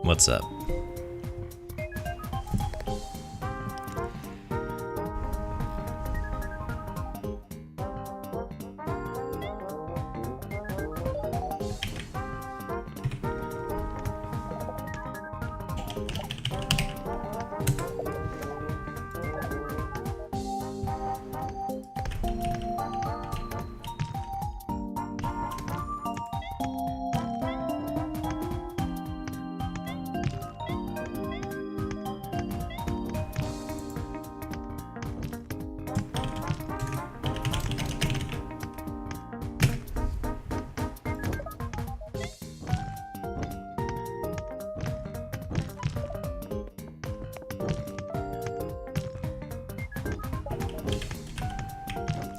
What's up?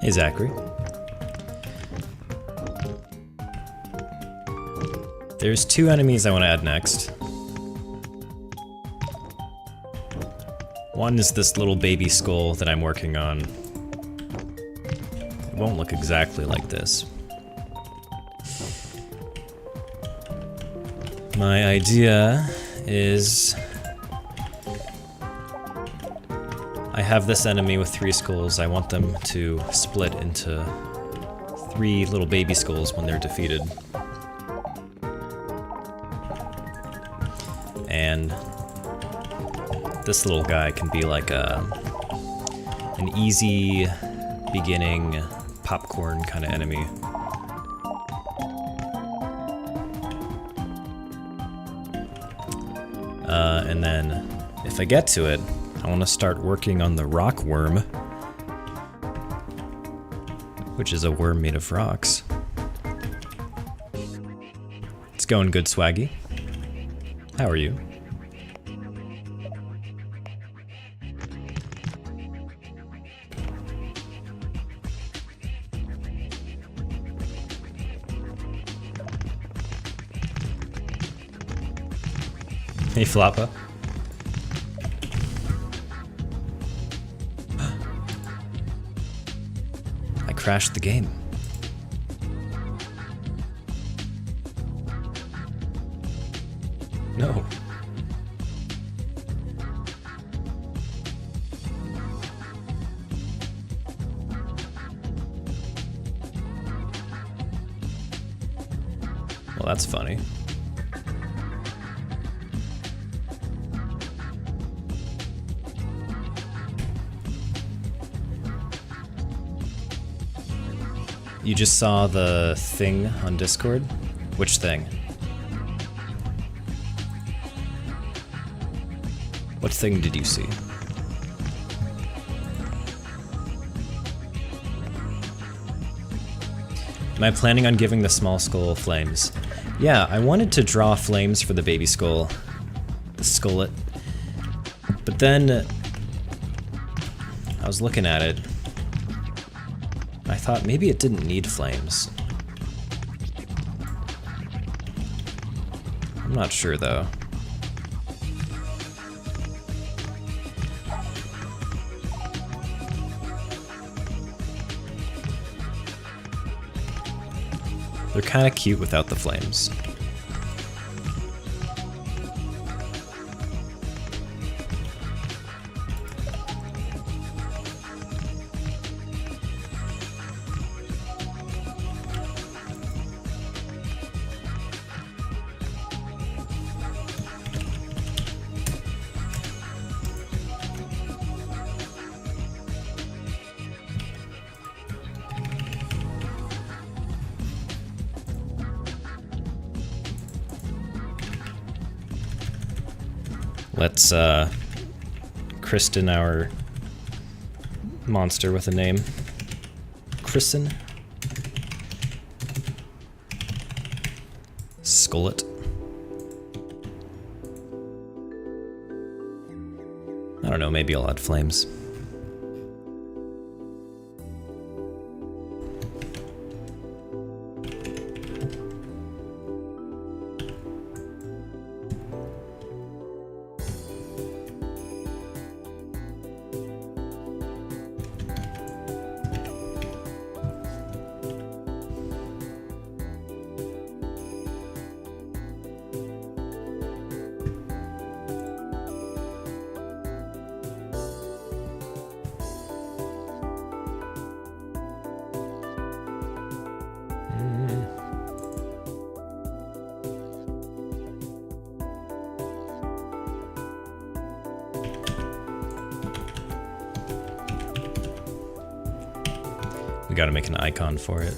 Hey, Zachary. There's two enemies I want to add next. One is this little baby skull that I'm working on. It won't look exactly like this. My idea is I have this enemy with 3 skulls. I want them to split into 3 little baby skulls when they're defeated. And this little guy can be like an easy beginning popcorn kind of enemy. And then if I get to it, I want to start working on the rock worm, which is a worm made of rocks. It's going good, Swaggy. How are you? Hey, Floppa. I crashed the game. No. Well, that's funny. You just saw the thing on Discord? Which thing? What thing did you see? Am I planning on giving the small skull flames? Yeah, I wanted to draw flames for the baby skull, the skullet, but then I was looking at it. I thought maybe it didn't need flames. I'm not sure though. They're kind of cute without the flames. Let's christen our monster with a name. Christen. Skullet. I don't know, maybe I'll add flames. We gotta make an icon for it.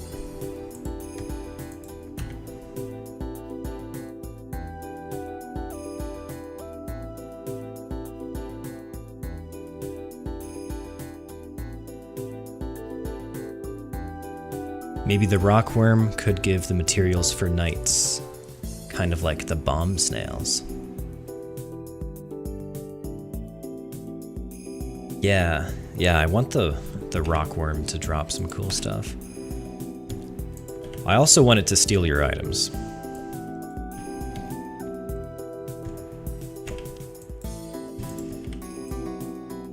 Maybe the rockworm could give the materials for knights, kind of like the bomb snails. Yeah, I want the rockworm to drop some cool stuff. I also want it to steal your items.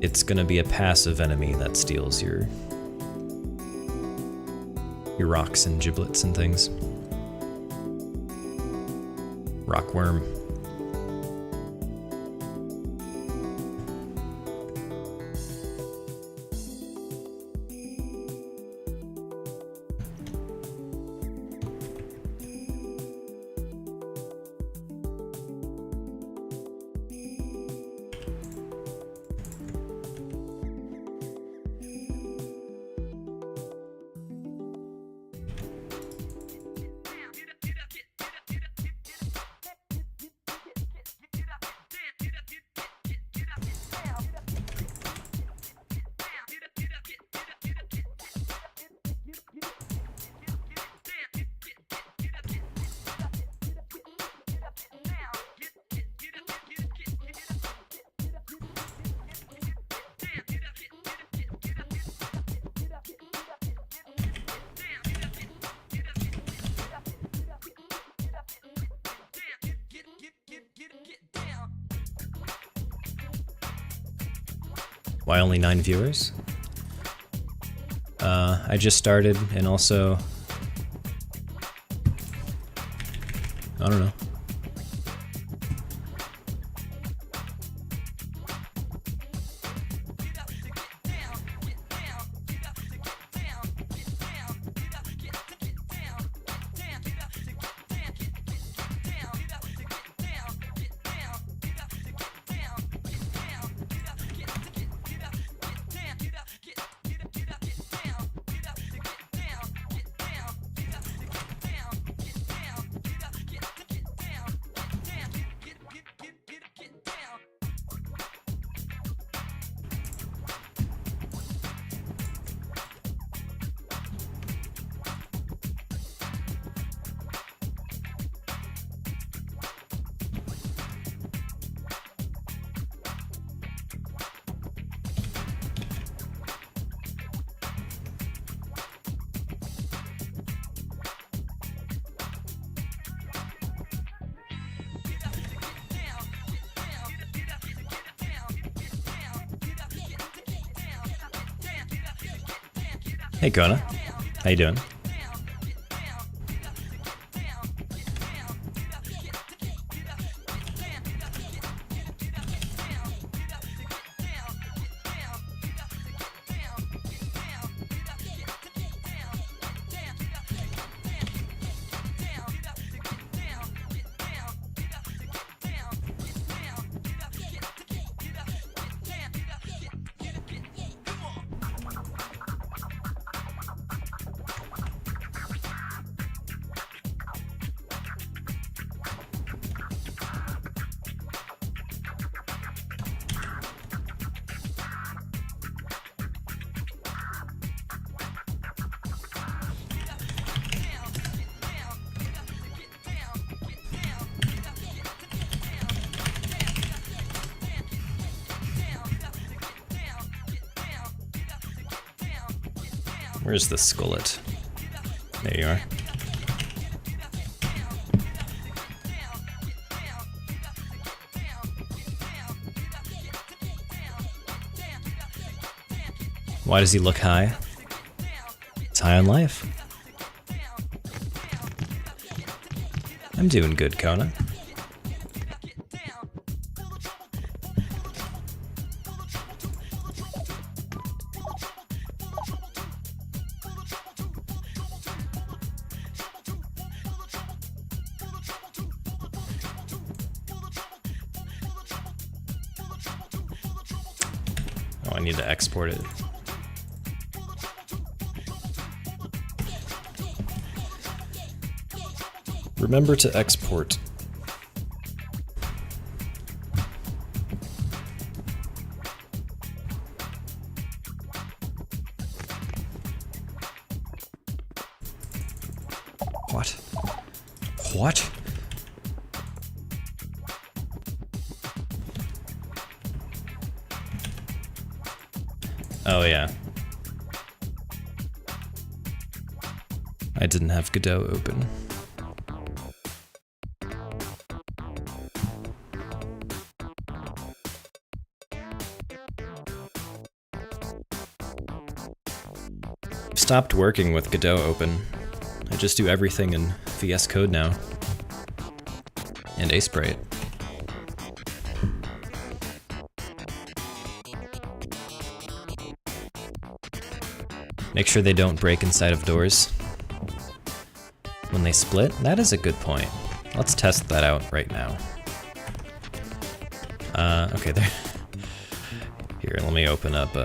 It's gonna be a passive enemy that steals your rocks and giblets and things. Rockworm. Why only 9 viewers? I just started, and also, I don't know. Hey Kona, how you doing? Where's the skullet? There you are. Why does he look high? It's high on life. I'm doing good, Kona. Oh, I need to export it. Remember to export. What? What? Oh yeah. I didn't have Godot open. Stopped working with Godot open. I just do everything in VS Code now. And Asprite. Make sure they don't break inside of doors when they split. That is a good point. Let's test that out right now. Okay, there. Here, let me open up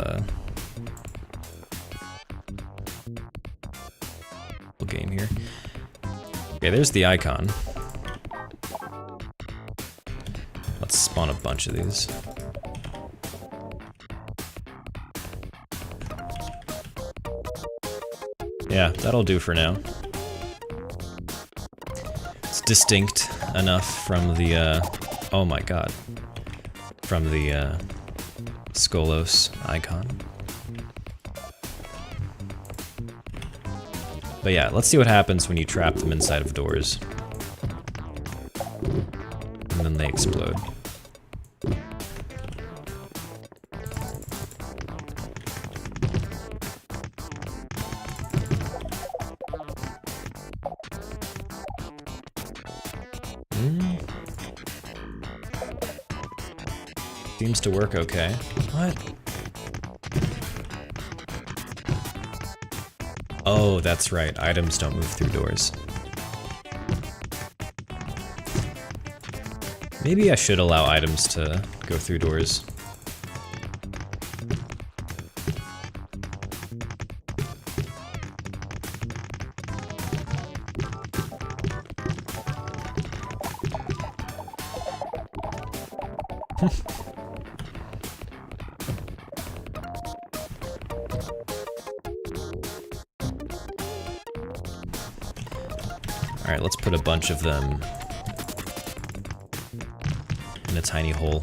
game here. Okay, there's the icon. Let's spawn a bunch of these. Yeah, that'll do for now. It's distinct enough from the, oh my god. From the, Skolos icon. But yeah, let's see what happens when you trap them inside of doors. And then they explode. Seems to work okay. What? Oh, that's right. Items don't move through doors. Maybe I should allow items to go through doors. Alright, let's put a bunch of them in a tiny hole.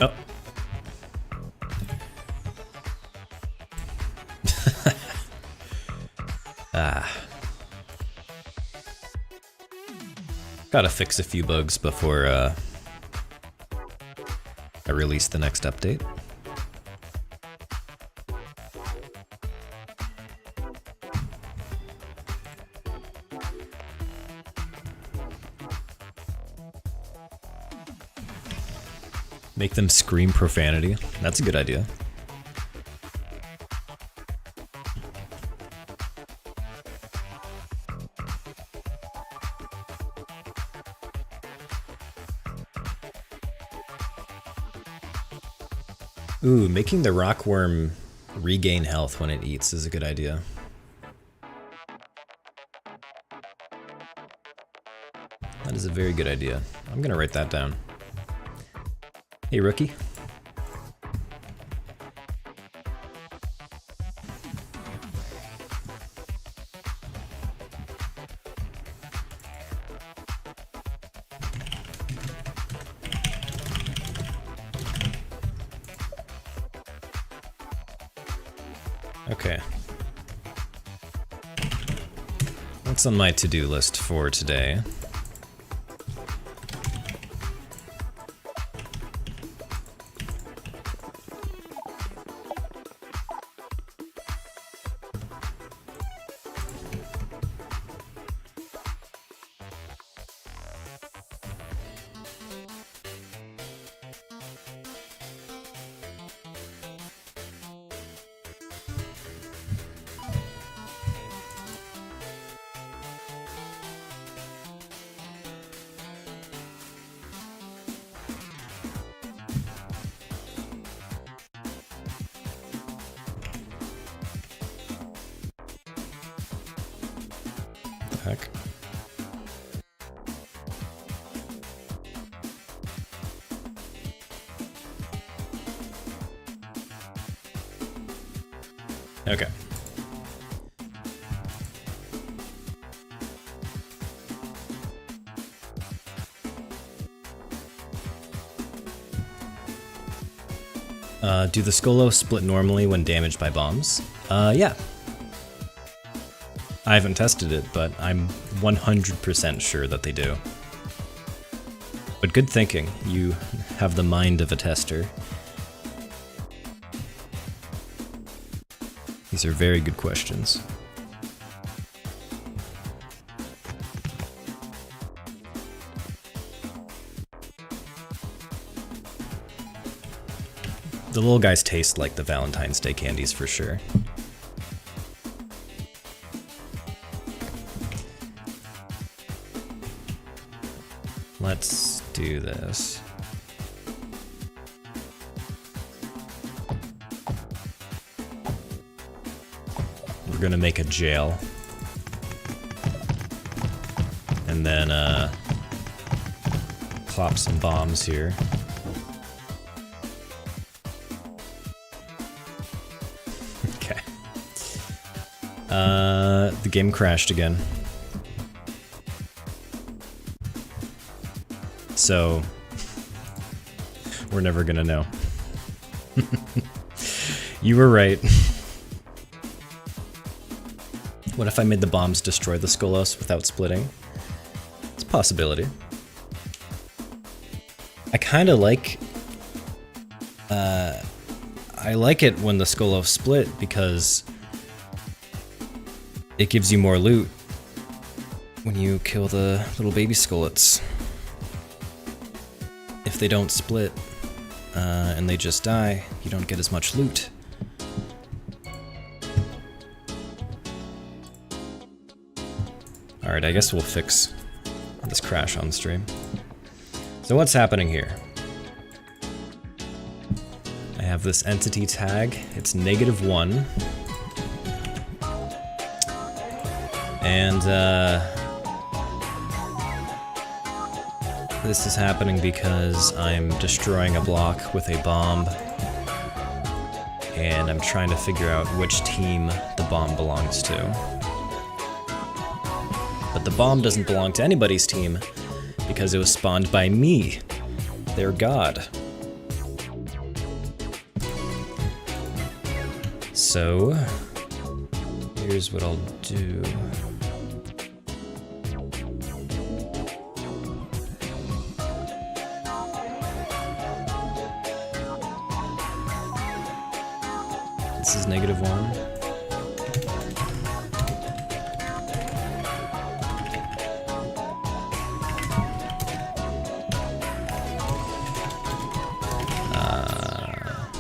Oh. Gotta fix a few bugs before I release the next update. Make them scream profanity. That's a good idea. Ooh, making the rockworm regain health when it eats is a good idea. That is a very good idea. I'm gonna write that down. Hey, rookie. Okay. What's on my to-do list for today? Heck. Okay. Do the Skolo split normally when damaged by bombs? Yeah. I haven't tested it, but I'm 100% sure that they do. But good thinking. You have the mind of a tester. These are very good questions. The little guys taste like the Valentine's Day candies for sure. Let's do this. We're gonna make a jail. And then, plop some bombs here. Okay. The game crashed again. So, we're never gonna know. You were right. What if I made the bombs destroy the Skolos without splitting? It's a possibility. I kinda like... I like it when the Skolos split because it gives you more loot when you kill the little baby Skolets. If they don't split, and they just die, you don't get as much loot. Alright, I guess we'll fix this crash on stream. So what's happening here? I have this entity tag, it's -1. And, this is happening because I'm destroying a block with a bomb, and I'm trying to figure out which team the bomb belongs to. But the bomb doesn't belong to anybody's team, because it was spawned by me, their god. So, here's what I'll do. This is -1.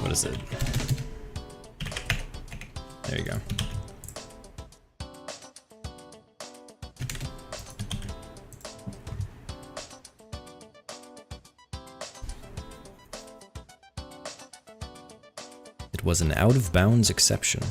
What is it? There you go. It was an out-of-bounds exception.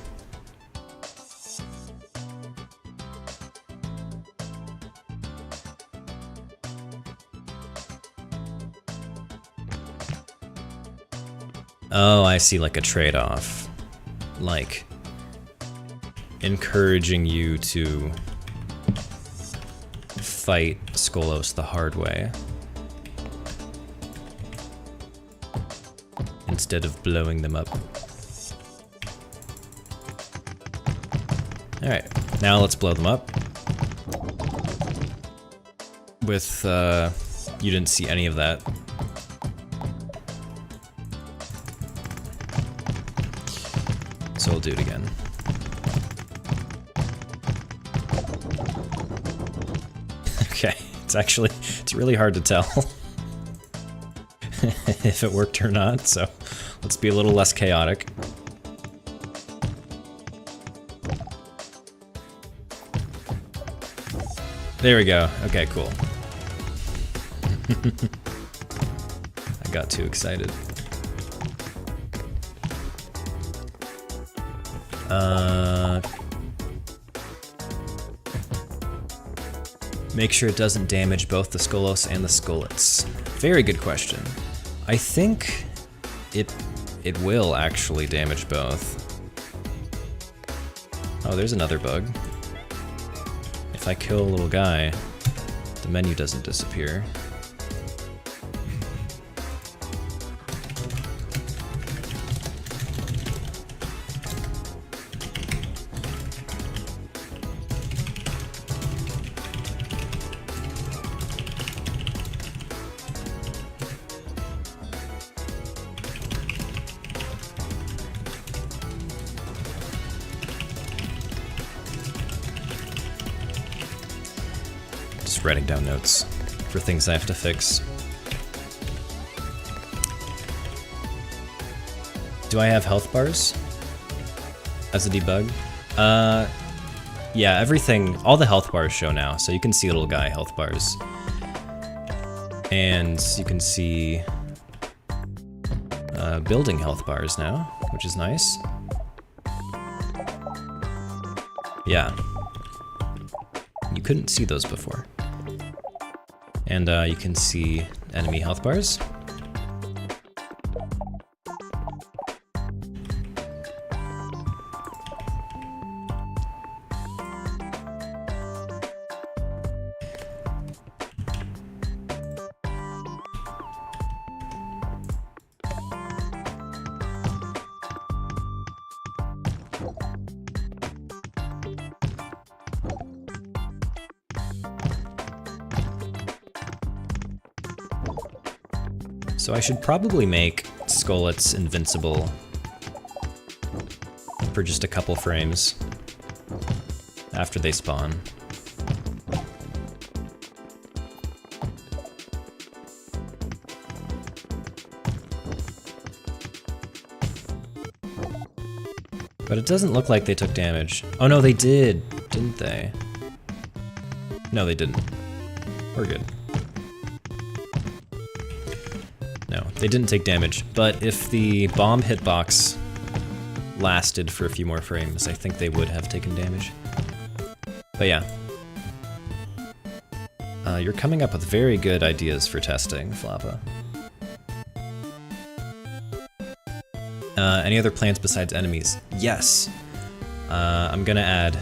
Oh, I see, like a trade-off. Like, encouraging you to fight Skolos the hard way, instead of blowing them up. Alright, now let's blow them up. With, you didn't see any of that. So we'll do it again. Okay, it's really hard to tell if it worked or not, so let's be a little less chaotic. There we go. Okay, cool. I got too excited. make sure it doesn't damage both the skullos and the skullets? Very good question. I think it will actually damage both. Oh, there's another bug. If I kill a little guy, the menu doesn't disappear. Just writing down notes for things I have to fix. Do I have health bars as a debug? Yeah, everything, all the health bars show now, so you can see little guy health bars. And you can see building health bars now, which is nice. Yeah. You couldn't see those before. And you can see enemy health bars. So I should probably make skullets invincible for just a couple frames after they spawn. But it doesn't look like they took damage. Oh no, they did, didn't they? No, they didn't. We're good. No, they didn't take damage, but if the bomb hitbox lasted for a few more frames, I think they would have taken damage. But yeah. You're coming up with very good ideas for testing, Flappa. Any other plans besides enemies? Yes! I'm gonna add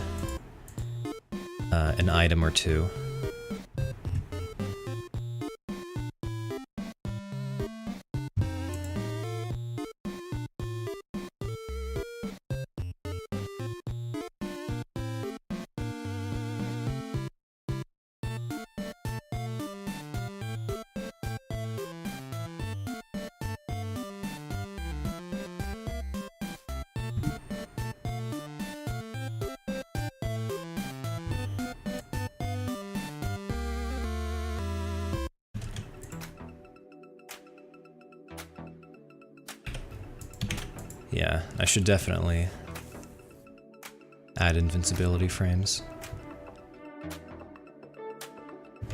an item or two. Yeah, I should definitely add invincibility frames.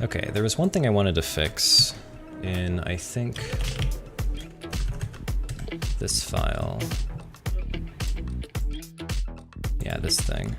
Okay, there was one thing I wanted to fix in, I think, this file. Yeah, this thing.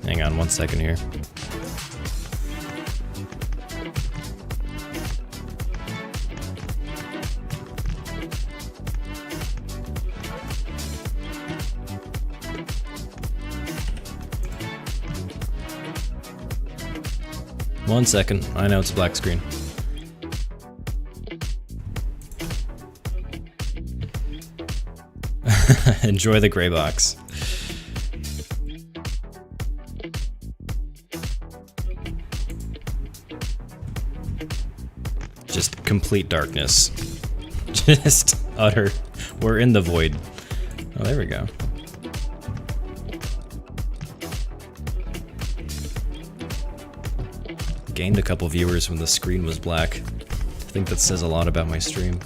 Hang on 1 second here. 1 second. I know it's a black screen. Enjoy the gray box. Just complete darkness. Just utter. We're in the void. Oh, there we go. Gained a couple viewers when the screen was black. I think that says a lot about my stream.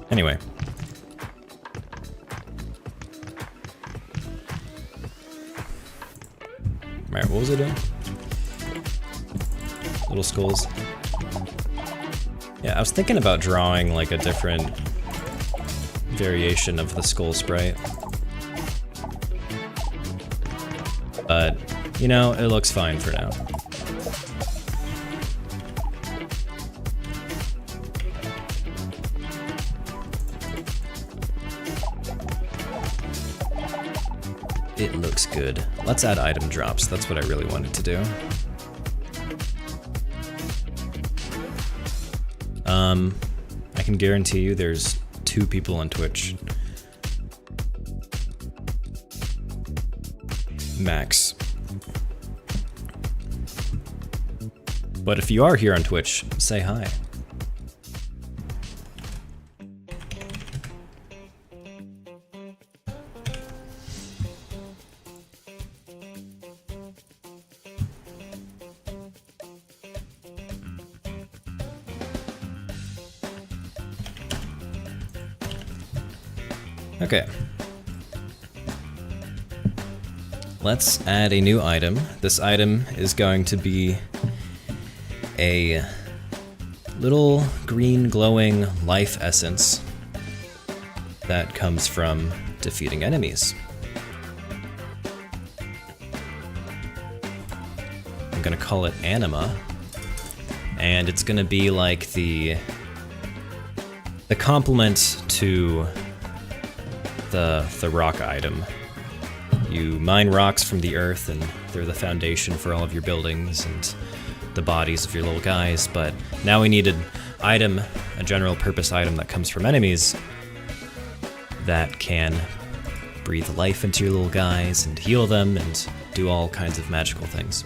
Anyway. Alright, what was I doing? Little skulls. Yeah, I was thinking about drawing like a different variation of the skull sprite. But, you know, it looks fine for now. It looks good. Let's add item drops. That's what I really wanted to do. I can guarantee you there's 2 people on Twitch. Max. But if you are here on Twitch, say hi. Okay. Let's add a new item. This item is going to be a little green glowing life essence that comes from defeating enemies. I'm gonna call it anima, and it's gonna be like the complement to the rock item. You mine rocks from the earth and they're the foundation for all of your buildings and the bodies of your little guys, but now we need an item, a general purpose item that comes from enemies that can breathe life into your little guys and heal them and do all kinds of magical things.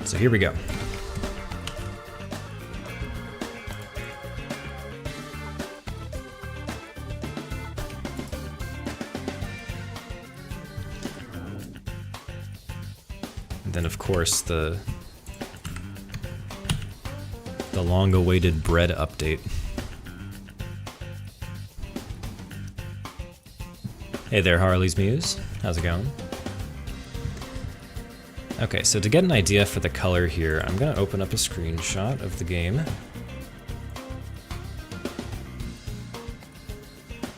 So here we go. Then of course the long-awaited bread update. Hey there, Harley's Muse. How's it going? Okay, so to get an idea for the color here, I'm gonna open up a screenshot of the game.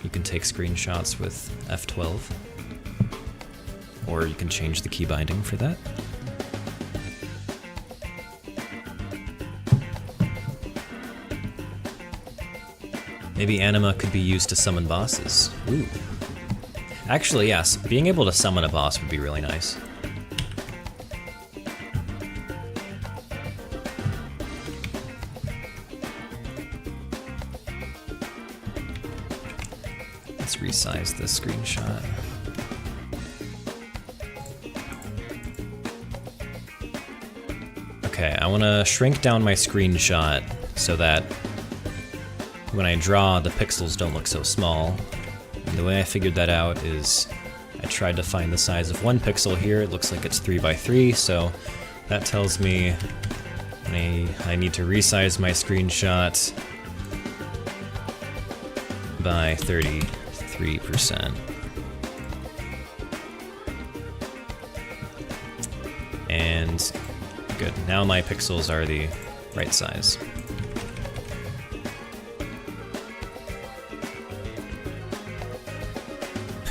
You can take screenshots with F12, or you can change the key binding for that. Maybe anima could be used to summon bosses. Ooh. Actually, yes, being able to summon a boss would be really nice. Let's resize this screenshot. Okay, I want to shrink down my screenshot so that when I draw, the pixels don't look so small. And the way I figured that out is I tried to find the size of 1 pixel here. It looks like it's 3 by 3, so that tells me I need to resize my screenshot by 33%. And good, now my pixels are the right size.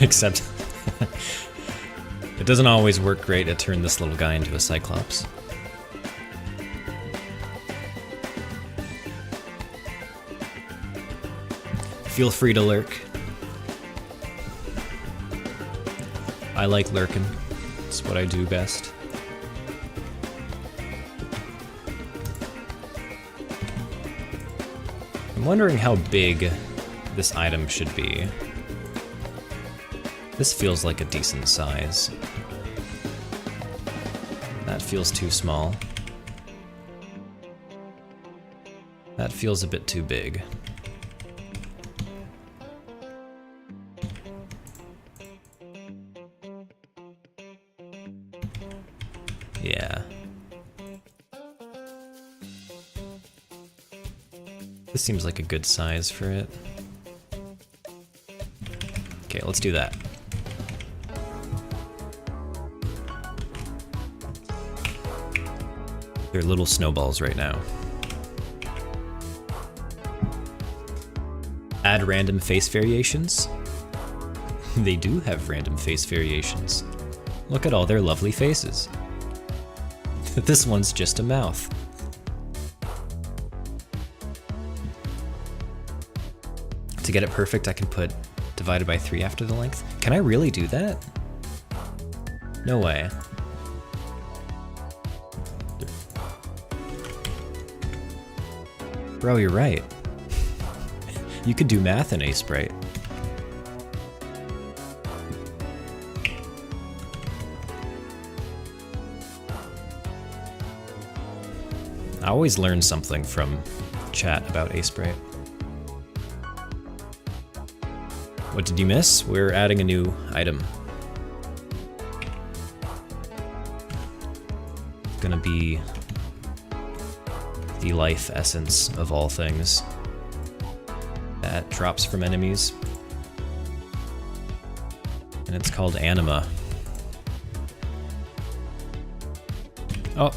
Except it doesn't always work great to turn this little guy into a cyclops. Feel free to lurk. I like lurking. It's what I do best. I'm wondering how big this item should be. This feels like a decent size. That feels too small. That feels a bit too big. Yeah. This seems like a good size for it. Okay, let's do that. They're little snowballs right now. Add random face variations? They do have random face variations. Look at all their lovely faces. This one's just a mouth. To get it perfect, I can put divided by 3 after the length. Can I really do that? No way. Bro, you're right. You could do math in Sprite. I always learn something from chat about Sprite. What did you miss? We're adding a new item. It's gonna be the life essence of all things that drops from enemies. And it's called anima. Oh.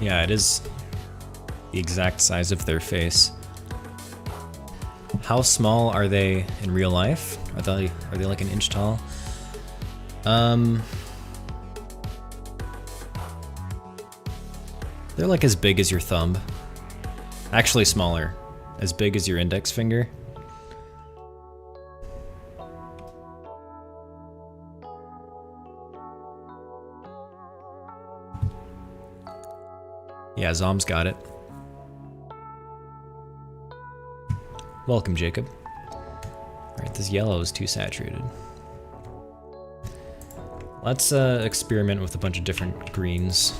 Yeah, it is the exact size of their face. How small are they in real life? Are they like an inch tall? They're like as big as your thumb. Actually smaller. As big as your index finger. Yeah, Zom's got it. Welcome, Jacob. Alright, this yellow is too saturated. Let's experiment with a bunch of different greens.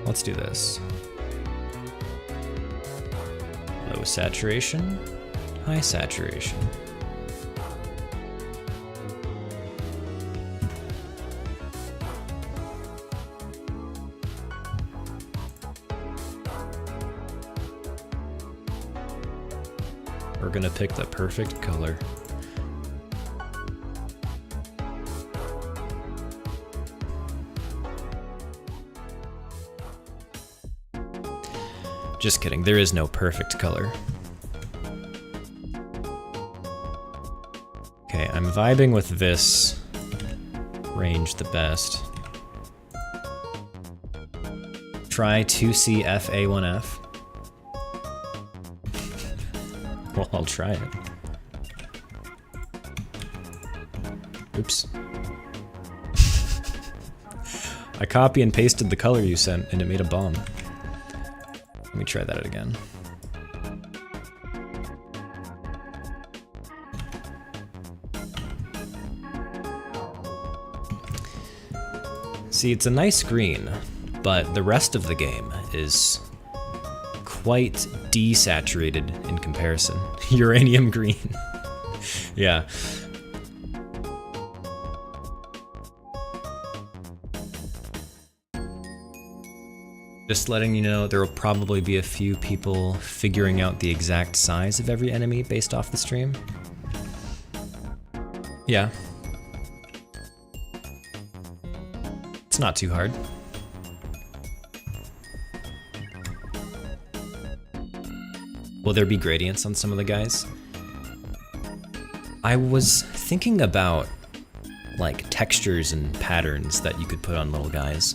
Let's do this. Low saturation, high saturation. We're gonna pick the perfect color. Just kidding, there is no perfect color. Okay, I'm vibing with this range the best. Try 2CFA1F. Well, I'll try it. Oops. I copy and pasted the color you sent and it made a bomb. Let me try that again. See, it's a nice green, but the rest of the game is quite desaturated in comparison. Uranium green. Yeah. Just letting you know, there will probably be a few people figuring out the exact size of every enemy based off the stream. Yeah. It's not too hard. Will there be gradients on some of the guys? I was thinking about like textures and patterns that you could put on little guys.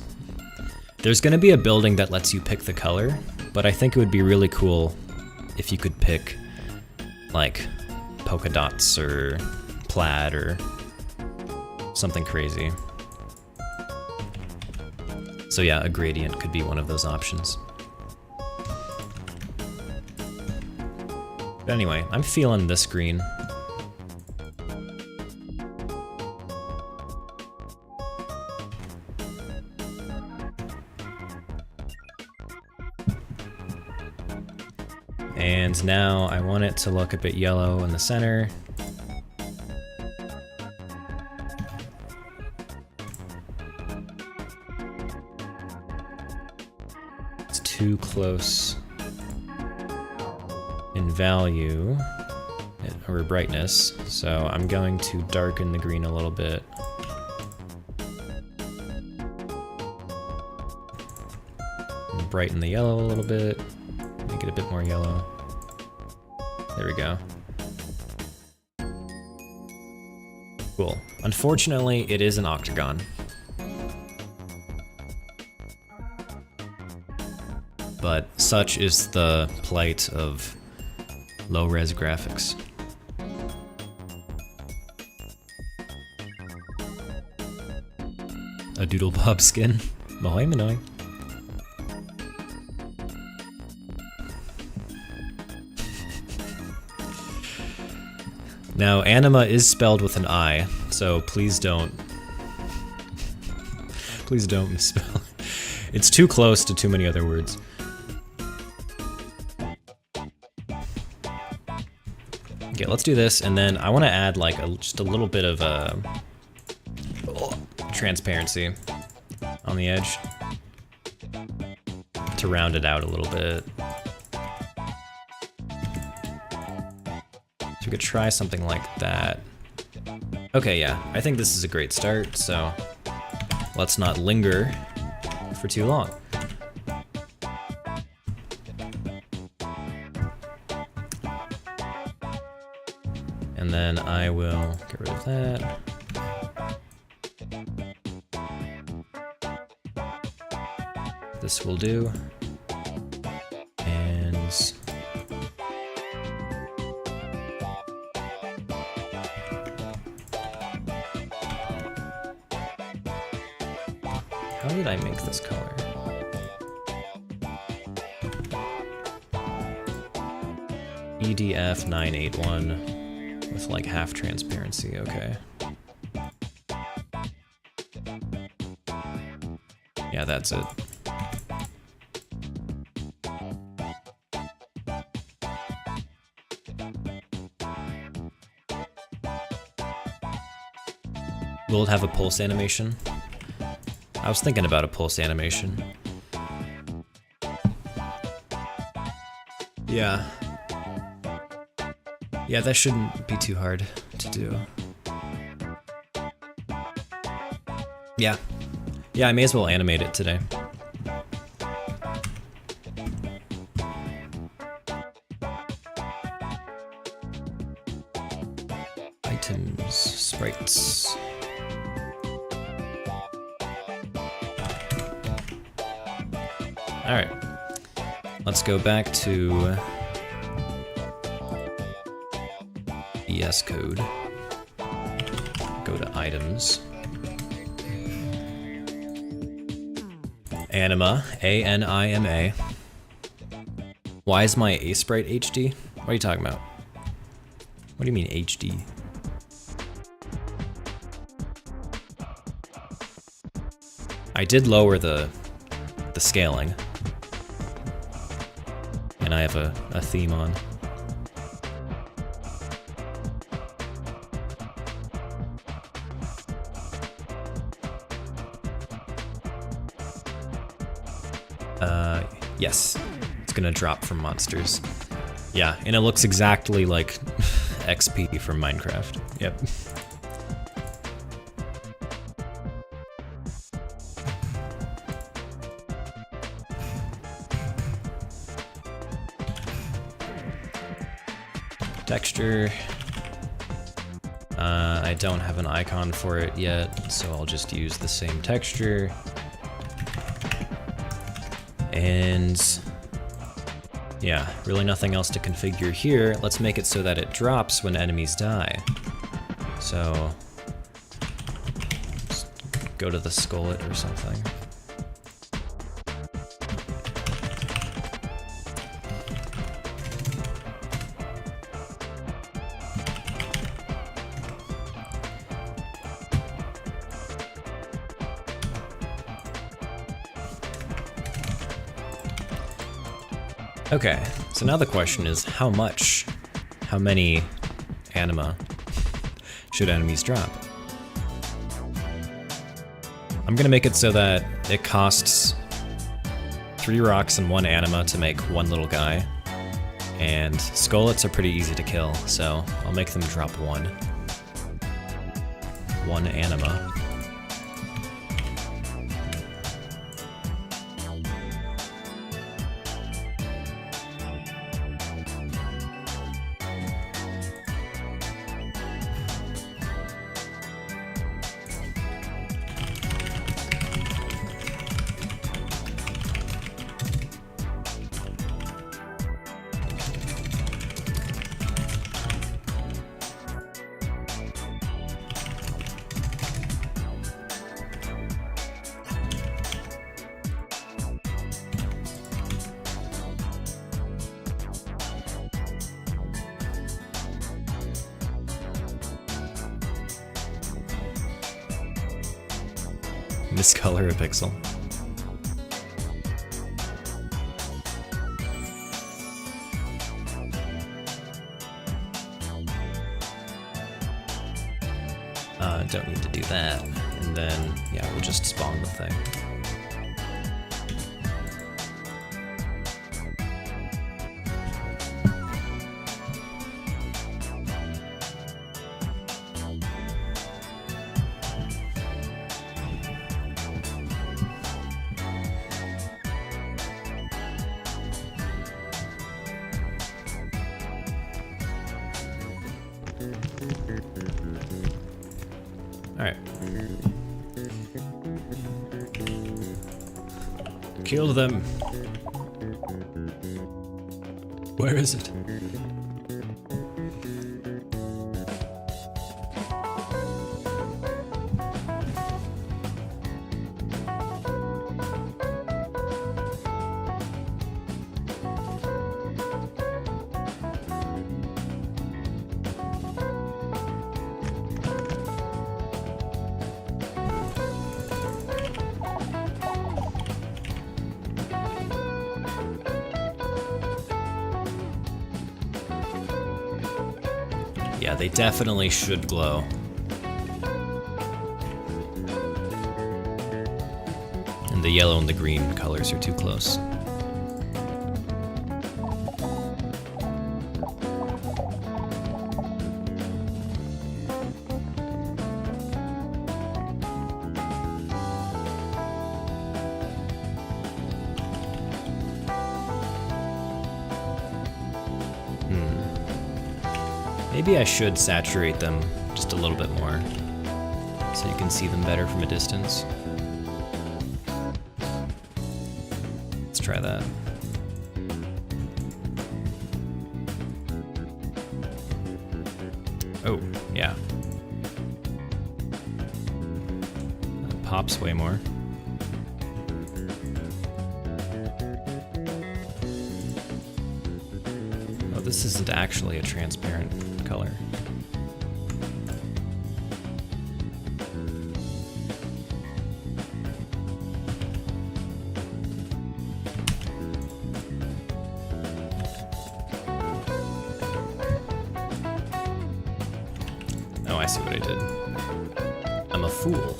There's gonna be a building that lets you pick the color, but I think it would be really cool if you could pick like polka dots or plaid or something crazy. So yeah, a gradient could be one of those options. But anyway, I'm feeling this green. And now I want it to look a bit yellow in the center. It's too close in value or brightness, so I'm going to darken the green a little bit. And brighten the yellow a little bit, make it a bit more yellow. There we go. Cool. Unfortunately, it is an octagon. But such is the plight of low-res graphics. A Doodle Bob skin. Mahoy Manoy. Now, anima is spelled with an I, so please don't misspell it. It's too close to too many other words. Okay, let's do this, and then I want to add like just a little bit of transparency on the edge to round it out a little bit. So we could try something like that. Okay, yeah, I think this is a great start, so let's not linger for too long. And then I will get rid of that. This will do. And how did I make this color? EDF 981 with like half transparency, okay. Yeah, that's it. Will it have a pulse animation? I was thinking about a pulse animation. Yeah. Yeah, that shouldn't be too hard to do. Yeah. Yeah, I may as well animate it today. Items, sprites. Alright, let's go back to VS Code. Go to items. Anima, A-N-I-M-A. Why is my A-sprite HD? What are you talking about? What do you mean HD? I did lower the scaling. And I have a theme on. Yes, it's gonna drop from monsters. Yeah, and it looks exactly like XP from Minecraft. Yep. Texture. I don't have an icon for it yet, so I'll just use the same texture. And yeah, really nothing else to configure here. Let's make it so that it drops when enemies die. So just go to the skullet or something. Okay, so now the question is how many anima should enemies drop? I'm gonna make it so that it costs 3 rocks and 1 anima to make 1 little guy. And skullets are pretty easy to kill, so I'll make them drop 1. 1 anima. Miscolor a pixel. Don't need to do that. And then, yeah, we'll just spawn the thing. Alright. Kill them. Where is it? Yeah, they definitely should glow. And the yellow and the green colors are too close. Maybe I should saturate them just a little bit more so you can see them better from a distance. Let's try that. Oh, yeah. That pops way more. Oh, this isn't actually a transparent color. Oh, I see what I did. I'm a fool.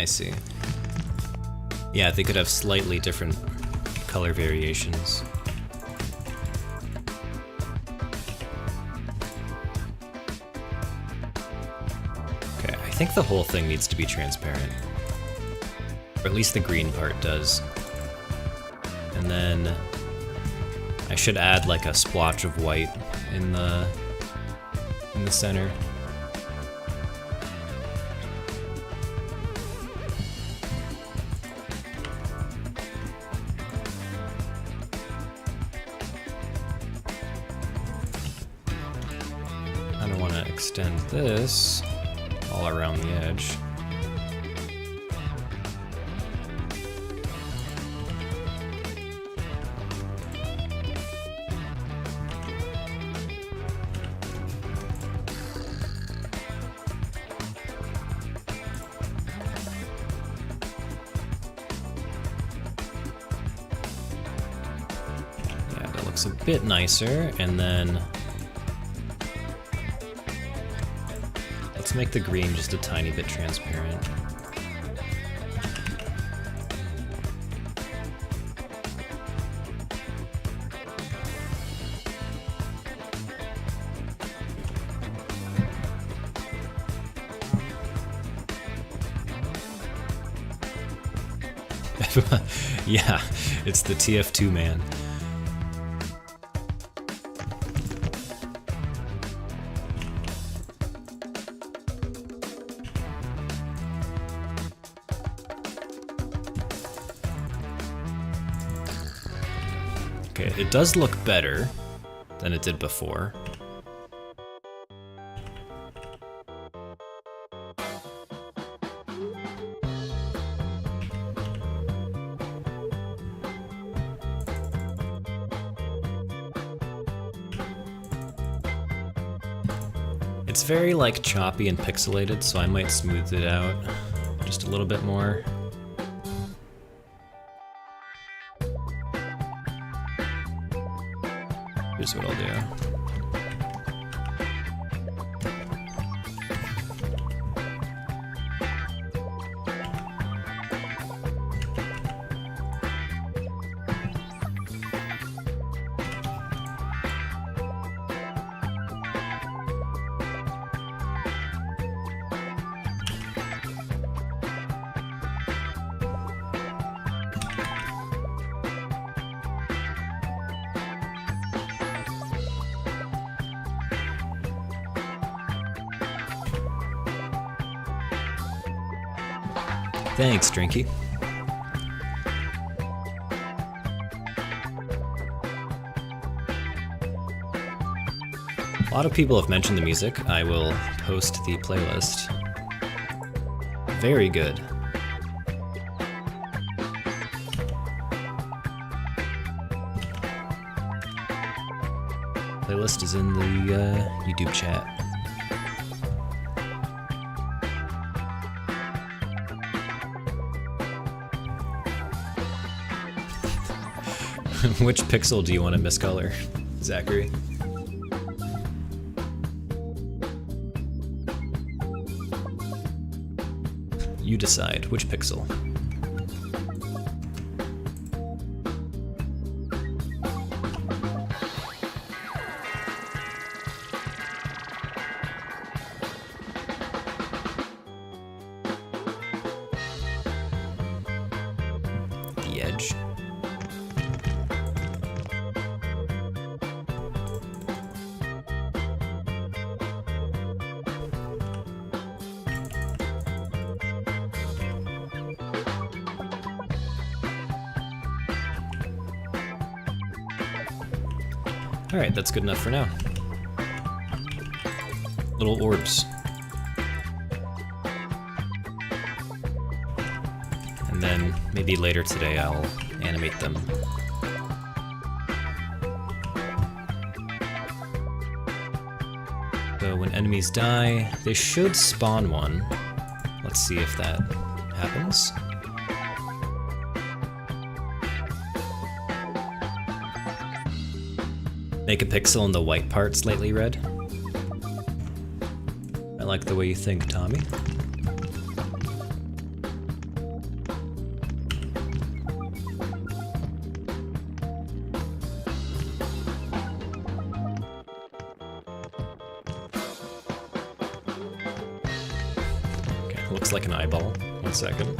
I see. Yeah, they could have slightly different color variations. Okay, I think the whole thing needs to be transparent. Or at least the green part does. And then I should add like a splotch of white in the center. I don't want to extend this all around the edge. Looks a bit nicer, and then let's make the green just a tiny bit transparent. Yeah, it's the TF2 man. Okay, it does look better than it did before. It's very like choppy and pixelated, so I might smooth it out just a little bit more. Here's what I'll do. Thanks, Drinky. A lot of people have mentioned the music. I will post the playlist. Very good. Playlist is in the YouTube chat. Which pixel do you want to miscolor, Zachary? You decide which pixel. The edge. Alright, that's good enough for now. Little orbs. And then maybe later today I'll animate them. So when enemies die, they should spawn one. Let's see if that happens. Make a pixel in the white part slightly red. I like the way you think, Tommy. looks like an eyeball. 1 second.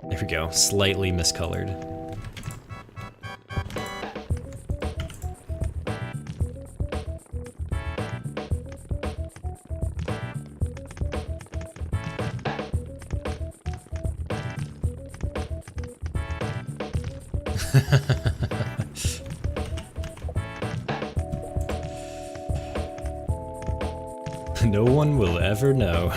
There we go, slightly miscolored. No one will ever know.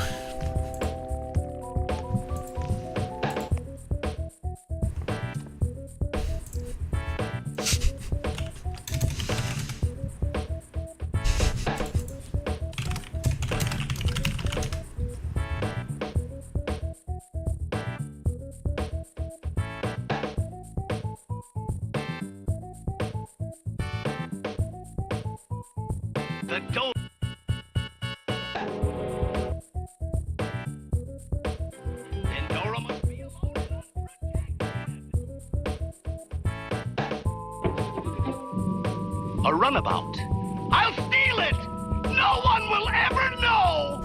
The door. Pandora must be alone and unprotected. A runabout. I'll steal it! No one will ever know!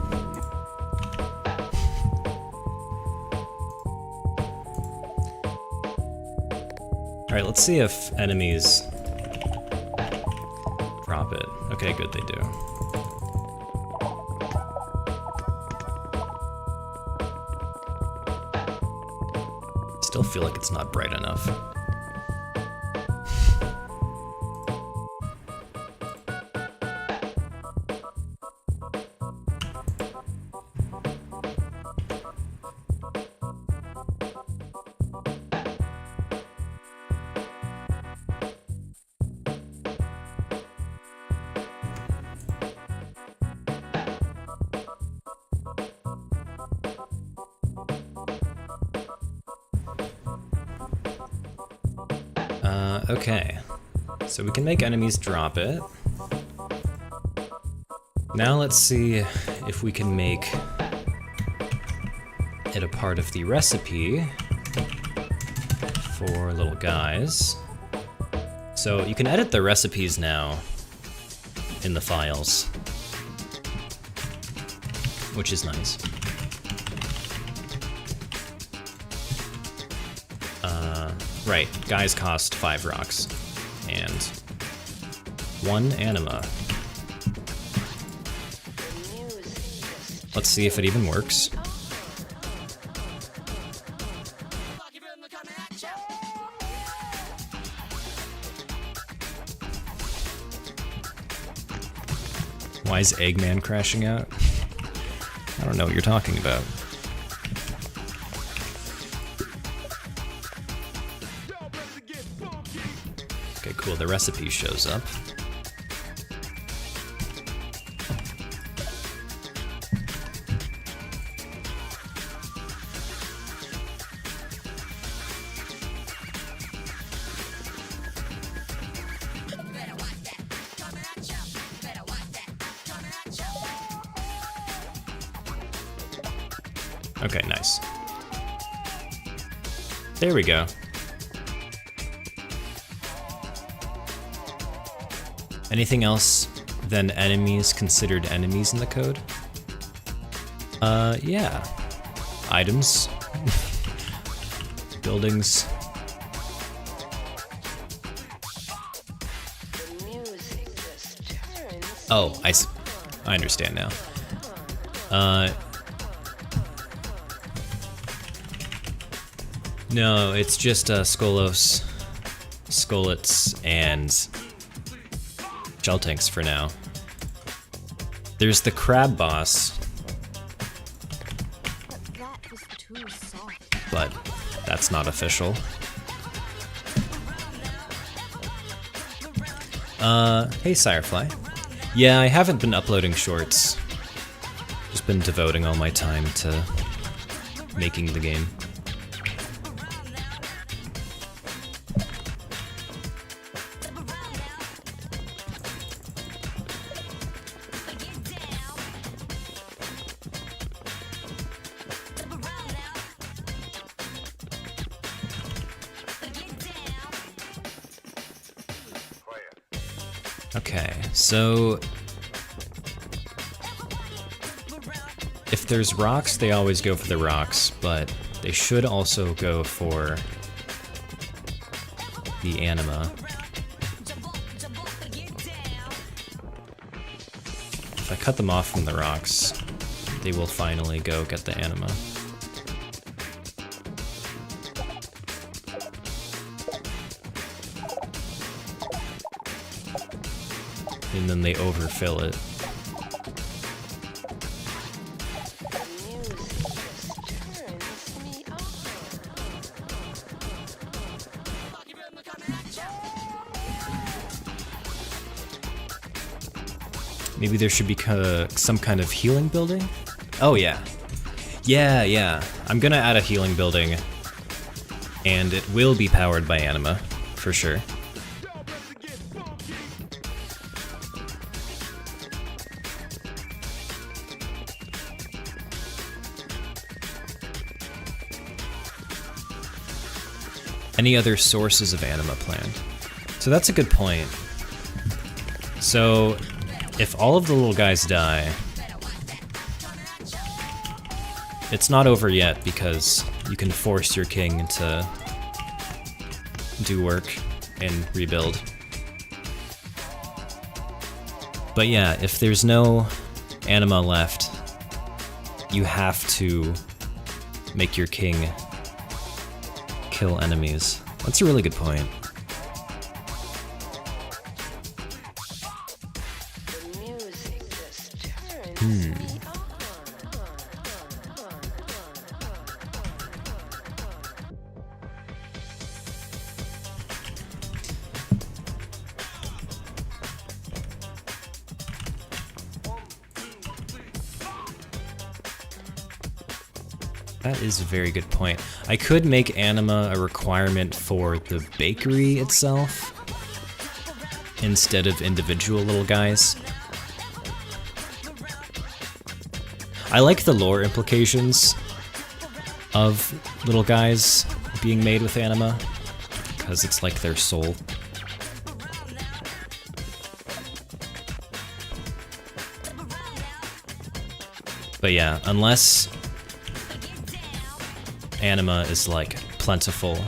Alright, let's see if enemies drop it. Okay, good, they do. Still feel like it's not bright enough. Okay, so we can make enemies drop it. Now let's see if we can make it a part of the recipe for little guys. So you can edit the recipes now in the files, which is nice. Right, guys cost 5 rocks, and 1 anima. Let's see if it even works. Why is Eggman crashing out? I don't know what you're talking about. Okay, cool, the recipe shows up. Okay, nice. There we go. Anything else than enemies considered enemies in the code? Yeah. Items. Buildings. Oh, I understand now. No, it's just Skolos, Skullets, and Gel tanks for now. There's the crab boss, but that's not official. Hey Sirefly. Yeah, I haven't been uploading shorts. Just been devoting all my time to making the game. Okay, so if there's rocks, they always go for the rocks, but they should also go for the anima. If I cut them off from the rocks, they will finally go get the anima. And then they overfill it. Maybe there should be some kind of healing building? Oh yeah. Yeah. I'm gonna add a healing building, and it will be powered by anima, for sure. Any other sources of anima planned? So that's a good point. So if all of the little guys die, it's not over yet because you can force your king to do work and rebuild. But yeah, if there's no anima left, you have to make your king kill enemies. That's a really good point. That is a very good point. I could make anima a requirement for the bakery itself instead of individual little guys. I like the lore implications of little guys being made with anima, because it's like their soul. But yeah, unless anima is like plentiful,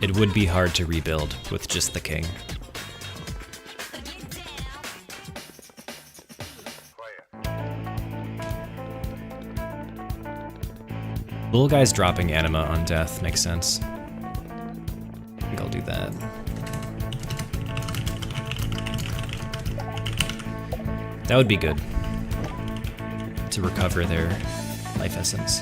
it would be hard to rebuild with just the king. Little guys dropping anima on death makes sense. I think I'll do that. That would be good to recover their life essence.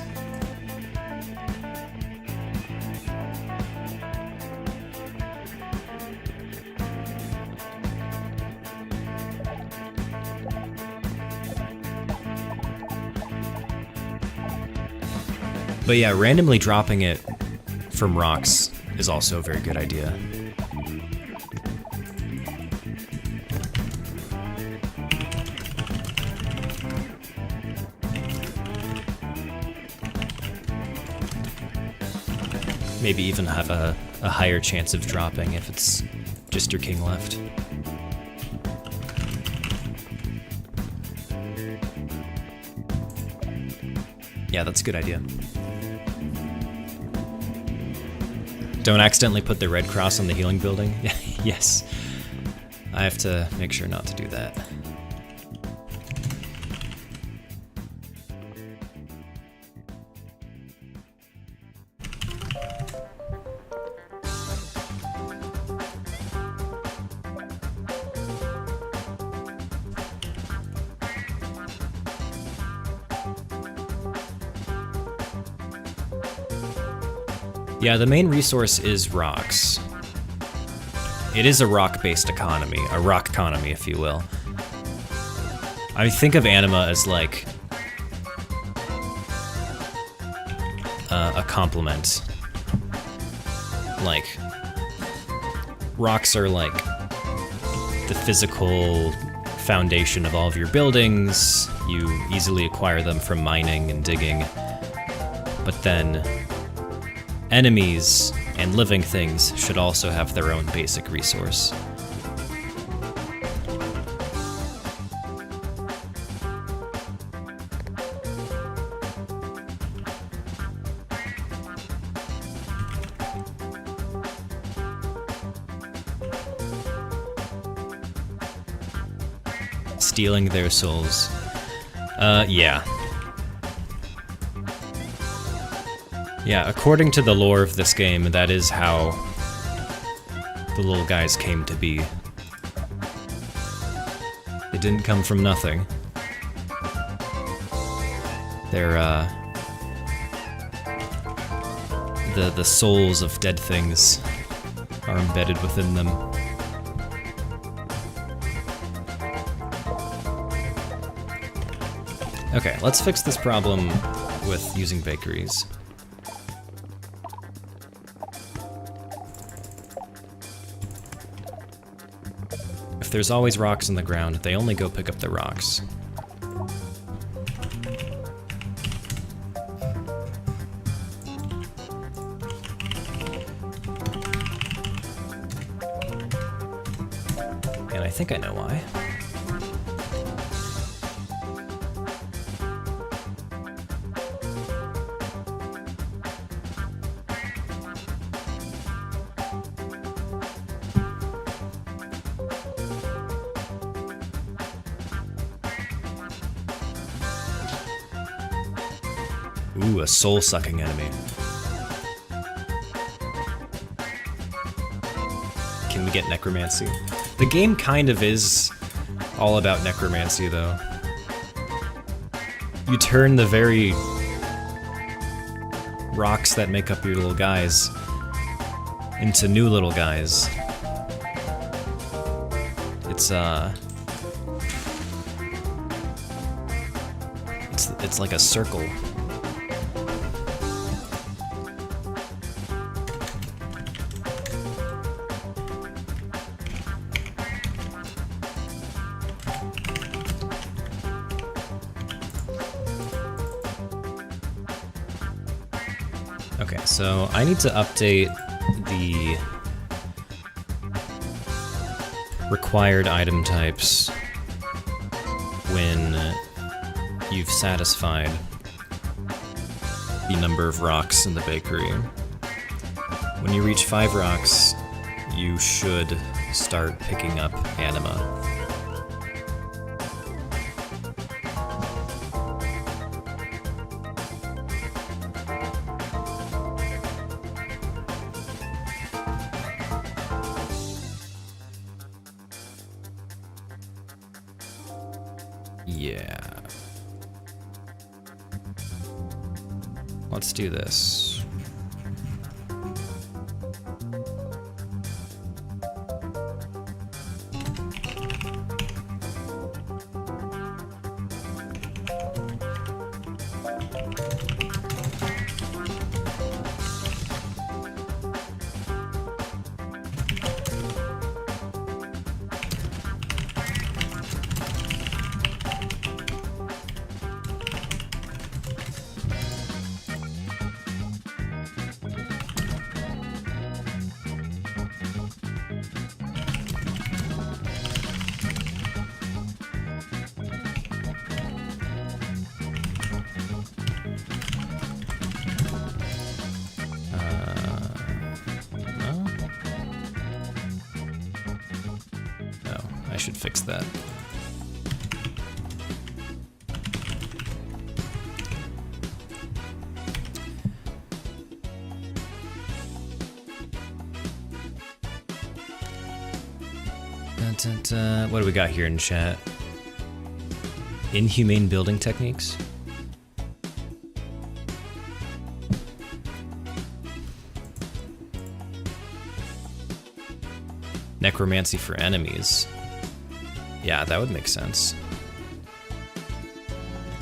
But yeah, randomly dropping it from rocks is also a very good idea. Maybe even have a higher chance of dropping if it's just your king left. Yeah, that's a good idea. Don't accidentally put the red cross on the healing building. Yes. I have to make sure not to do that. Yeah, the main resource is rocks. It is a rock-based economy, a rock economy, if you will. I think of anima as like a complement. Like, rocks are like the physical foundation of all of your buildings. You easily acquire them from mining and digging. But then enemies and living things should also have their own basic resource. stealing their souls. Yeah. Yeah, according to the lore of this game, that is how the little guys came to be. They didn't come from nothing. They're, the souls of dead things are embedded within them. Okay, let's fix this problem with using bakeries. If there's always rocks in the ground, they only go pick up the rocks. And I think I know why. Ooh, a soul-sucking enemy. Can we get necromancy? The game kind of is all about necromancy, though. You turn the very rocks that make up your little guys into new little guys. It's like a circle. Okay, so I need to update the required item types when you've satisfied the number of rocks in the bakery. When you reach 5 rocks, you should start picking up anima. Yeah. Let's do this. I should fix that. What do we got here in chat? Inhumane building techniques? Necromancy for enemies. Yeah, that would make sense.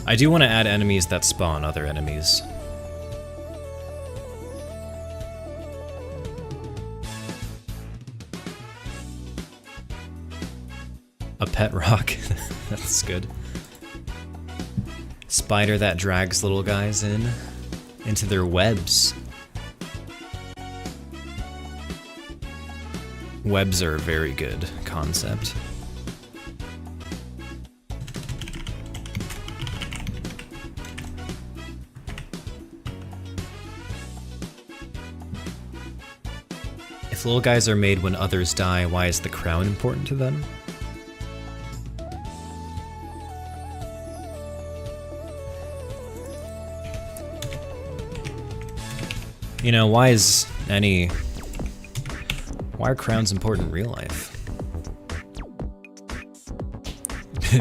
I do want to add enemies that spawn other enemies. A pet rock. That's good. Spider that drags little guys into their webs. Webs are a very good concept. If little guys are made when others die, why is the crown important to them? You know, why are crowns important in real life?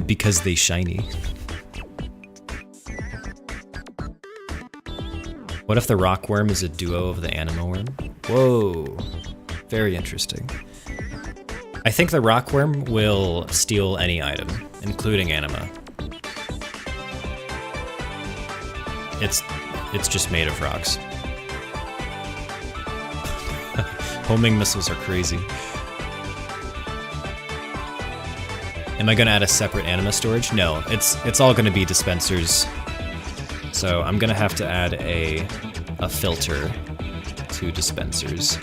Because they shiny. What if the rockworm is a duo of the anima worm? Whoa, very interesting. I think the rockworm will steal any item, including anima. It's just made of rocks. Homing missiles are crazy. Am I gonna add a separate anima storage? No, it's all gonna be dispensers. So I'm gonna have to add a filter to dispensers.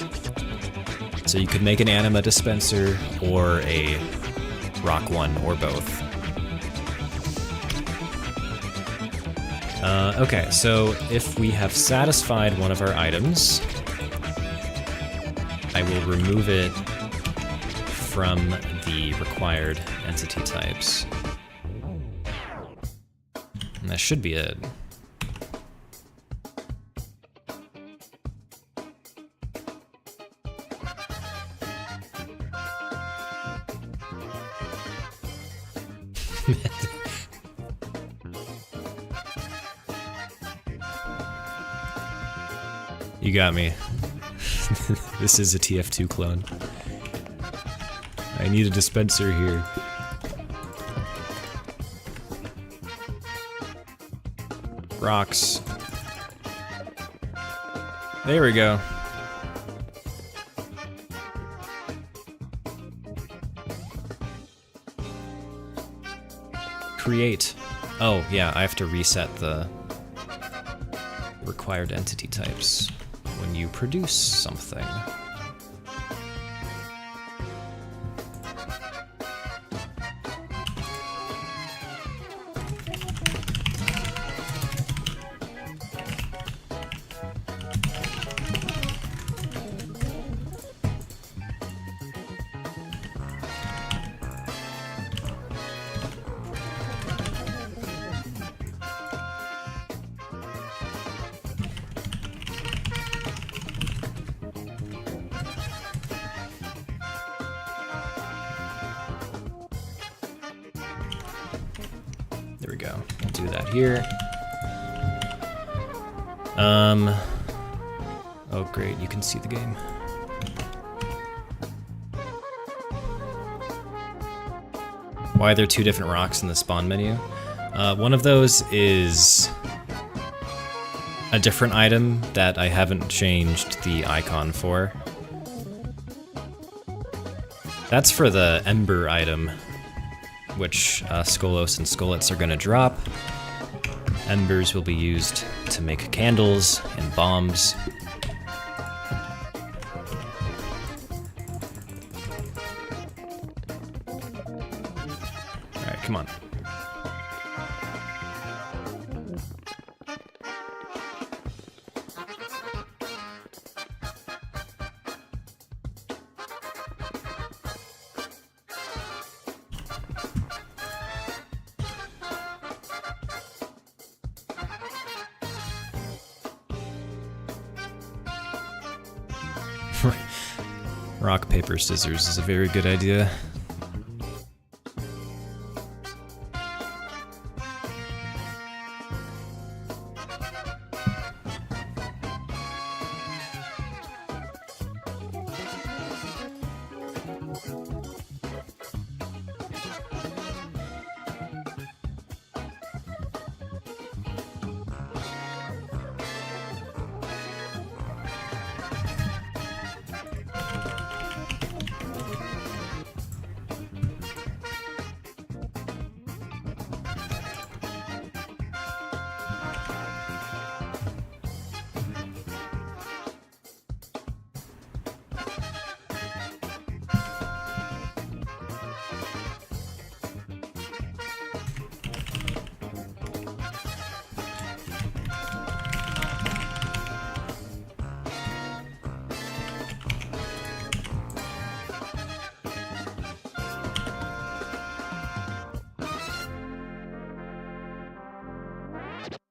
So you could make an anima dispenser or a rock one or both. Okay, so if we have satisfied one of our items, I will remove it from the required entity types. And that should be it. You got me. This is a TF2 clone. I need a dispenser here. Rocks. There we go. Create. Oh, yeah, I have to reset the required entity types when you produce something. There we go. I'll do that here. Oh great, you can see the game. Why are there two different rocks in the spawn menu? One of those is a different item that I haven't changed the icon for. That's for the Ember item, which Skolos and Skullets are gonna drop. Embers will be used to make candles and bombs. Alright, come on. Rock, paper, scissors is a very good idea.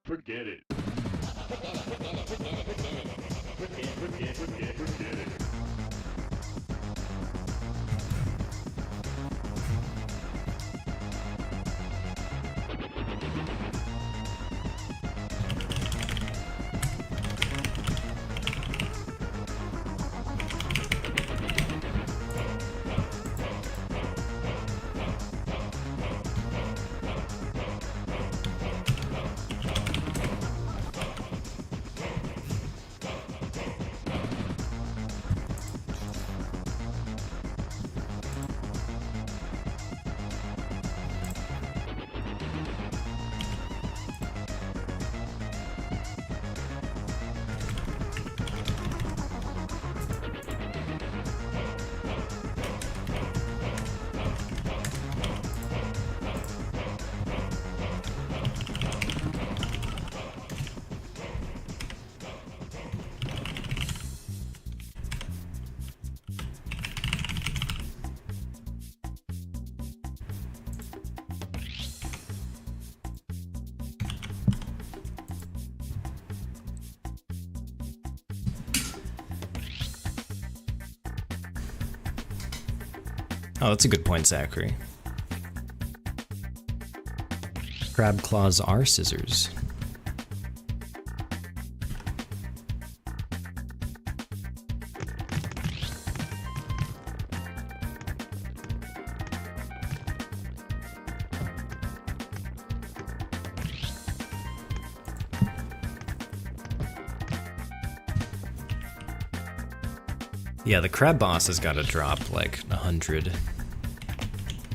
Forget it. Oh, that's a good point, Zachary. Crab claws are scissors. Yeah, the crab boss has got to drop like 100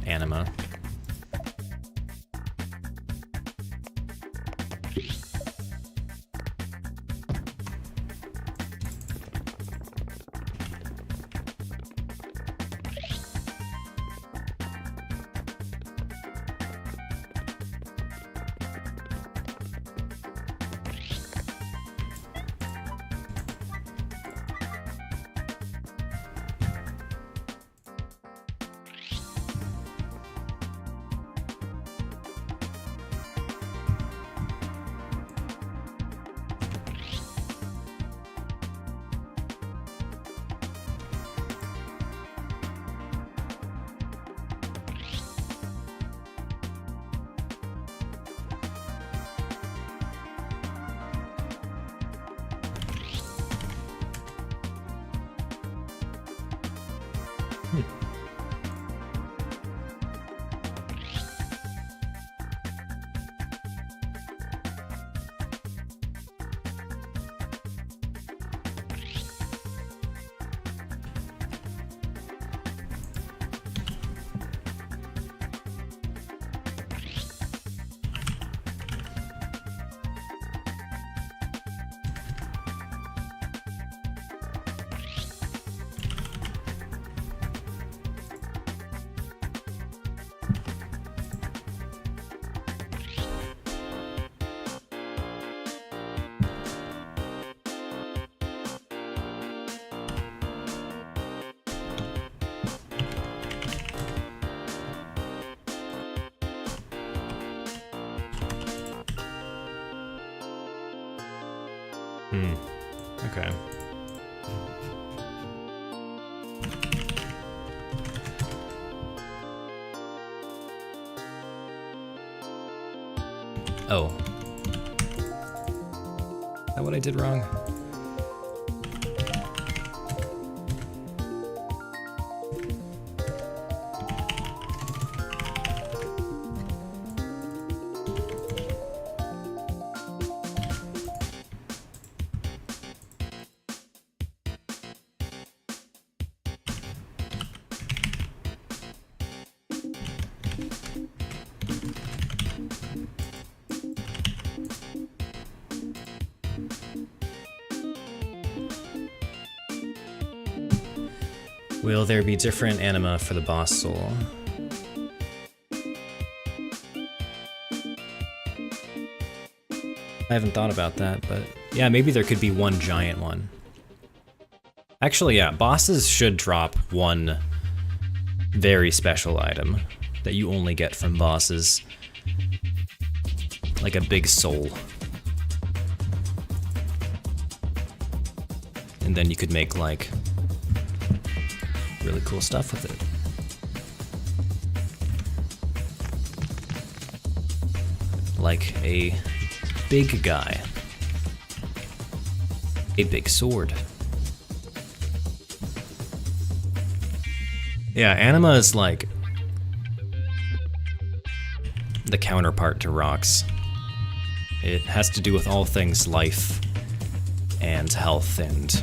anima. Okay. Oh. Is that what I did wrong? Will there be different anima for the boss soul? I haven't thought about that, but yeah, maybe there could be one giant one. Actually, yeah, bosses should drop one very special item that you only get from bosses. Like a big soul. and then you could make like really cool stuff with it. Like a big guy. A big sword. Yeah, anima is like the counterpart to rocks. It has to do with all things life and health and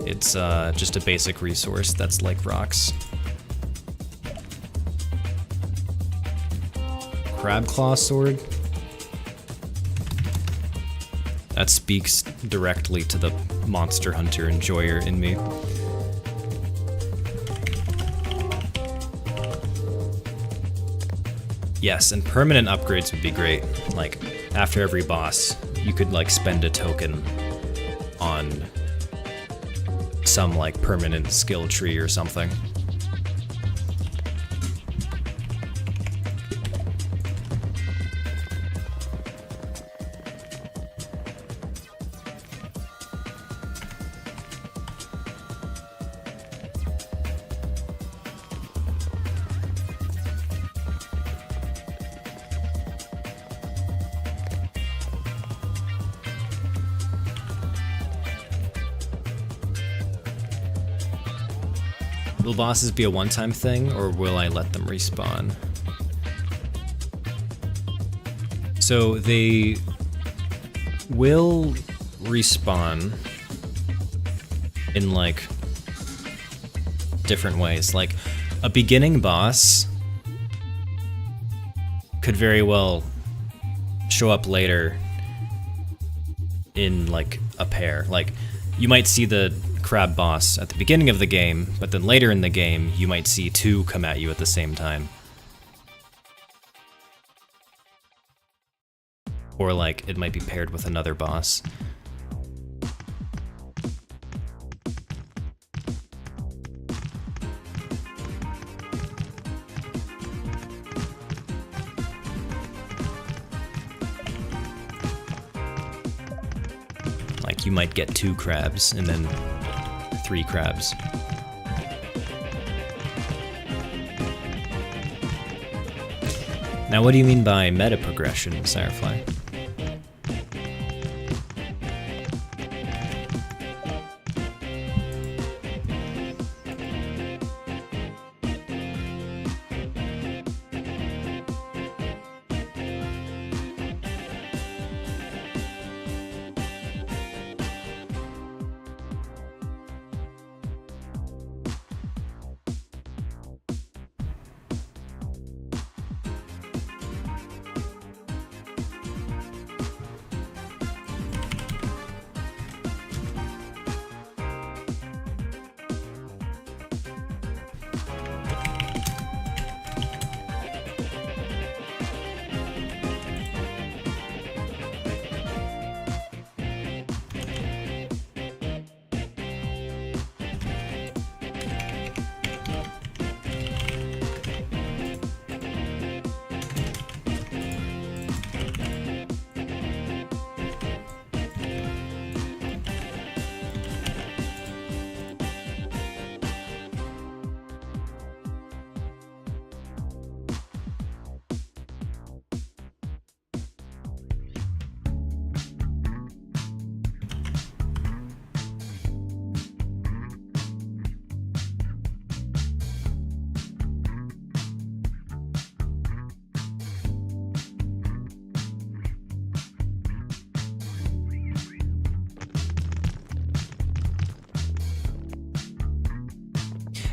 it's just a basic resource that's like rocks. Crab claw sword? That speaks directly to the monster hunter enjoyer in me. Yes, and permanent upgrades would be great. Like, after every boss, you could like spend a token on some like permanent skill tree or something. Will bosses be a one-time thing, or will I let them respawn? So they will respawn in like different ways. Like a beginning boss could very well show up later in like a pair. Like you might see the crab boss at the beginning of the game, but then later in the game you might see two come at you at the same time. Or like it might be paired with another boss. Like you might get 2 crabs and then 3 crabs. Now what do you mean by meta progression, Firefly?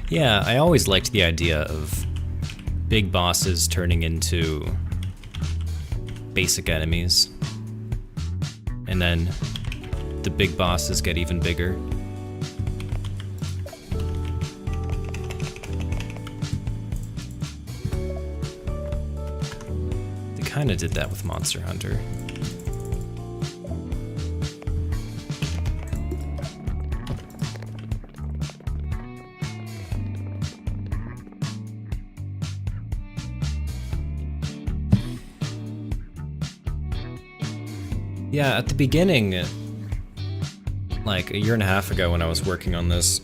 Yeah, I always liked the idea of big bosses turning into basic enemies. And then the big bosses get even bigger. They kinda did that with Monster Hunter. Yeah, at the beginning, like a year and a half ago when I was working on this,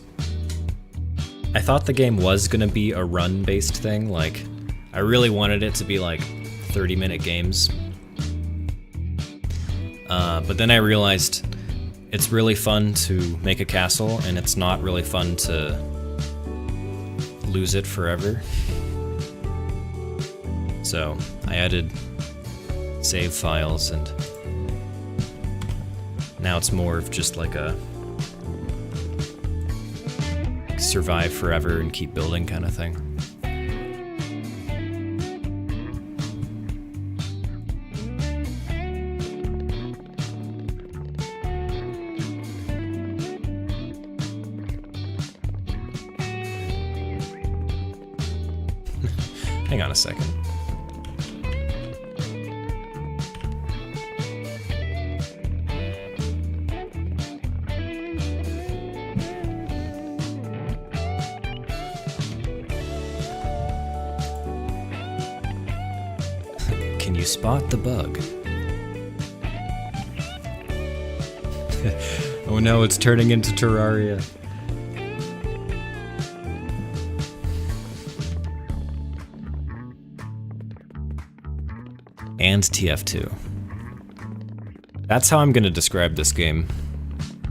I thought the game was gonna be a run-based thing. Like, I really wanted it to be like 30-minute games. But then I realized it's really fun to make a castle, and it's not really fun to lose it forever. So I added save files, and now it's more of just like a survive forever and keep building kind of thing. Hang on a second. Can you spot the bug? Oh no, it's turning into Terraria. And TF2. That's how I'm gonna describe this game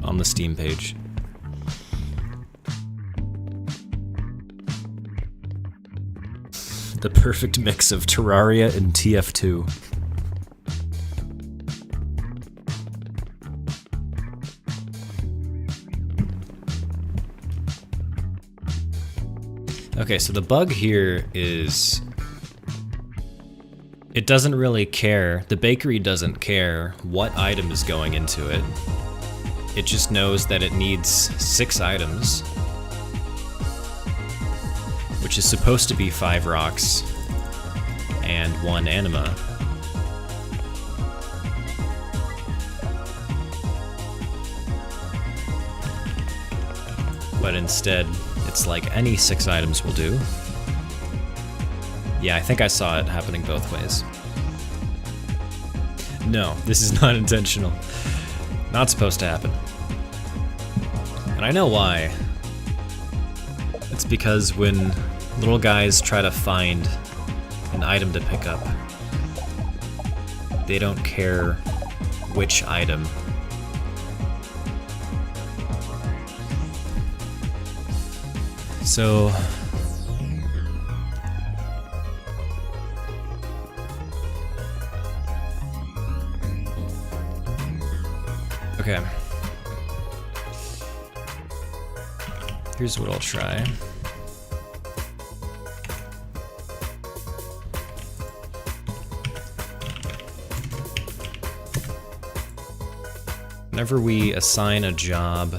on the Steam page. The perfect mix of Terraria and TF2. Okay, so the bug here is it doesn't really care, the bakery doesn't care what item is going into it. It just knows that it needs 6 items, which is supposed to be 5 rocks and 1 anima. But instead, it's like any 6 items will do. Yeah, I think I saw it happening both ways. No, this is not intentional. Not supposed to happen. And I know why. It's because when little guys try to find an item to pick up, they don't care which item. So okay. Here's what I'll try. Whenever we assign a job,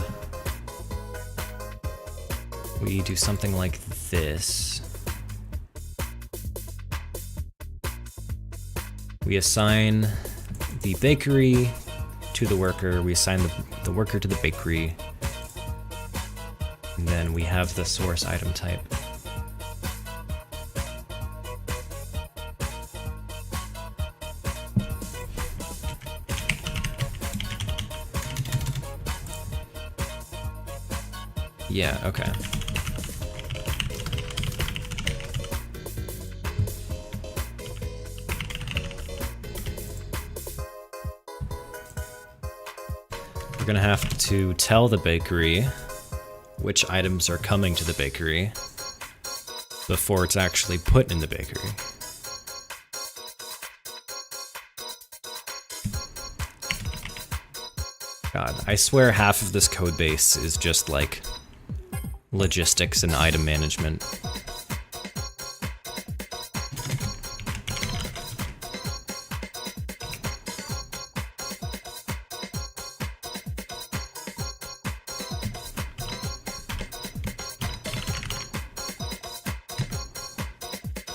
we do something like this. We assign the bakery to the worker, we assign the worker to the bakery, and then we have the source item type. Yeah, okay. We're gonna have to tell the bakery which items are coming to the bakery before it's actually put in the bakery. God, I swear half of this code base is just like logistics and item management.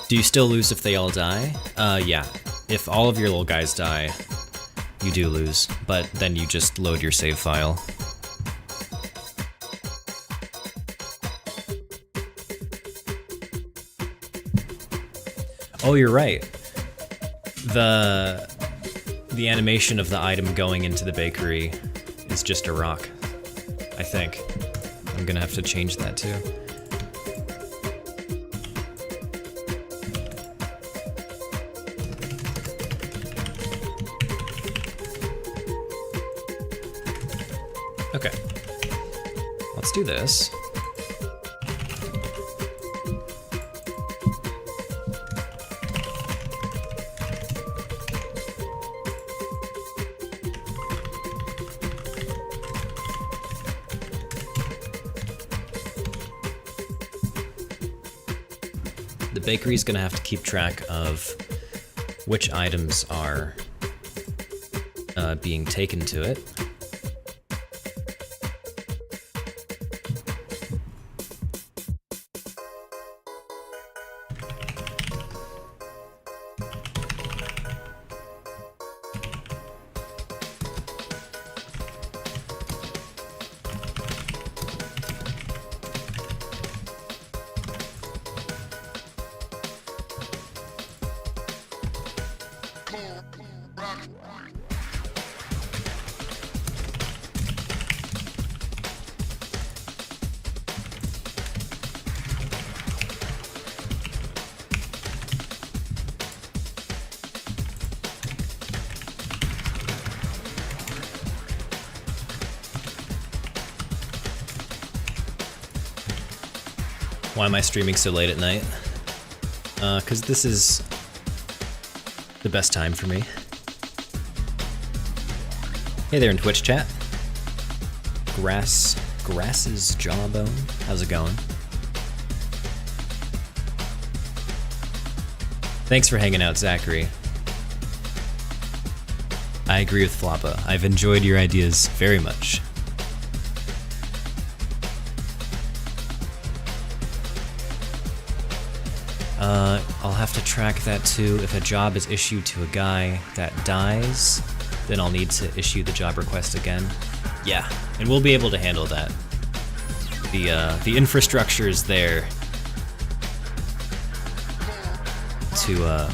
Do you still lose if they all die? Yeah. If all of your little guys die, you do lose, but then you just load your save file. Oh, you're right. the animation of the item going into the bakery is just a rock, I think. I'm gonna have to change that too. Okay, let's do this. The bakery's gonna have to keep track of which items are being taken to it. Why am I streaming so late at night? 'Cause this is the best time for me. Hey there in Twitch chat. Grass's Jawbone. How's it going? Thanks for hanging out, Zachary. I agree with Floppa. I've enjoyed your ideas very much. I'll have to track that too. If a job is issued to a guy that dies, then I'll need to issue the job request again. Yeah, and we'll be able to handle that. The infrastructure is there to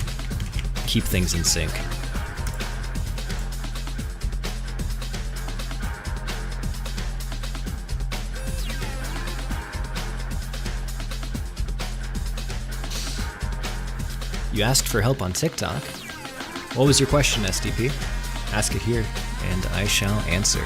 keep things in sync. You asked for help on TikTok. What was your question, SDP? Ask it here, and I shall answer.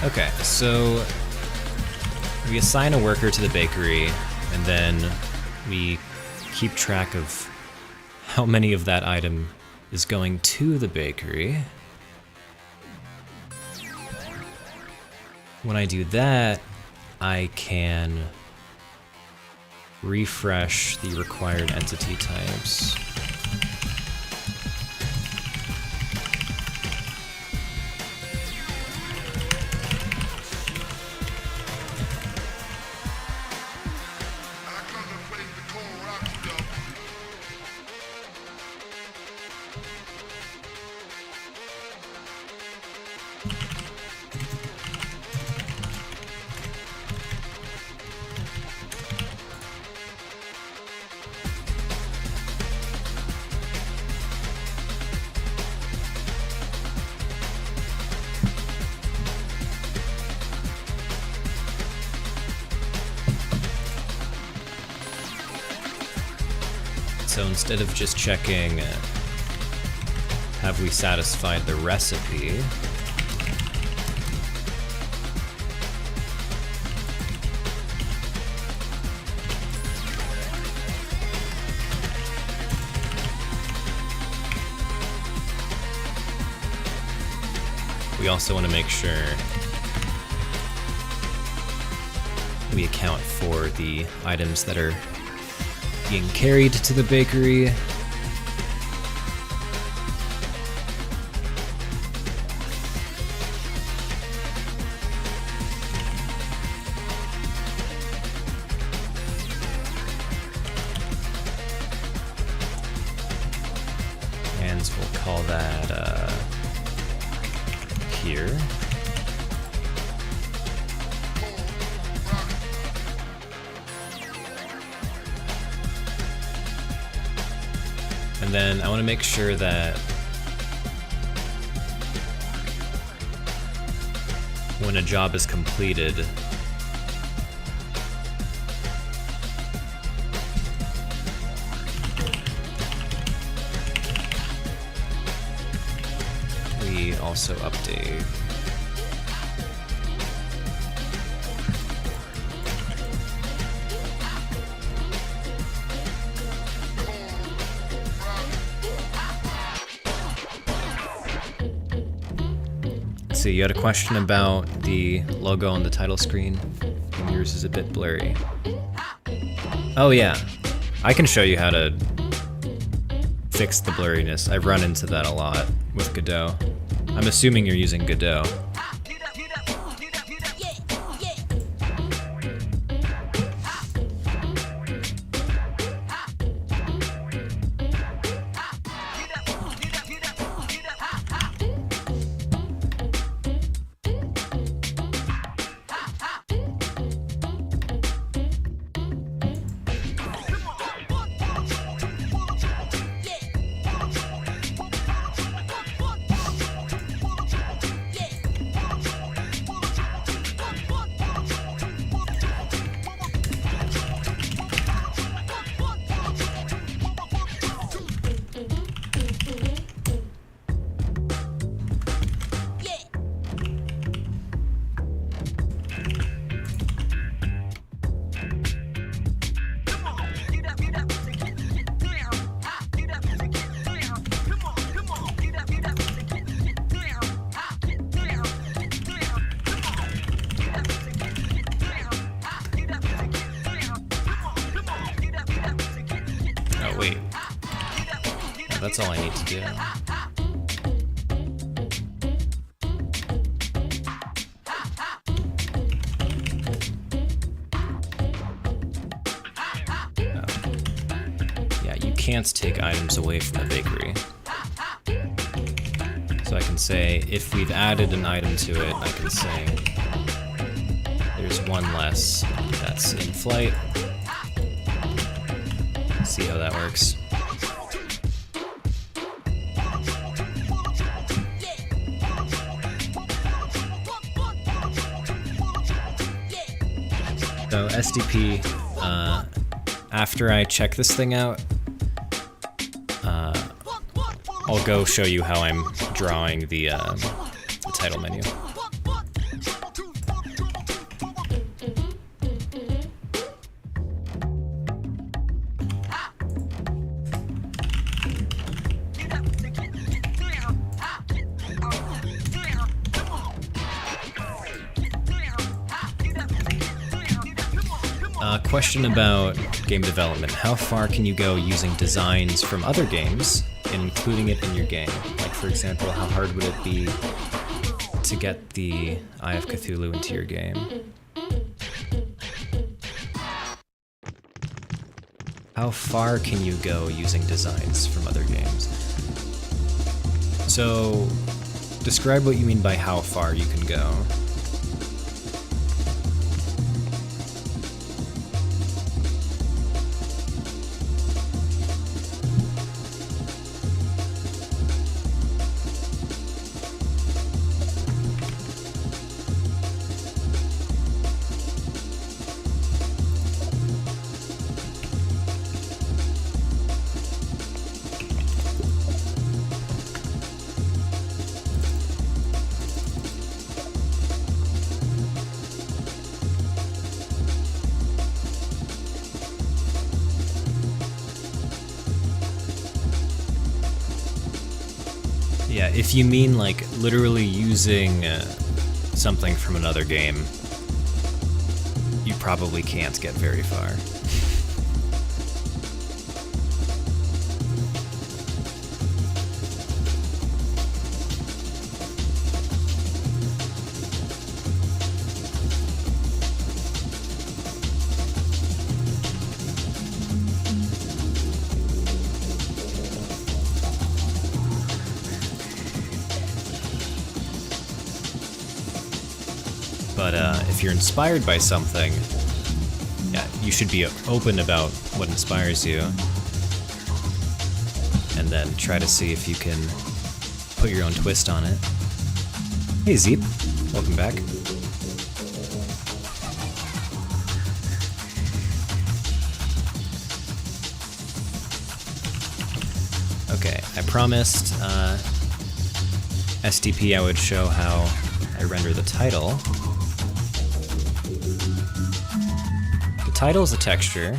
Okay, so we assign a worker to the bakery, and then we keep track of how many of that item is going to the bakery. When I do that, I can refresh the required entity types. So instead of just checking, have we satisfied the recipe? We also want to make sure we account for the items that are being carried to the bakery. designs. We'll call that here. And then I want to make sure that when a job is completed, we also update. See, you had a question about the logo on the title screen, and yours is a bit blurry. Oh yeah, I can show you how to fix the blurriness. I've run into that a lot with Godot. I'm assuming you're using Godot. Oh wait, that's all I need to do. Can't take items away from the bakery. So I can say, if we've added an item to it, I can say, there's one less that's in flight. See how that works. So SDP, after I check this thing out, I'll go show you how I'm drawing the title menu. Question about game development. How far can you go using designs from other games and including it in your game? Like, for example, how hard would it be to get the Eye of Cthulhu into your game? How far can you go using designs from other games? So, describe what you mean by how far you can go. Yeah, if you mean like literally using something from another game, you probably can't get very far. if you're inspired by something, yeah, you should be open about what inspires you, and then try to see if you can put your own twist on it. Hey Zeep, welcome back. Okay, I promised STP I would show how I render the title. The title is a texture.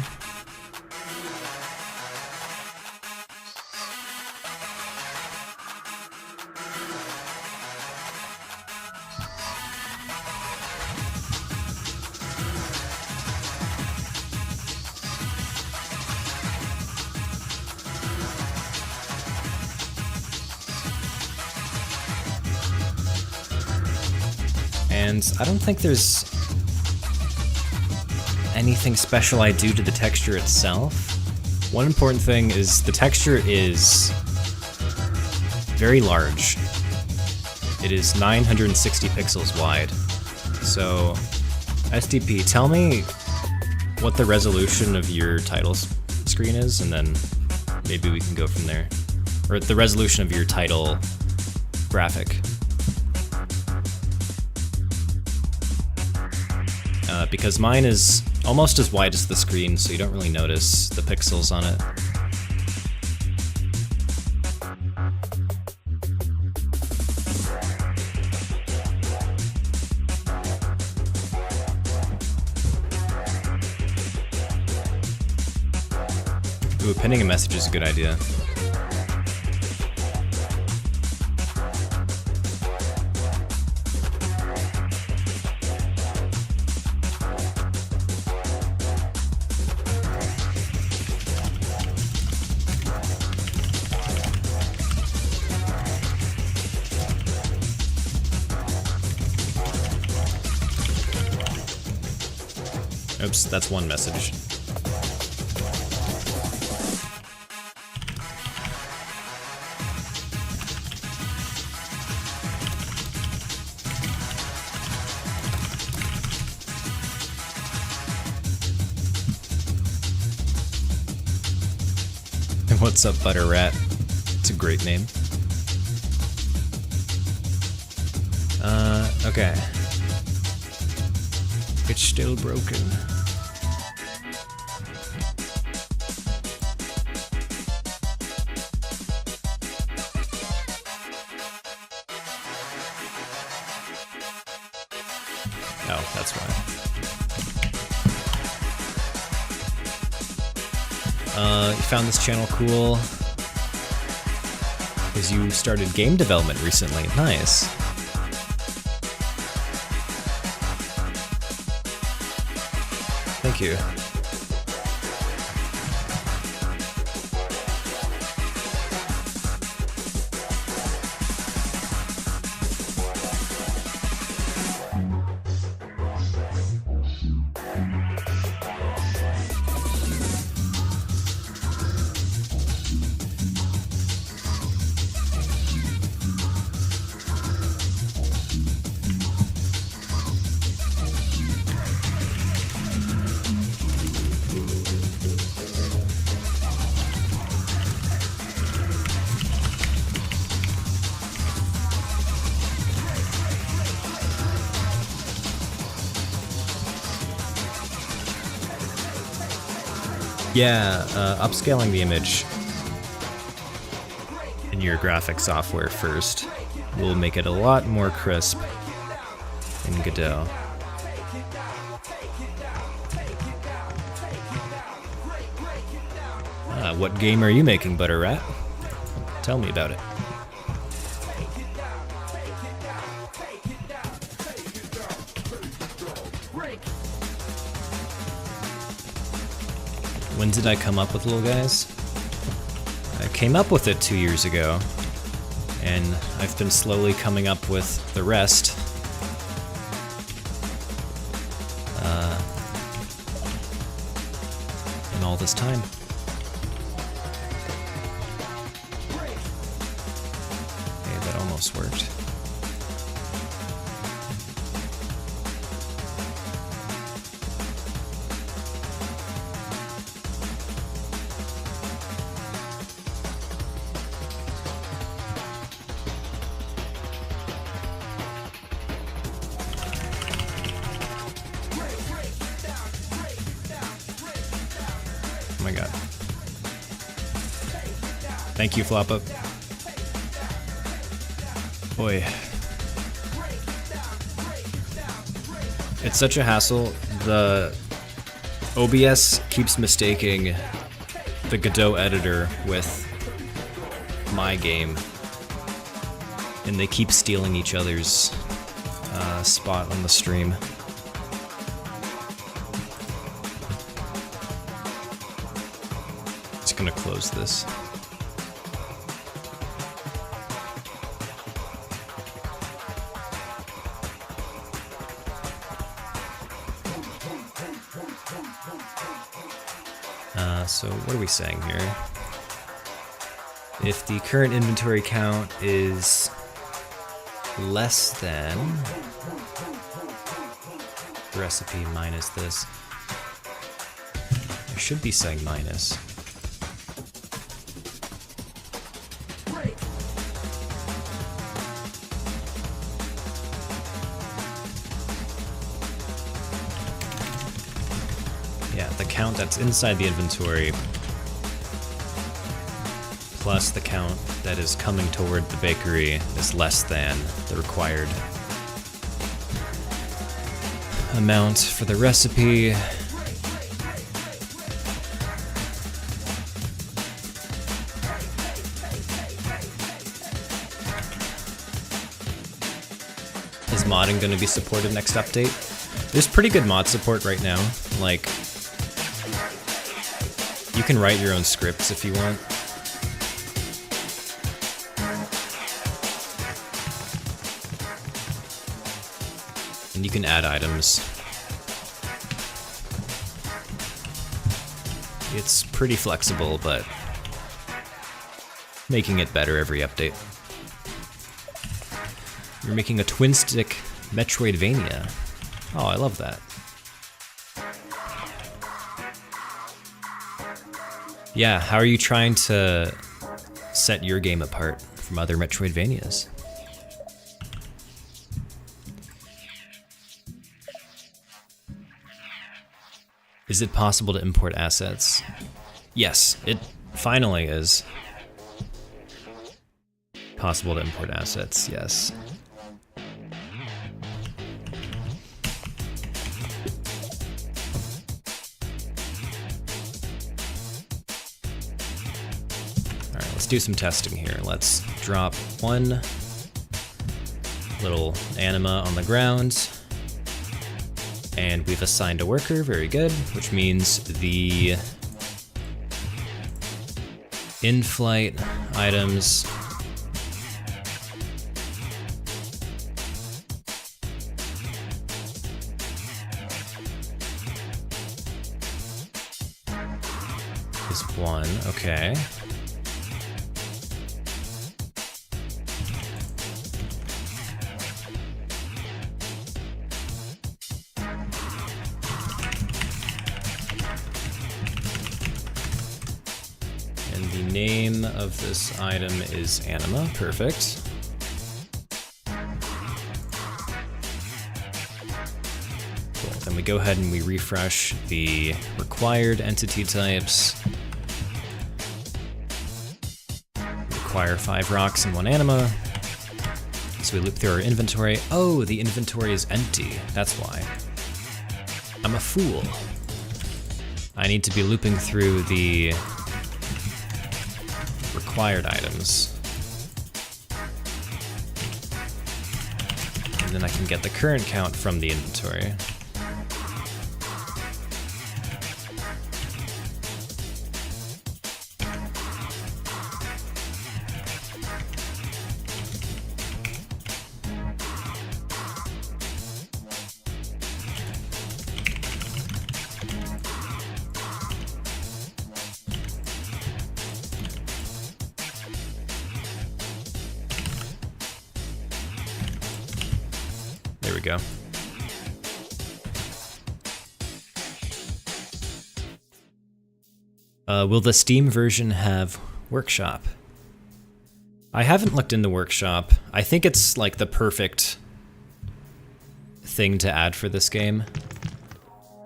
And I don't think there's anything special I do to the texture itself. One important thing is the texture is very large. It is 960 pixels wide. So, SDP, tell me what the resolution of your title screen is, and then maybe we can go from there. Or the resolution of your title graphic. Because mine is almost as wide as the screen, so you don't really notice the pixels on it. Ooh, pinning a message is a good idea. Oops, that's one message. And what's up, Butter Rat? It's a great name. Okay. It's still broken. Oh, that's why. You found this channel cool because you started game development recently. Nice. Thank you. Yeah, upscaling the image in your graphic software first will make it a lot more crisp in Godot. What game are you making, Butter Rat? Tell me about it. When did I come up with Little Guys? I came up with it 2 years ago, and I've been slowly coming up with the rest. In all this time. Hey, that almost worked. god. Thank you, Floppa. Boy. It's such a hassle. The OBS keeps mistaking the Godot editor with my game, and they keep stealing each other's spot on the stream. Just gonna close this. So what are we saying here? If the current inventory count is less than recipe minus this, I should be saying minus. Yeah, the count that's inside the inventory plus the count that is coming toward the bakery is less than the required amount for the recipe. Is modding going to be supported next update? There's pretty good mod support right now. Like, you can write your own scripts if you want. And you can add items. It's pretty flexible, but making it better every update. You're making a twin-stick Metroidvania. Oh, I love that. Yeah, how are you trying to set your game apart from other Metroidvanias? Is it possible to import assets? Yes, it finally is possible to import assets, yes. Alright, let's do some testing here. Let's drop one little anima on the ground. And we've assigned a worker, very good, which means the in-flight items is 1, okay. Name of this item is anima, perfect. Cool, then we go ahead and we refresh the required entity types. Require 5 rocks and 1 anima. So we loop through our inventory. Oh, the inventory is empty, that's why. I'm a fool. I need to be looping through the required items. And then I can get the current count from the inventory. There we go. Will the Steam version have Workshop? I haven't looked into Workshop. I think it's like the perfect thing to add for this game.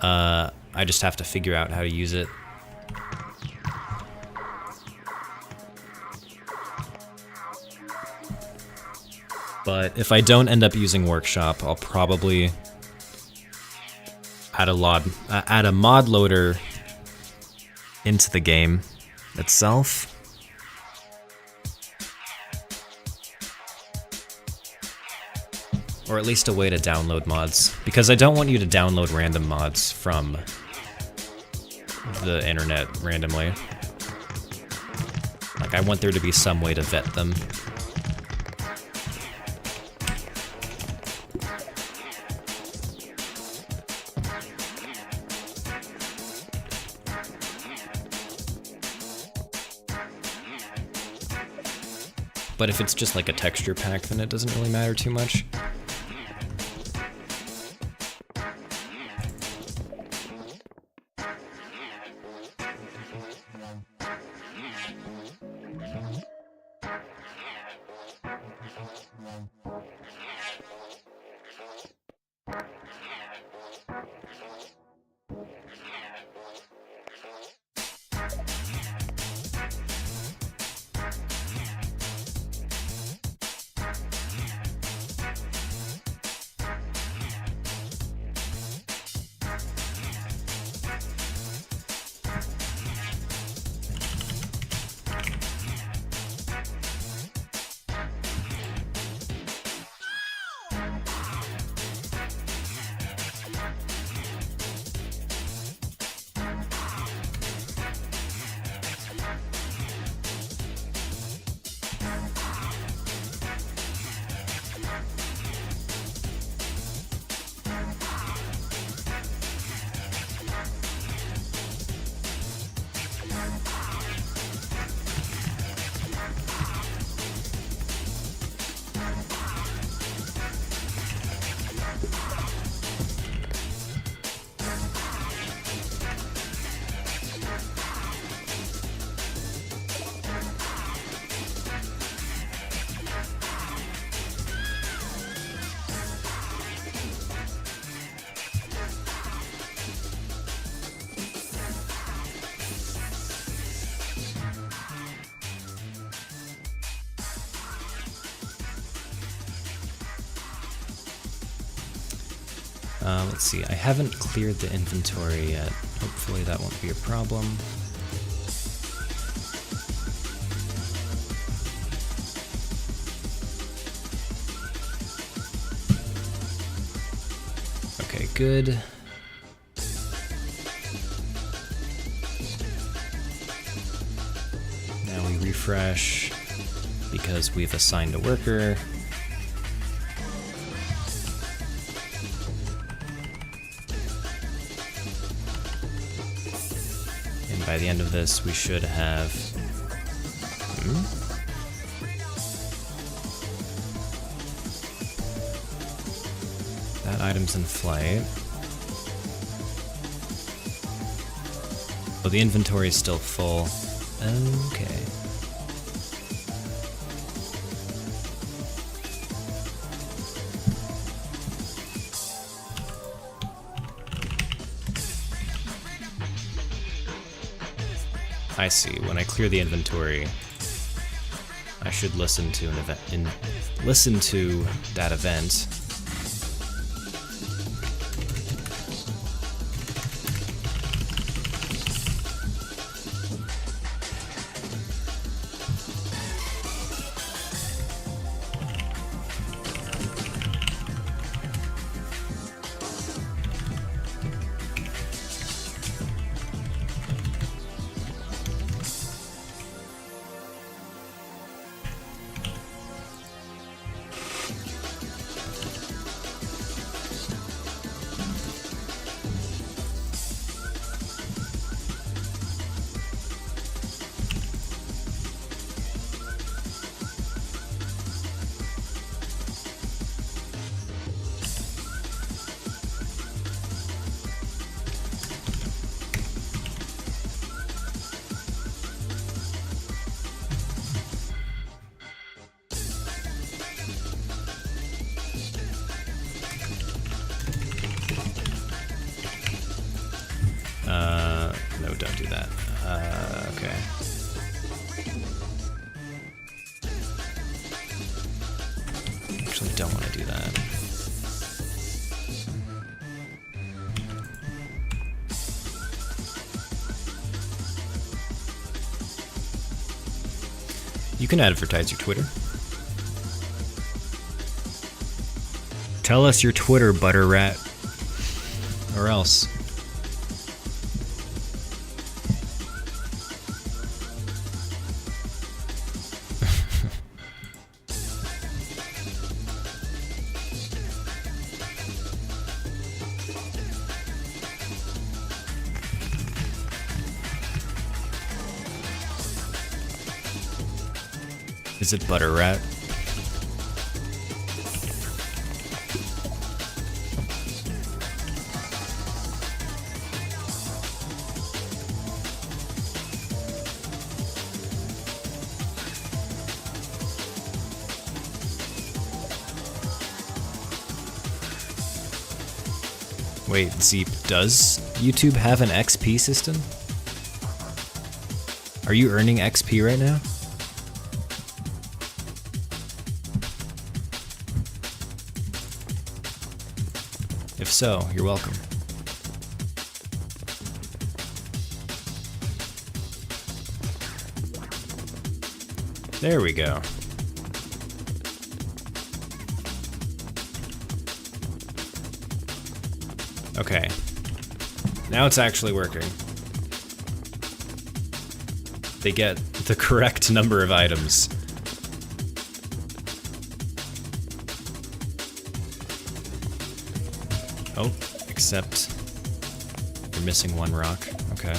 I just have to figure out how to use it. But if I don't end up using Workshop, I'll probably add a mod loader into the game itself. Or at least a way to download mods, because I don't want you to download random mods from the internet randomly. Like, I want there to be some way to vet them. But if it's just like a texture pack, then it doesn't really matter too much. Let's see, I haven't cleared the inventory yet. Hopefully that won't be a problem. Okay, good. Now we refresh because we've assigned a worker. By the end of this, we should have... That item's in flight. Oh, the inventory is still full. Okay. I see. When I clear the inventory, I should listen to an event. Listen to that event. No, don't do that. Okay. You can advertise your Twitter. Tell us your Twitter, butter rat. Or else. Is it butter rat? Wait, Zeep, does YouTube have an XP system? Are you earning XP right now? If so, you're welcome. There we go. Okay. Now it's actually working. They get the correct number of items. Oh, except you're missing one rock. Okay.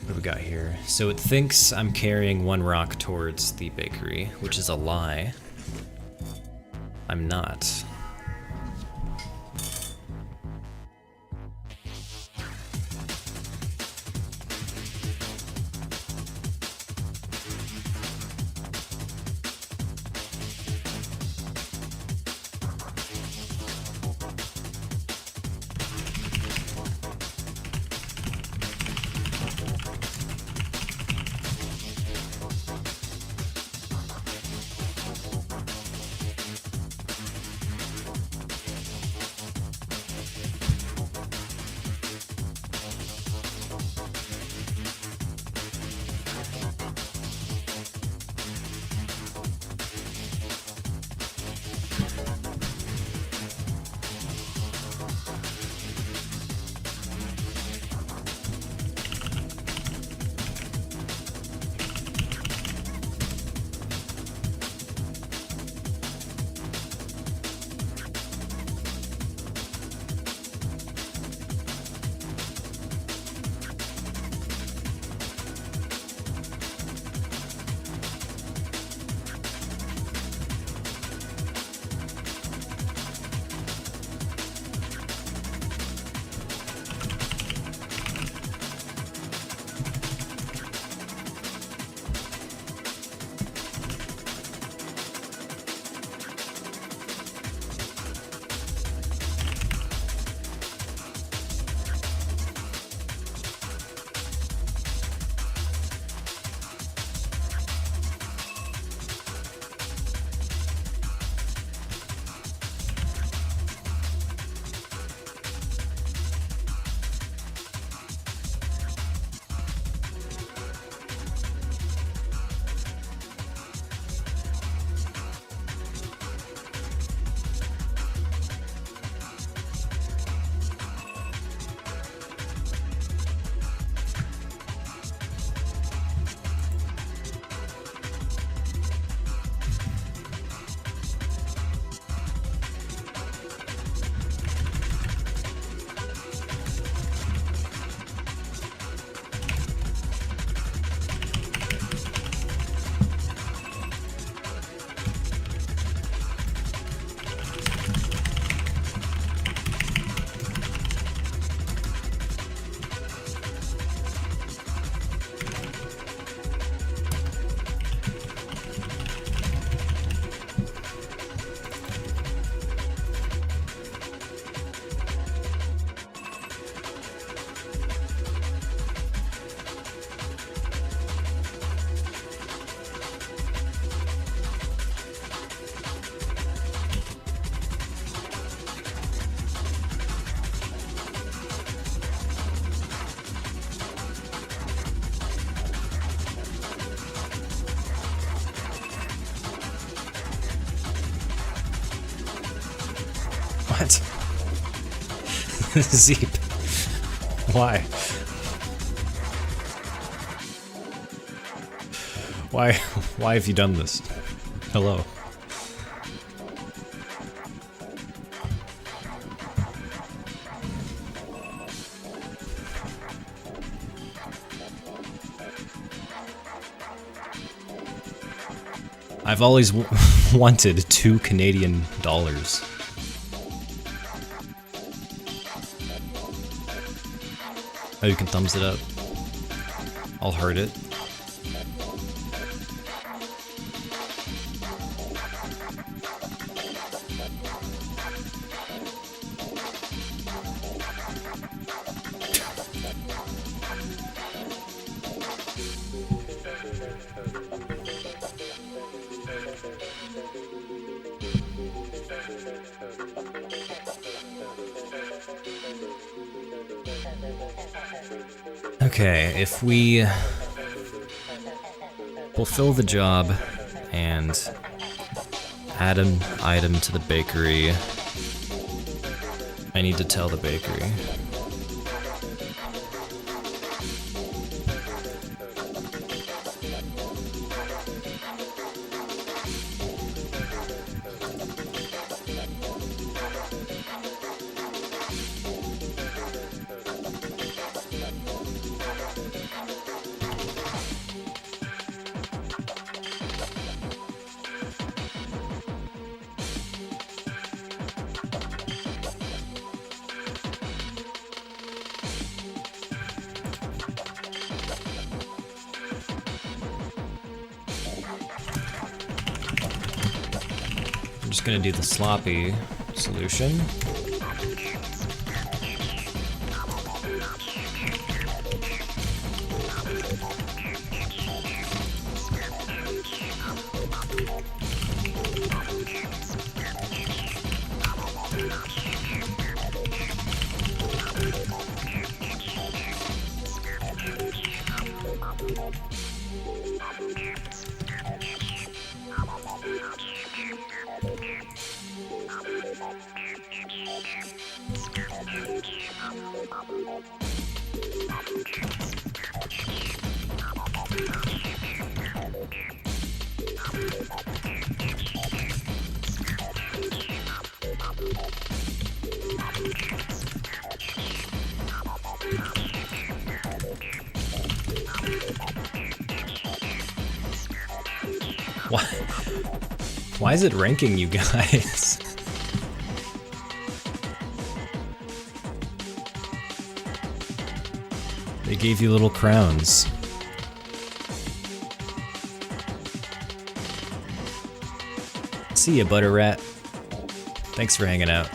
What do we got here? So it thinks I'm carrying one rock towards the bakery, which is a lie. I'm not. What? Zeep. Why? Why have you done this? Hello. I've always wanted 2 Canadian dollars. Oh, you can thumbs it up. I'll hurt it. Okay, if we fulfill the job and add an item to the bakery, I need to tell the bakery. I'm just gonna do the sloppy solution. Why is it ranking you guys? They gave you little crowns. See ya, Butter Rat. Thanks for hanging out.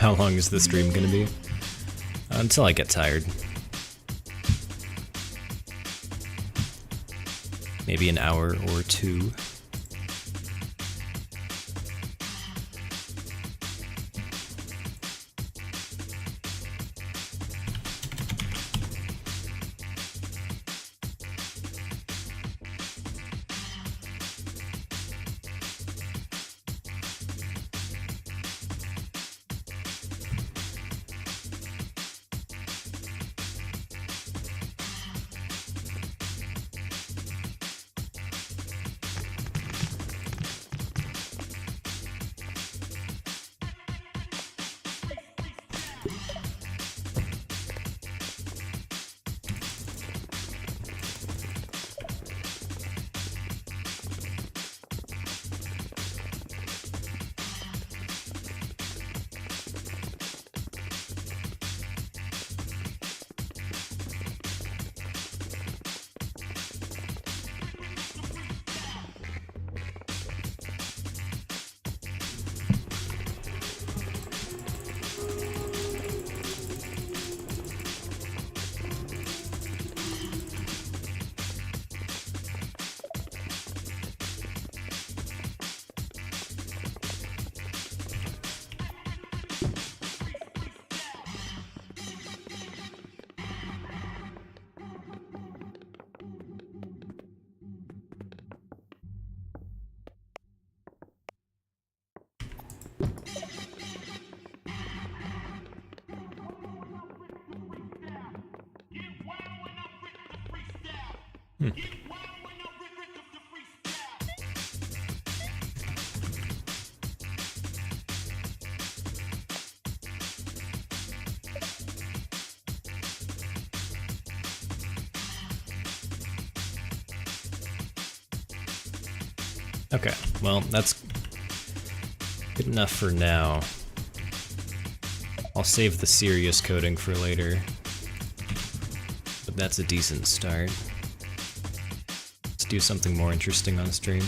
How long is the stream gonna be? Until I get tired. Maybe an hour or two. Okay, well, that's good enough for now. I'll save the serious coding for later, but that's a decent start. Let's do something more interesting on stream.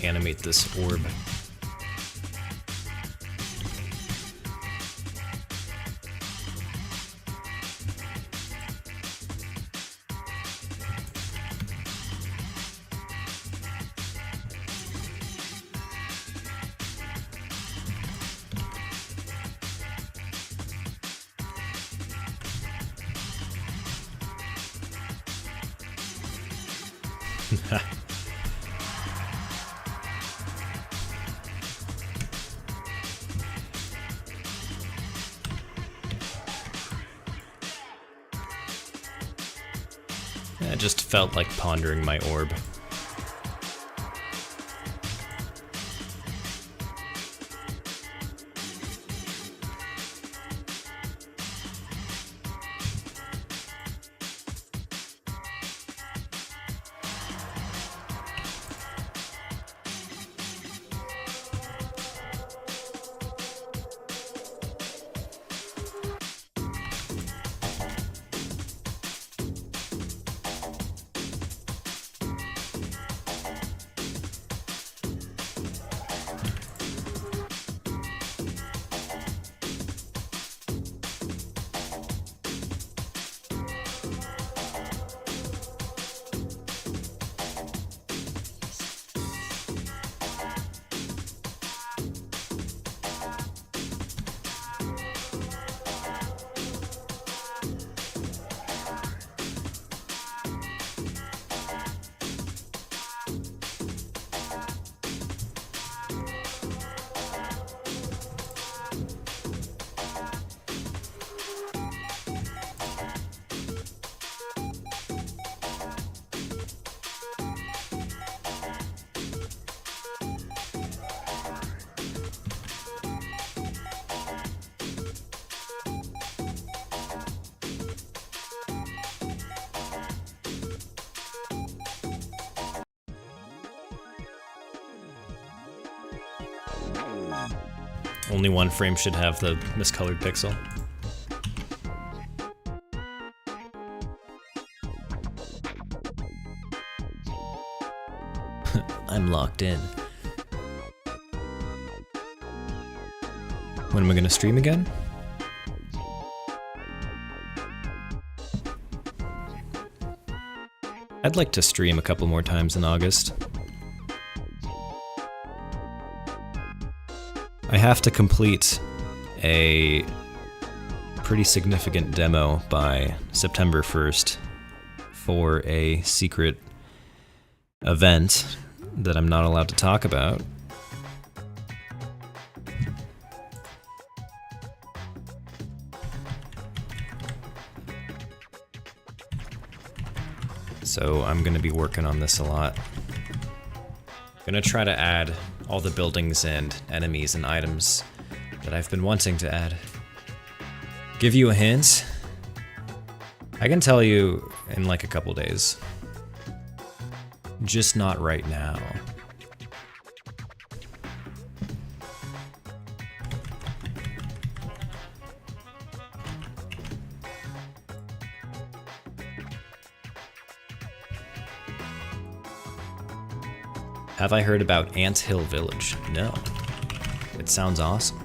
Animate this orb. I just felt like pondering my orb. Only one frame should have the miscolored pixel. I'm locked in. When am I gonna stream again? I'd like to stream a couple more times in August. I have to complete a pretty significant demo by September 1st for a secret event that I'm not allowed to talk about. So I'm gonna be working on this a lot. I'm gonna try to add all the buildings and enemies and items that I've been wanting to add. Give you a hint? I can tell you in like a couple days. Just not right now. Have I heard about Ant Hill Village? No. It sounds awesome.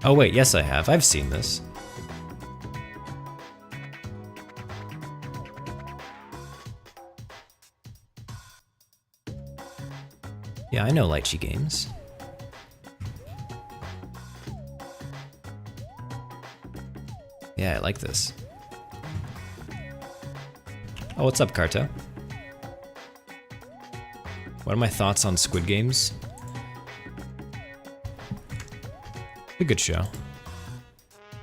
Oh wait, yes I have. I've seen this. Yeah, I know Lychee Games. Yeah, I like this. Oh, what's up, Carto? What are my thoughts on Squid Games? A good show.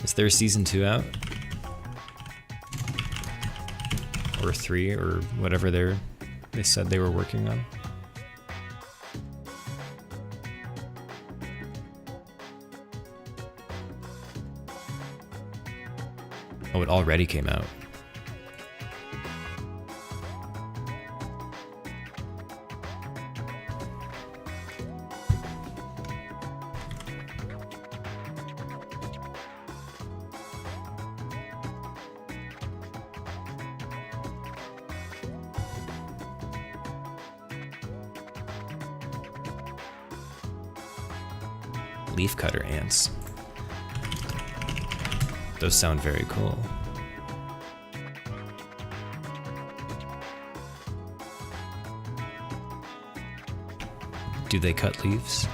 Is there a season 2 out? Or 3, or whatever they said they were working on? Oh, it already came out. Leafcutter ants. Those sound very cool. Do they cut leaves?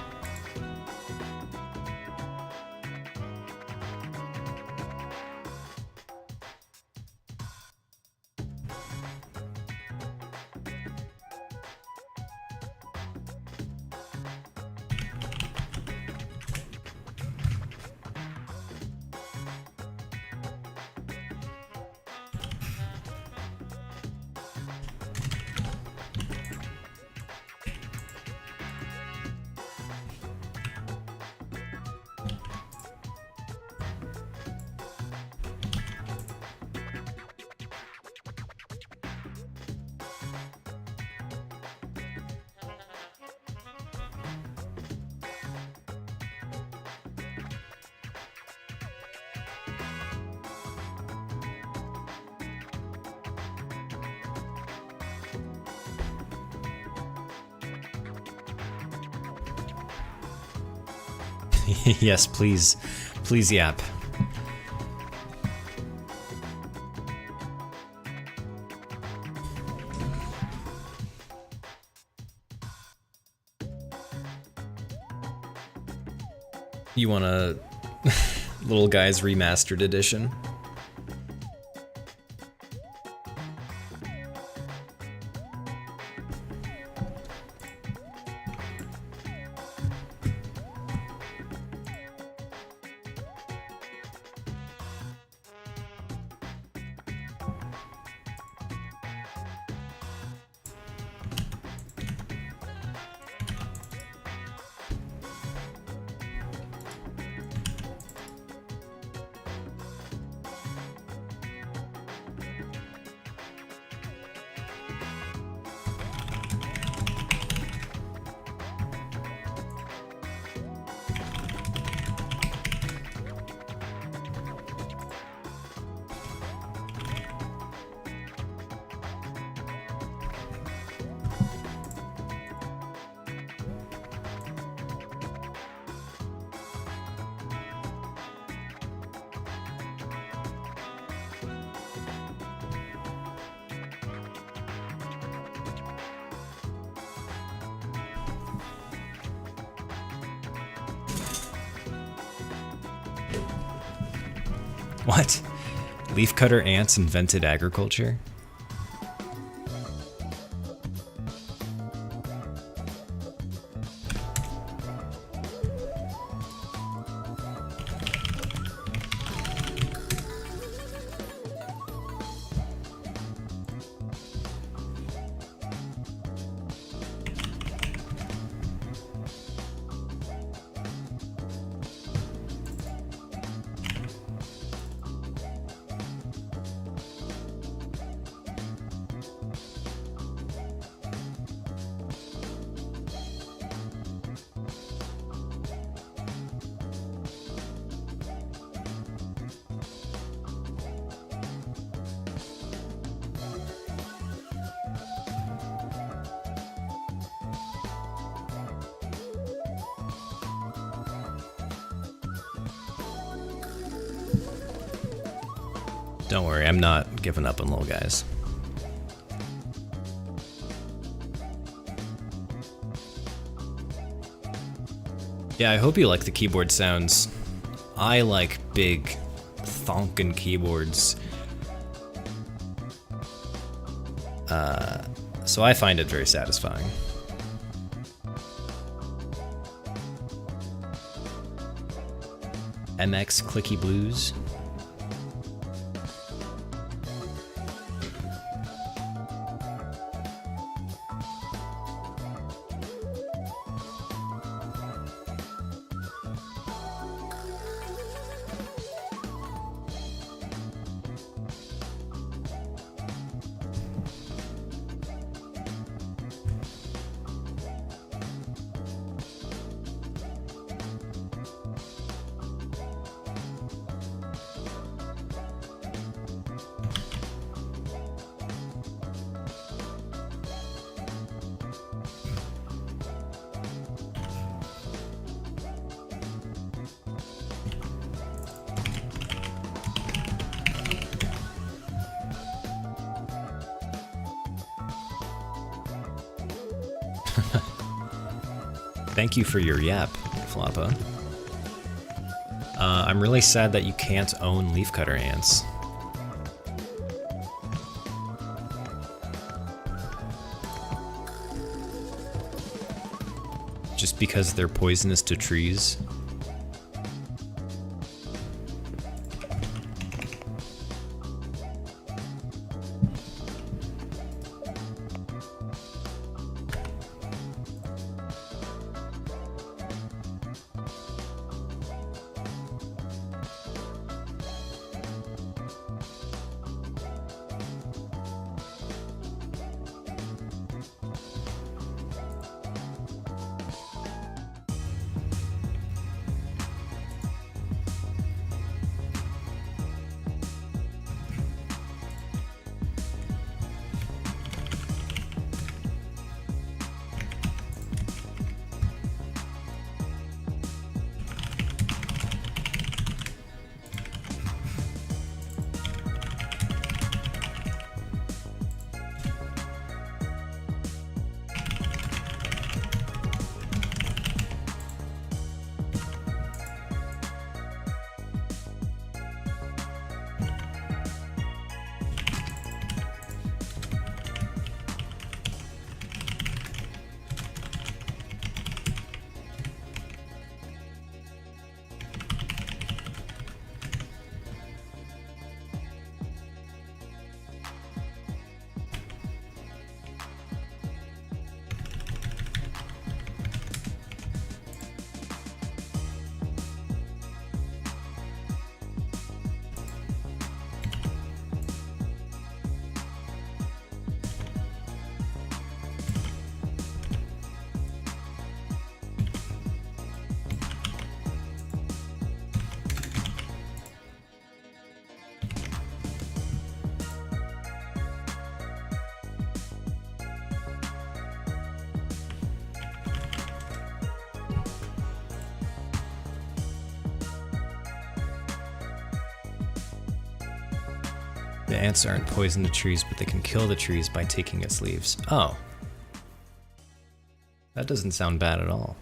Yes, please. Please yap. You want a Little Guys Remastered Edition? What? Leafcutter ants invented agriculture? Don't worry, I'm not giving up on little guys. Yeah, I hope you like the keyboard sounds. I like big, thonkin' keyboards. So I find it very satisfying. MX Clicky Blues. Thank you for your yap, Floppa. I'm really sad that you can't own leafcutter ants. Just because they're poisonous to trees. The ants aren't poison to trees, but they can kill the trees by taking its leaves. Oh. That doesn't sound bad at all.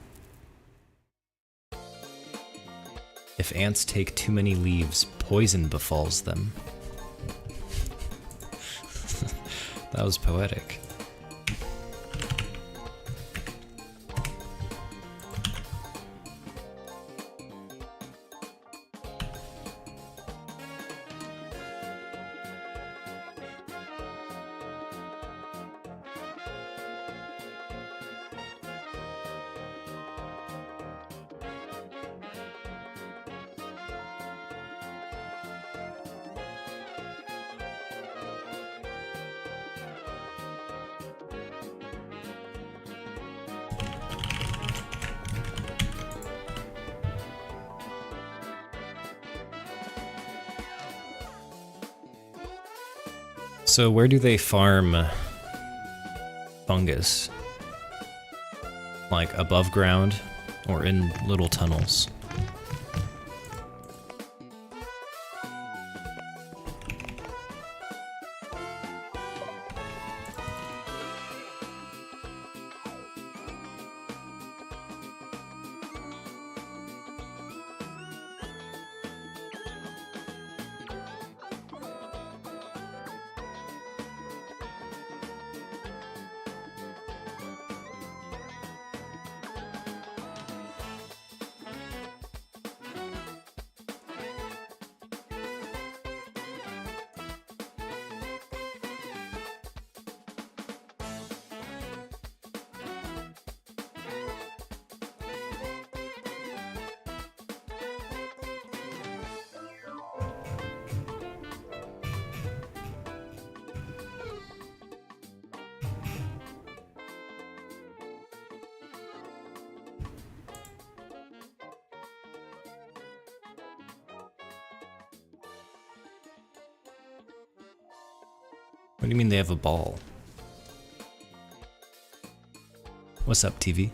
If ants take too many leaves, poison befalls them. That was poetic. So where do they farm fungus? Like above ground or in little tunnels? What do you mean they have a ball? What's up, TV?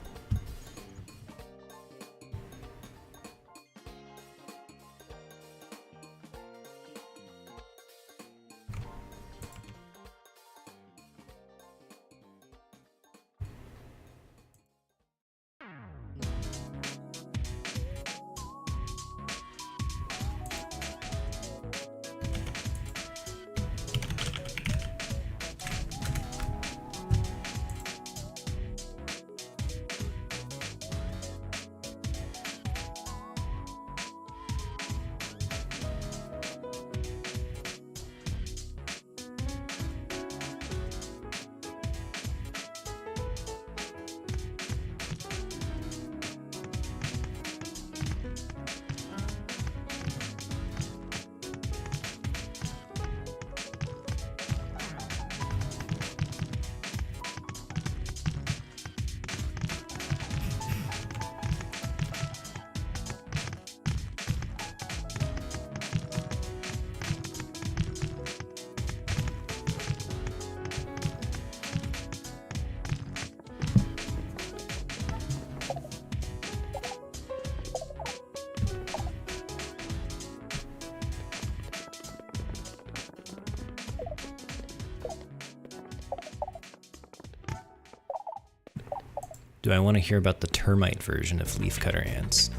Do I want to hear about the termite version of leafcutter ants?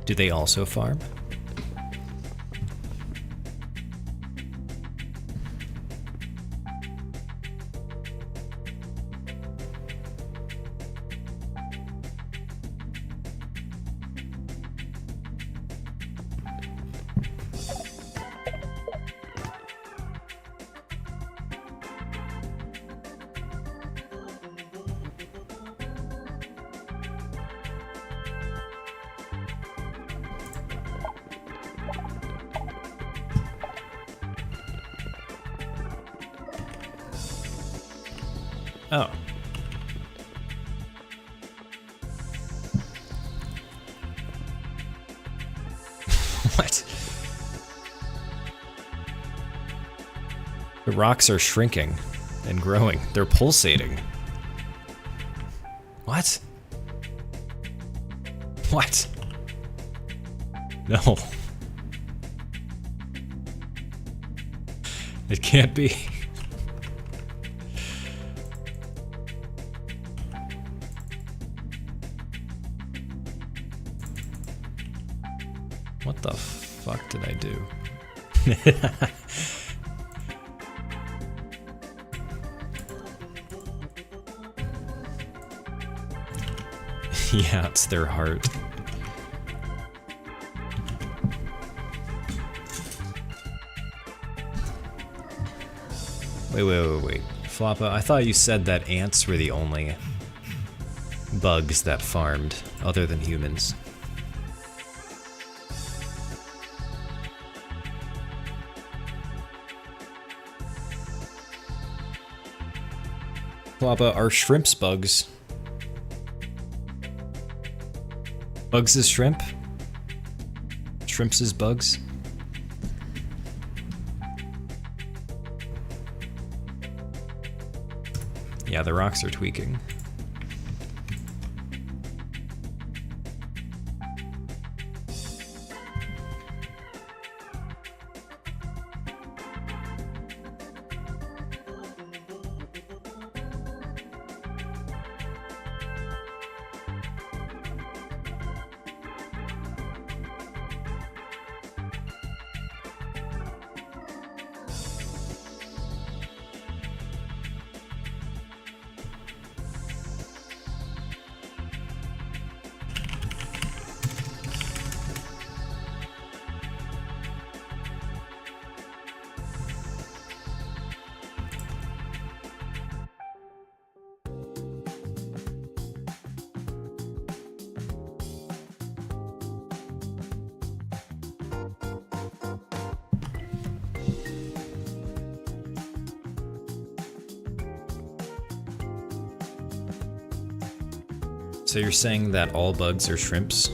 Do they also farm? Oh. What? The rocks are shrinking and growing. They're pulsating. What? What? No. It can't be. What the f... fuck did I do? Yeah, it's their heart. Wait. Floppa, I thought you said that ants were the only bugs that farmed, other than humans. Floppa, are shrimps bugs? Bugs is shrimp? Shrimps is bugs? Yeah, the rocks are tweaking. So you're saying that all bugs are shrimps?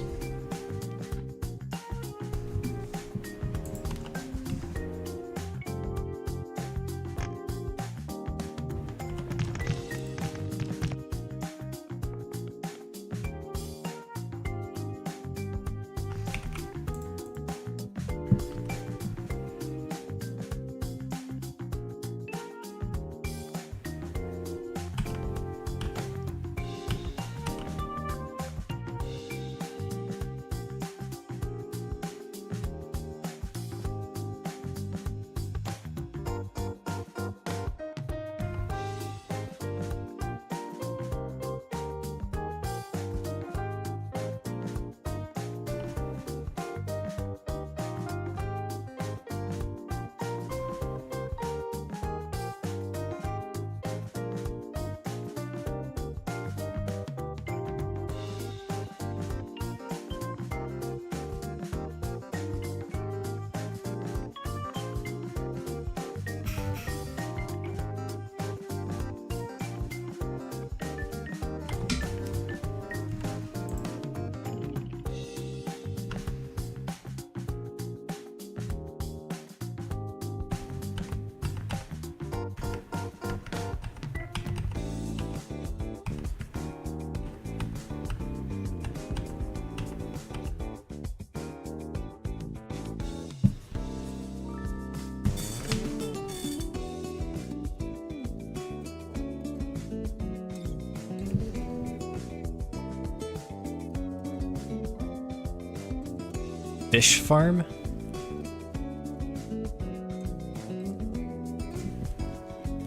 Fish farm?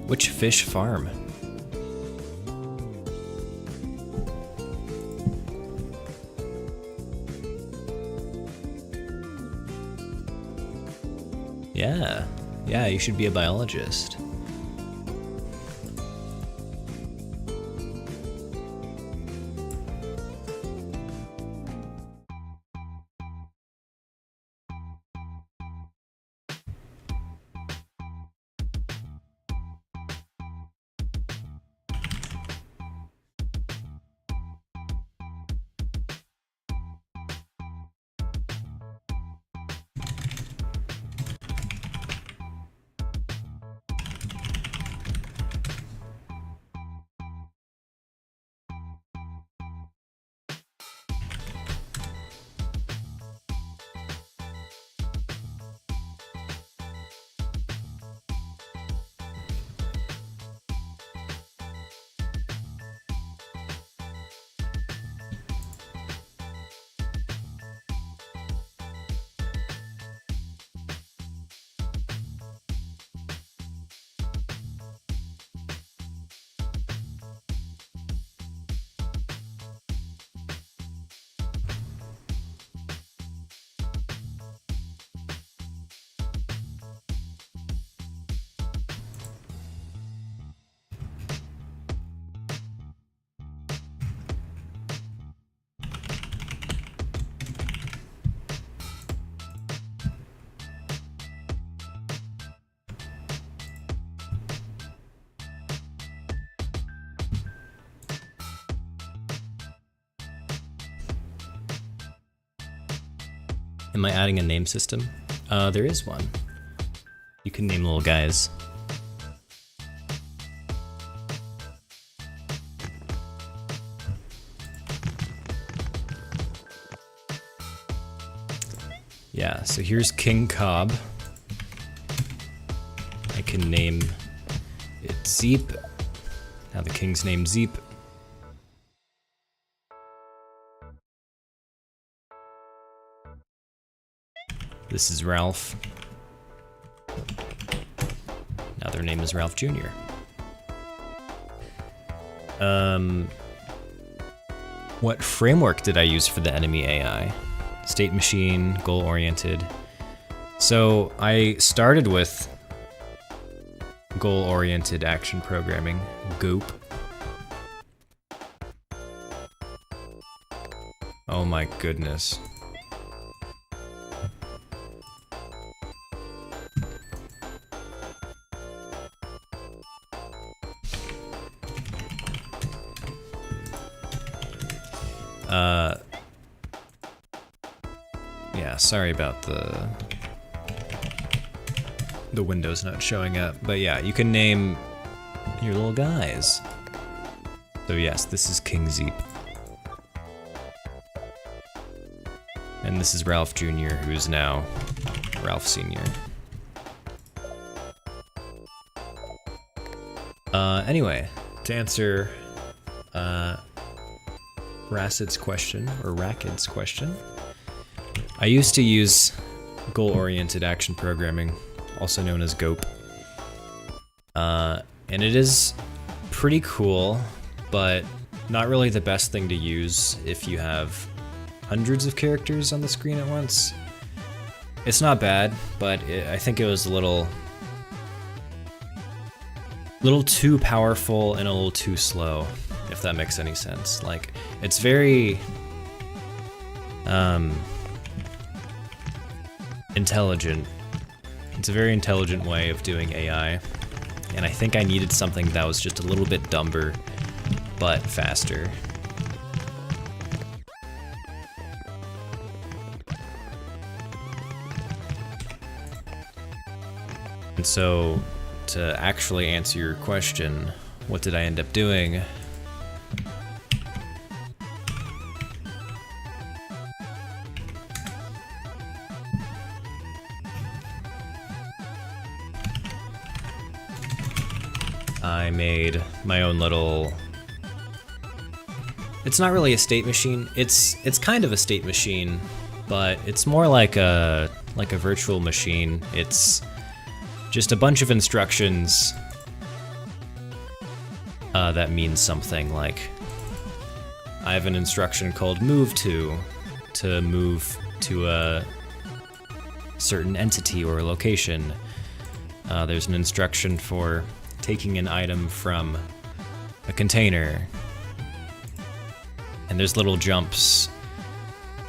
Which fish farm? Yeah, you should be a biologist. Am I adding a name system? There is one. You can name little guys. Yeah, so here's King Cobb. I can name it Zeep. Now the king's name Zeep. This is Ralph. Now their name is Ralph Jr. What framework did I use for the enemy AI? State machine, goal-oriented. So I started with goal-oriented action programming, GOOP. Oh my goodness. Yeah, sorry about the windows not showing up, but yeah, you can name your little guys. So yes, this is King Zeep. And this is Ralph Jr., who's now Ralph Sr. Anyway, to answer Racid's question, or Rakid's question, I used to use goal-oriented action programming, also known as GOAP. And it is pretty cool, but not really the best thing to use if you have hundreds of characters on the screen at once. It's not bad, but I think it was a little too powerful and a little too slow, if that makes any sense. Like, it's very intelligent. It's a very intelligent way of doing AI, and I think I needed something that was just a little bit dumber, but faster. And so, to actually answer your question, what did I end up doing? I made my own little... It's not really a state machine. It's kind of a state machine, but it's more like a virtual machine. It's just a bunch of instructions that means something. Like, I have an instruction called move to move to a certain entity or location. There's an instruction for taking an item from a container. And there's little jumps,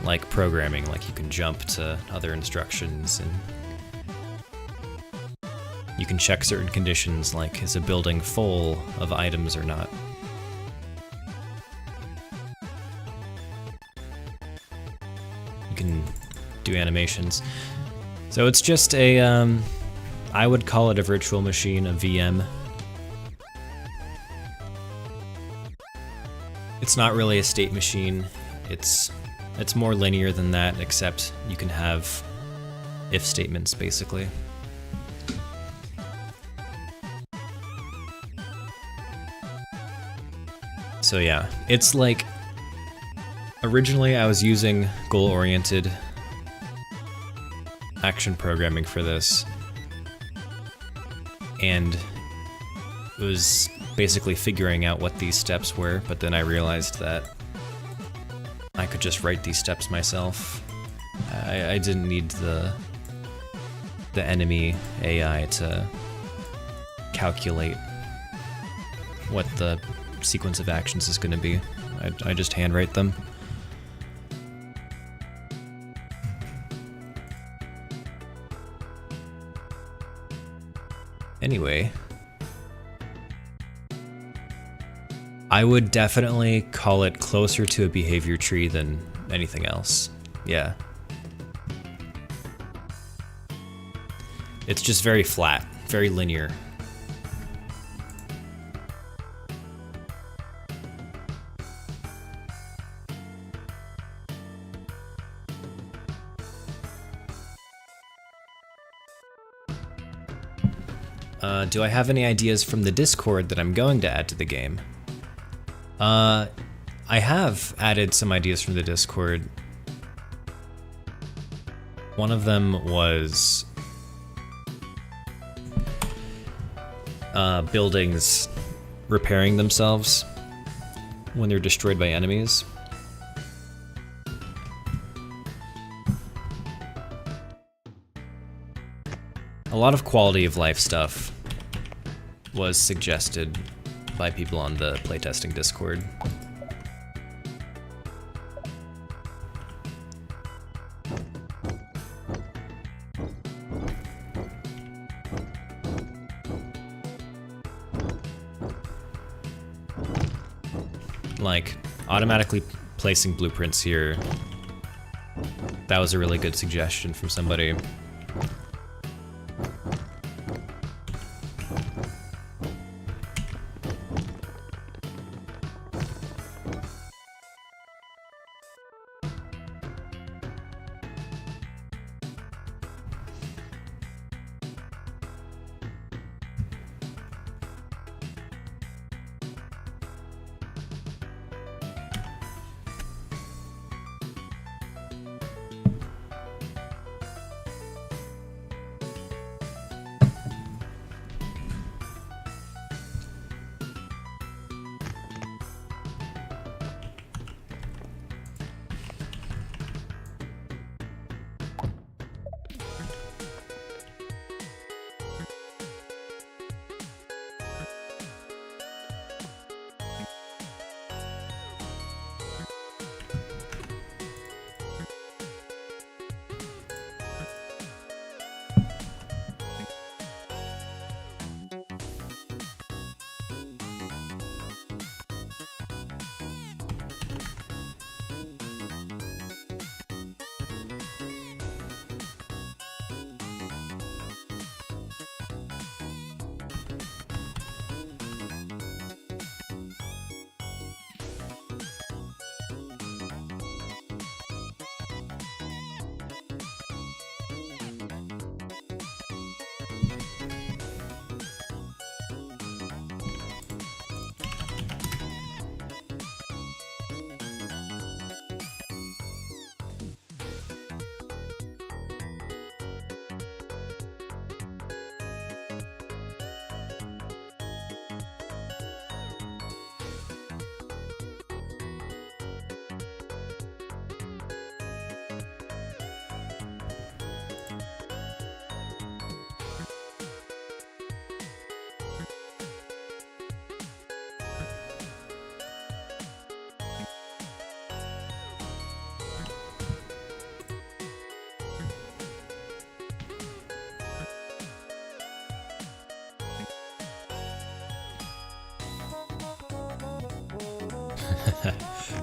like programming, like you can jump to other instructions, and you can check certain conditions, like is a building full of items or not. You can do animations. So it's just a, I would call it a virtual machine, a VM. It's not really a state machine. It's more linear than that, except you can have if statements, basically. So yeah, it's like, originally I was using goal-oriented action programming for this, and it was basically figuring out what these steps were, but then I realized that I could just write these steps myself. I didn't need the enemy AI to calculate what the sequence of actions is going to be. I just handwrite them. Anyway, I would definitely call it closer to a behavior tree than anything else. Yeah. It's just very flat, very linear. Do I have any ideas from the Discord that I'm going to add to the game? I have added some ideas from the Discord. One of them was buildings repairing themselves when they're destroyed by enemies. A lot of quality of life stuff was suggested by people on the playtesting Discord. Like, automatically placing blueprints here. That was a really good suggestion from somebody.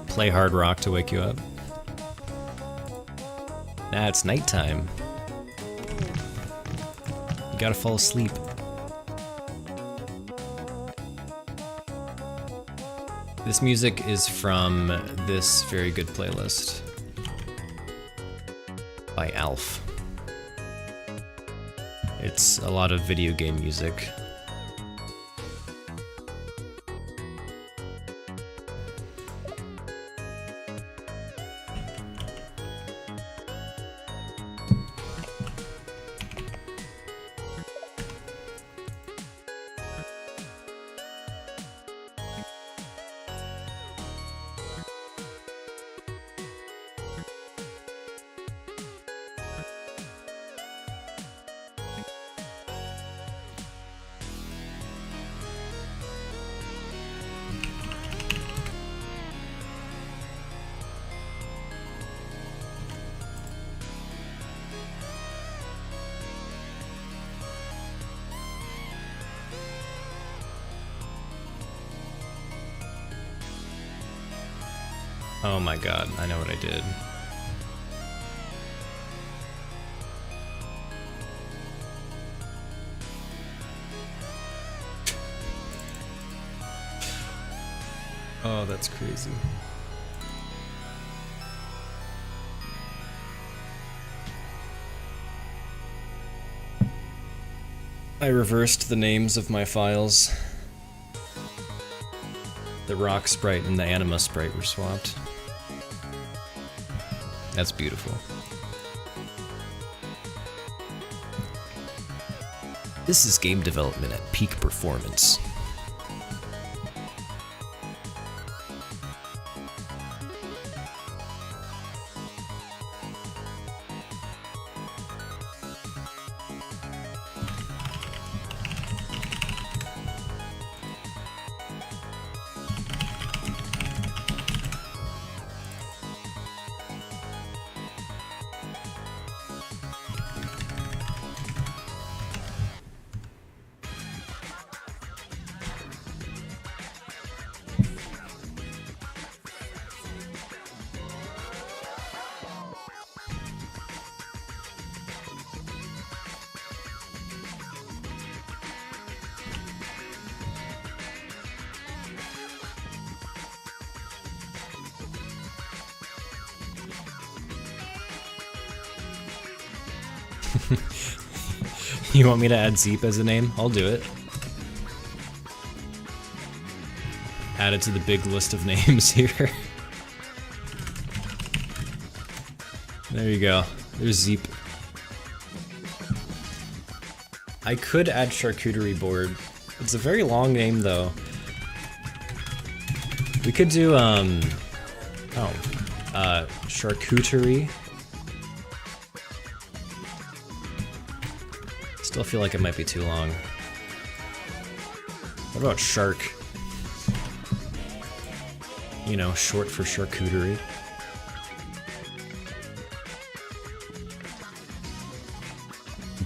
Play hard rock to wake you up. Nah, it's nighttime. You gotta fall asleep. This music is from this very good playlist by Alf. It's a lot of video game music. Oh my god, I know what I did. Oh, that's crazy. I reversed the names of my files. The rock sprite and the anima sprite were swapped. That's beautiful. This is game development at peak performance. You want me to add Zeep as a name? I'll do it. Add it to the big list of names here. There you go. There's Zeep. I could add charcuterie board. It's a very long name though. We could do charcuterie. Still feel like it might be too long. What about shark? You know, short for charcuterie.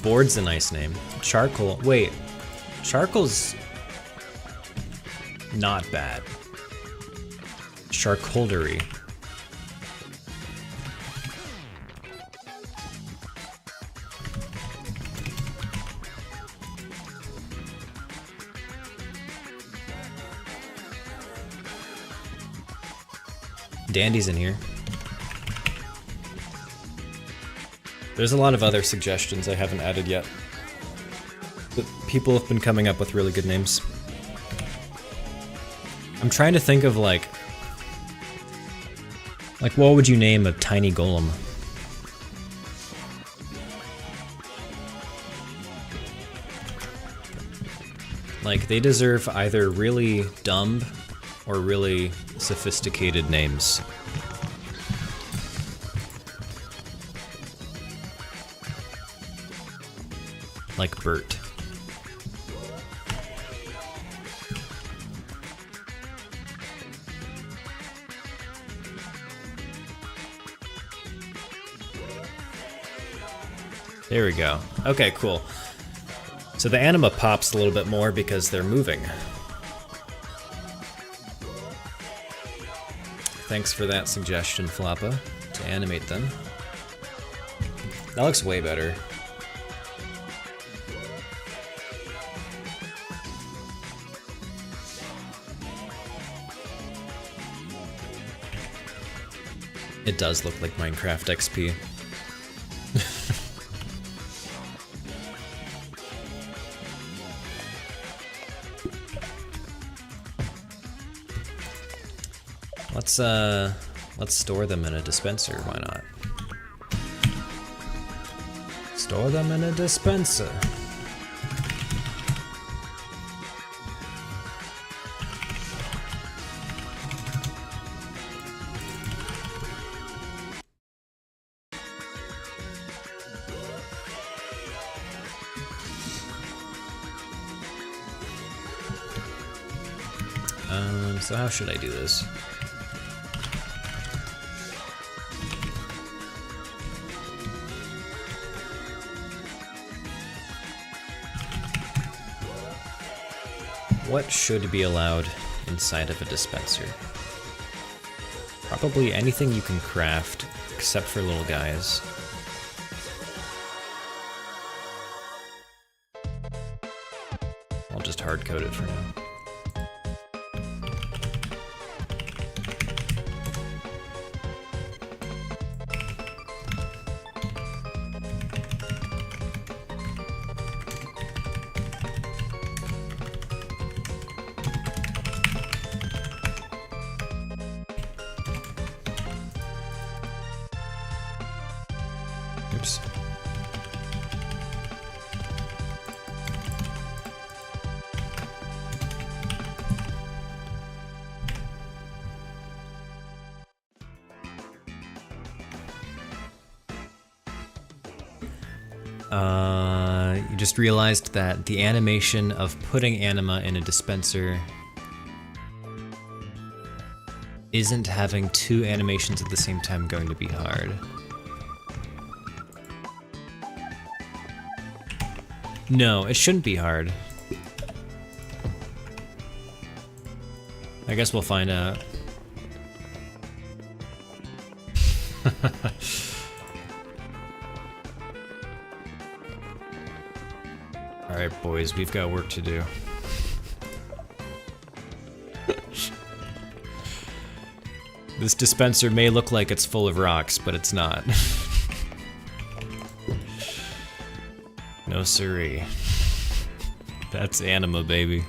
Board's a nice name. Charcoal. Wait. Charcoal's not bad. Charcuterie. Dandy's in here. There's a lot of other suggestions I haven't added yet. But people have been coming up with really good names. I'm trying to think of like what would you name a tiny golem? Like, they deserve either really dumb or really sophisticated names. Like Bert. There we go. Okay, cool. So the anima pops a little bit more because they're moving. Thanks for that suggestion, Floppa, to animate them. That looks way better. It does look like Minecraft XP. Let's store them in a dispenser, why not? Store them in a dispenser. So how should I do this? What should be allowed inside of a dispenser? Probably anything you can craft, except for little guys. I'll just hard code it for now. You just realized that the animation of putting anima in a dispenser isn't having two animations at the same time going to be hard. No, it shouldn't be hard. I guess we'll find out. Alright, boys, we've got work to do. This dispenser may look like it's full of rocks, but it's not. No siree. That's anima, baby.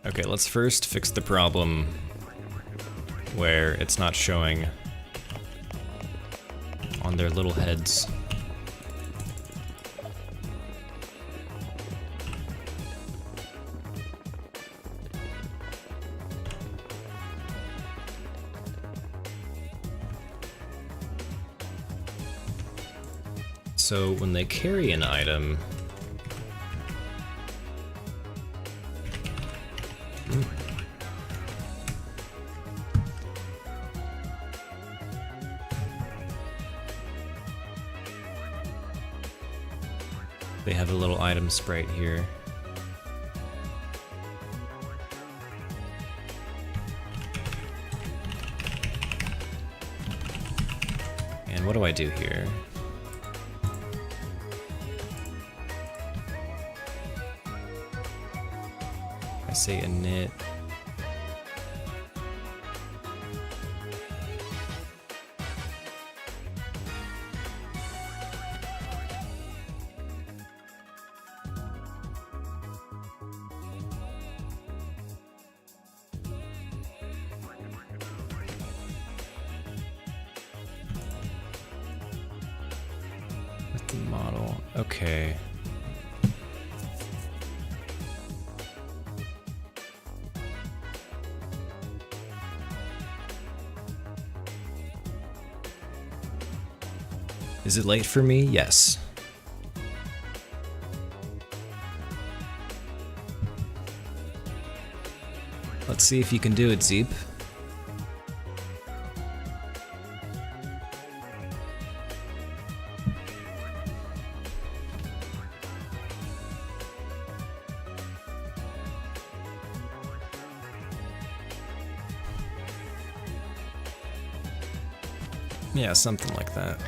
Okay, let's first fix the problem where it's not showing on their little heads. So when they carry an item, they have a little item sprite here. And what do I do here? I say init. With the model, okay. Is it late for me? Yes. Let's see if you can do it, Zeep. Yeah, something like that.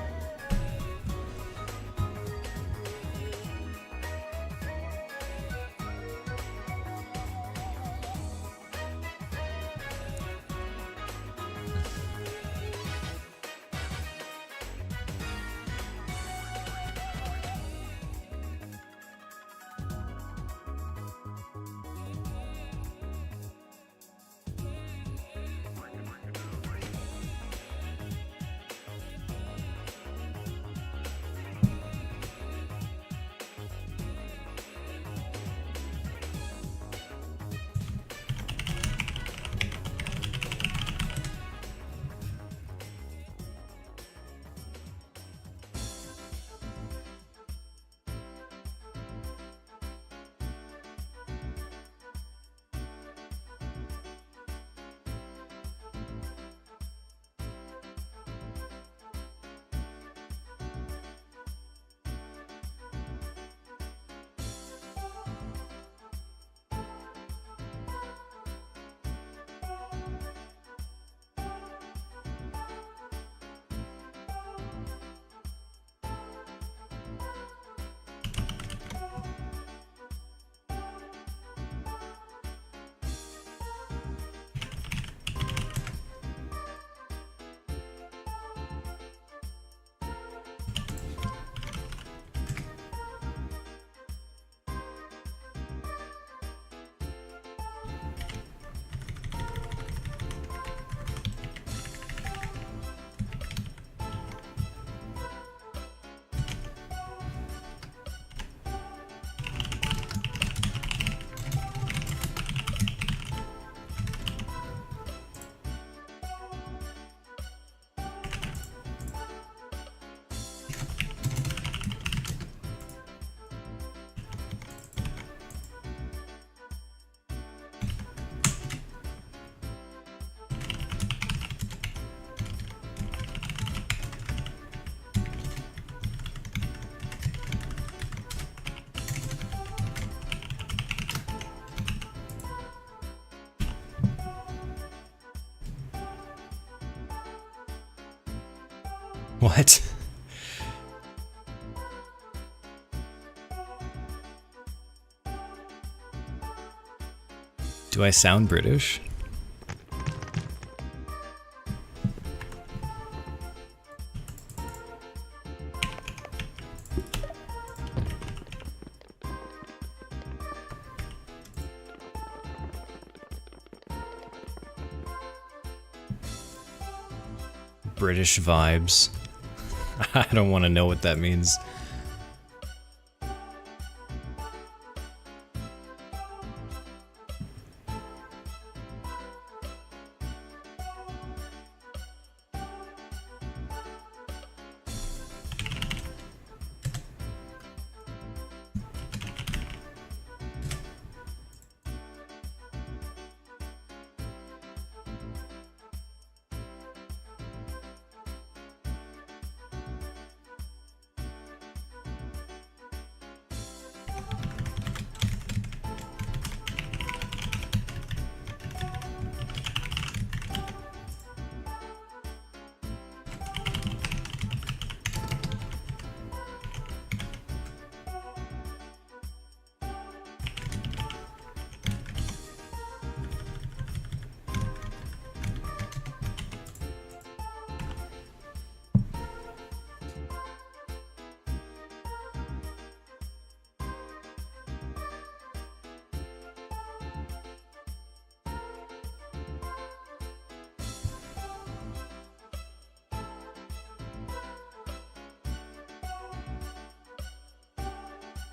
What? Do I sound British? British vibes. I don't want to know what that means.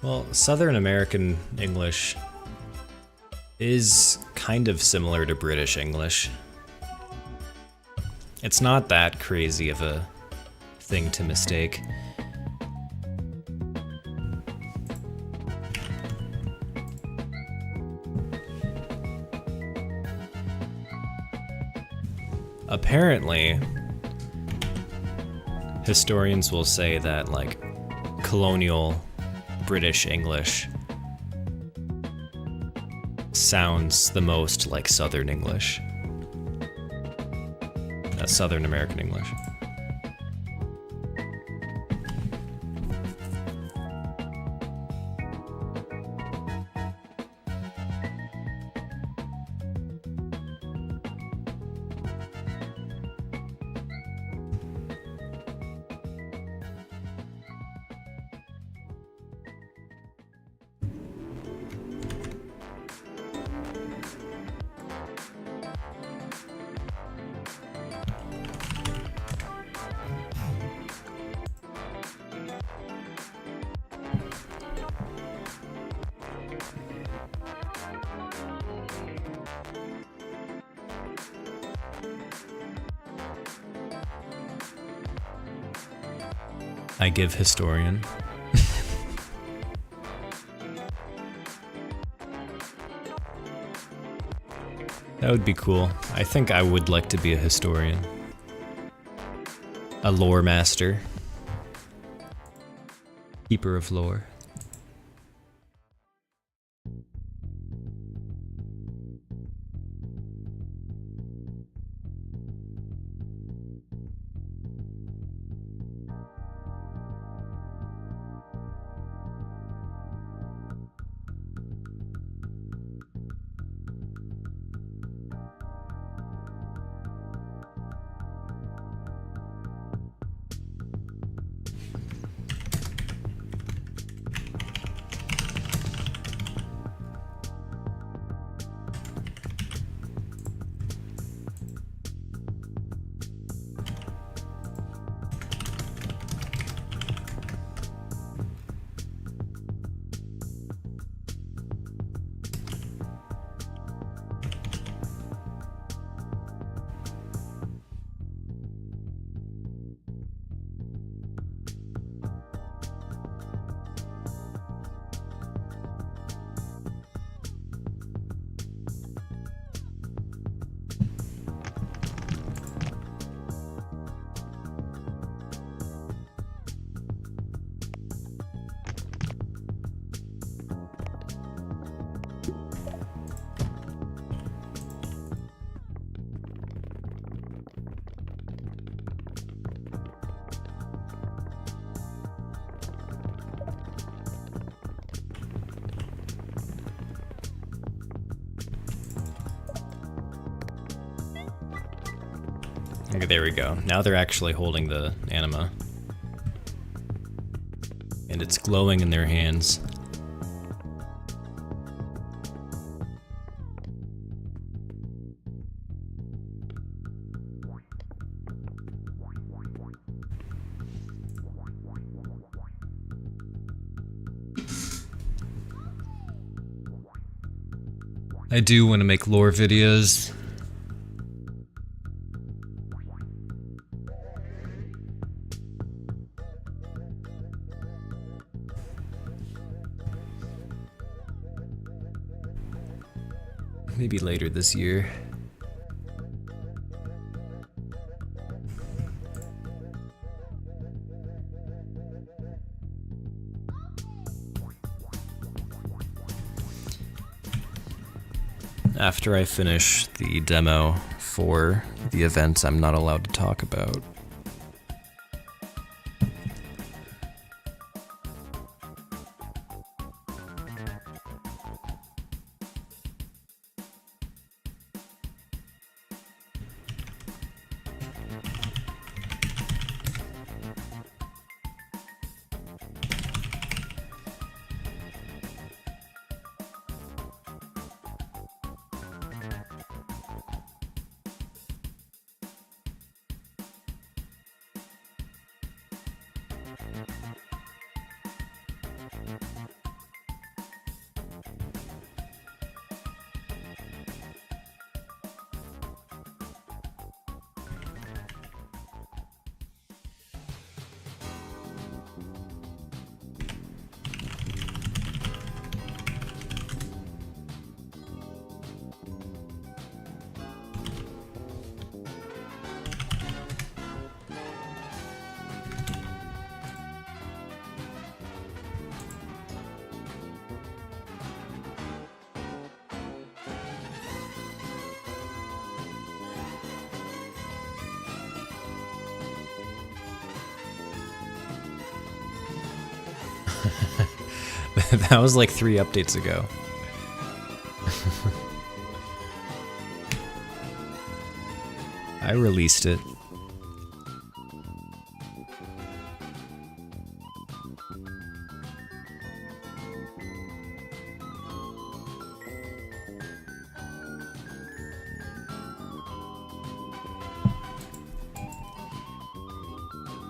Well, Southern American English is kind of similar to British English. It's not that crazy of a thing to mistake. Apparently, historians will say that, like, colonial British English sounds the most like Southern English. Southern American English. I give historian. That would be cool. I think I would like to be a historian. A lore master. Keeper of lore. Okay, there we go. Now they're actually holding the anima. And it's glowing in their hands. I do want to make lore videos. Maybe later this year. After I finish the demo for the events I'm not allowed to talk about. That was like 3 updates ago. I released it.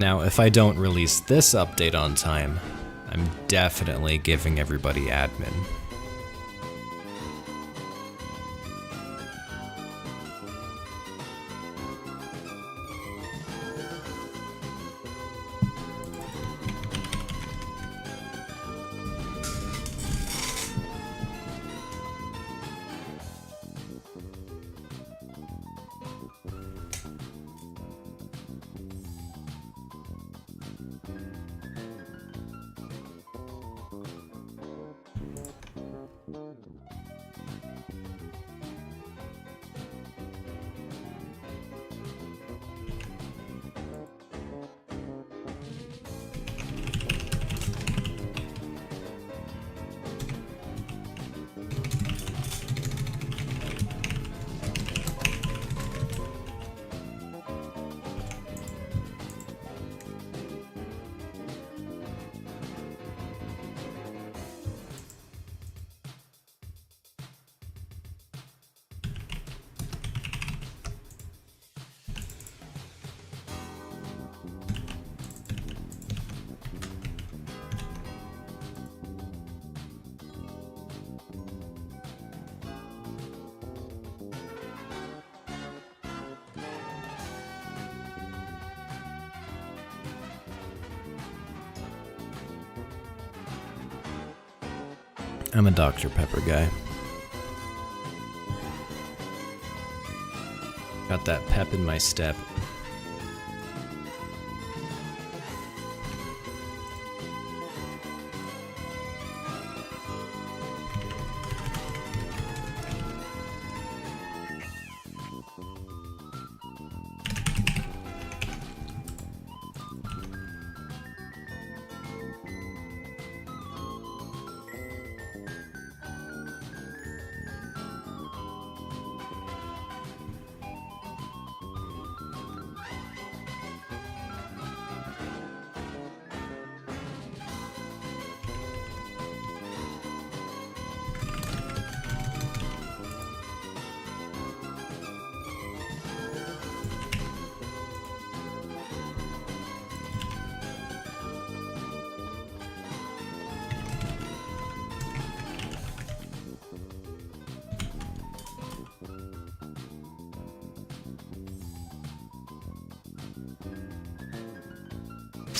Now, if I don't release this update on time, I'm definitely giving everybody admin. I'm a Dr. Pepper guy. Got that pep in my step.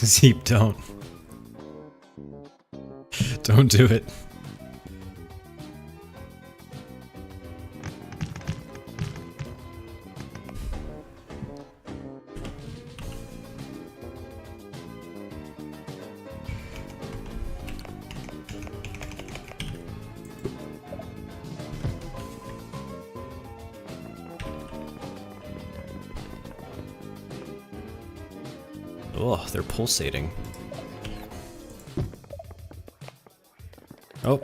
Zeep, don't. Don't do it. Oh, they're pulsating. Oh.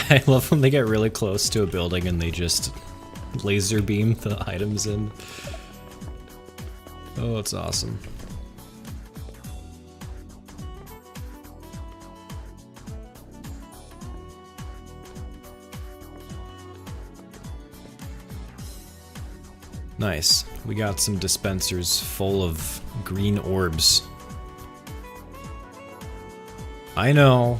I love when they get really close to a building and they just laser beam the items in. Oh, it's awesome. Nice. We got some dispensers full of green orbs. I know.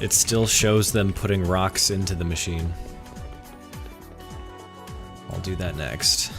It still shows them putting rocks into the machine. I'll do that next.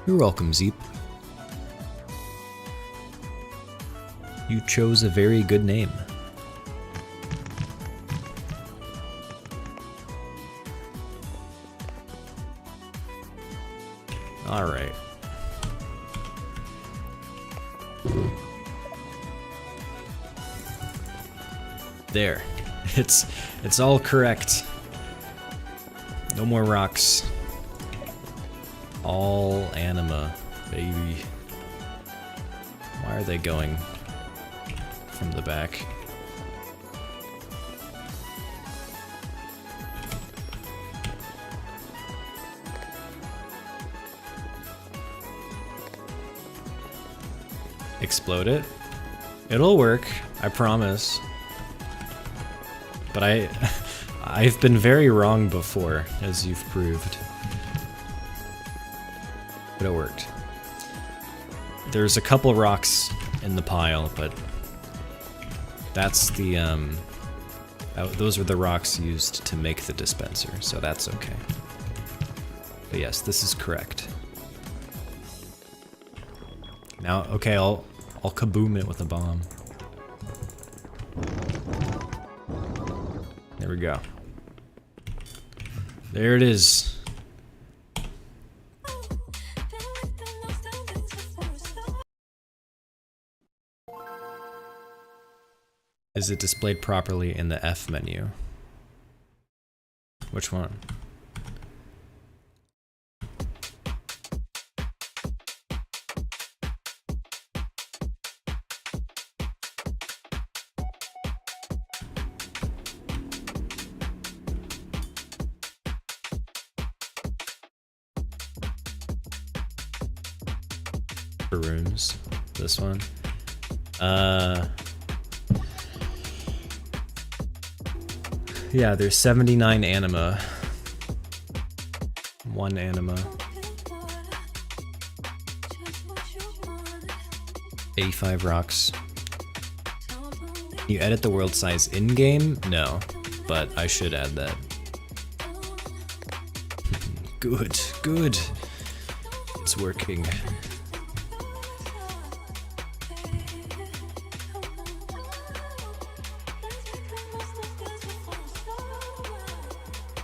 You're welcome, Zeep. You chose a very good name. All right. There. It's all correct. No more rocks. All anima, baby. Why are they going from the back? Explode it? It'll work, I promise. But I've been very wrong before, as you've proved. But it worked. There's a couple rocks in the pile, but that's the those were the rocks used to make the dispenser, so that's okay. But yes, this is correct. Now, okay, I'll kaboom it with a bomb. There we go. There it is. Is it displayed properly in the F menu? Which one? For rooms. This one. Yeah, there's 79 anima. 1 anima. 85 rocks. You edit the world size in-game? No, but I should add that. Good, good. It's working.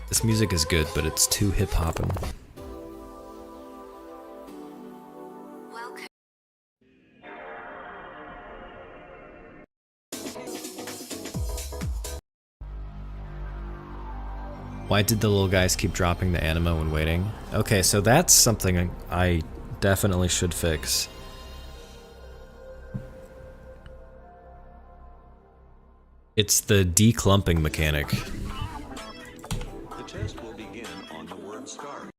This music is good, but it's too hip-hoppin'. Why did the little guys keep dropping the anima when waiting? Okay, so that's something I definitely should fix. It's the declumping mechanic. The test will begin on the word start.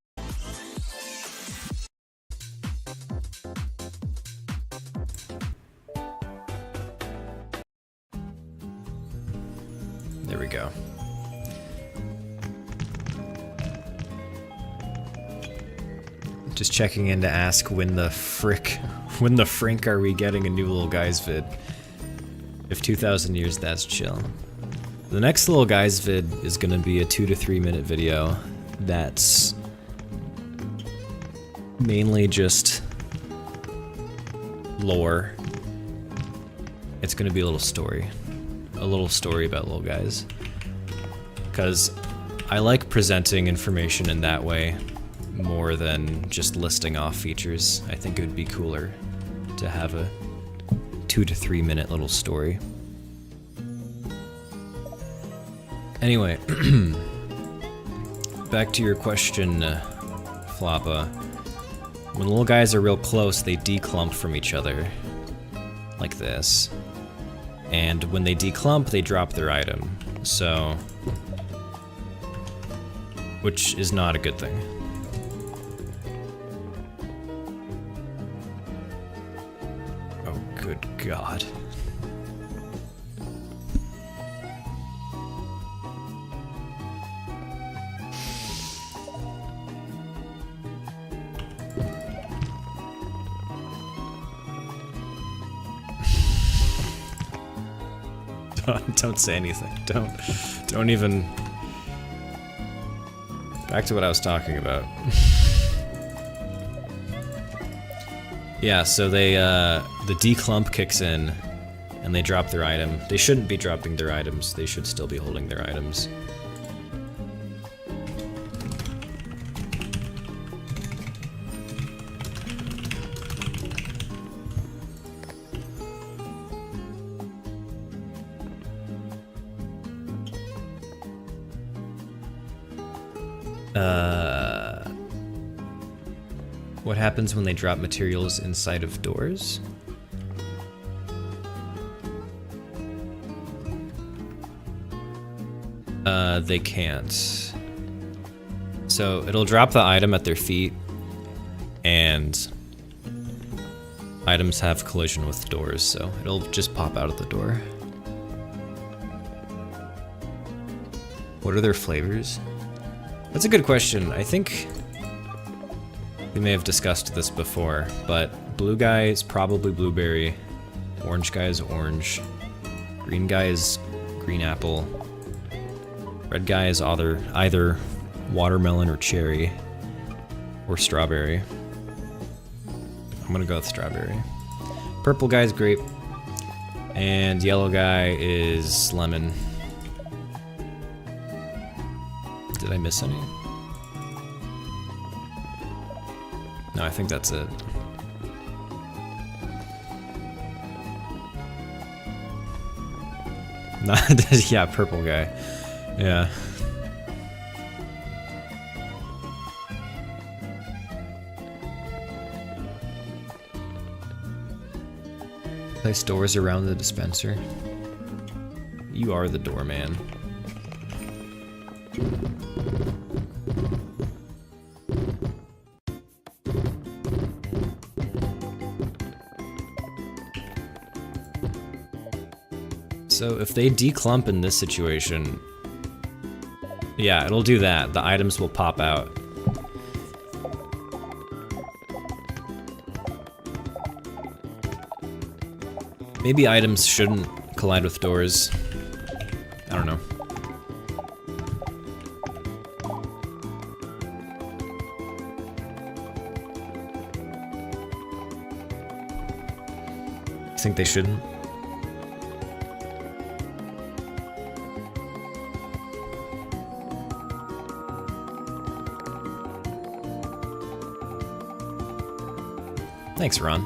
There we go. Just checking in to ask when the frink are we getting a new little guys vid? If 2,000 years, that's chill. The next little guys vid is gonna be a 2 to 3 minute video that's mainly just lore. It's gonna be a little story about little guys. Because I like presenting information in that way more than just listing off features. I think it would be cooler to have a 2 to 3 minute little story. Anyway, back to your question, Floppa. When little guys are real close, they declump from each other, like this. And when they declump, they drop their item, so... which is not a good thing. Oh, good God. Don't say anything. Don't even... Back to what I was talking about. Yeah, so they, the declump kicks in, and they drop their item. They shouldn't be dropping their items, they should still be holding their items. What happens when they drop materials inside of doors? They can't. So it'll drop the item at their feet, and items have collision with doors, so it'll just pop out of the door. What are their flavors? That's a good question. I think we may have discussed this before, but blue guy is probably blueberry, orange guy is orange, green guy is green apple, red guy is either watermelon or cherry, or strawberry. I'm gonna go with strawberry. Purple guy is grape, and yellow guy is lemon. Did I miss any? No, I think that's it. Yeah, purple guy. Yeah. Place doors around the dispenser. You are the doorman. So if they declump in this situation, yeah, it'll do that. The items will pop out. Maybe items shouldn't collide with doors. I don't know. I think they shouldn't. Thanks, Ron.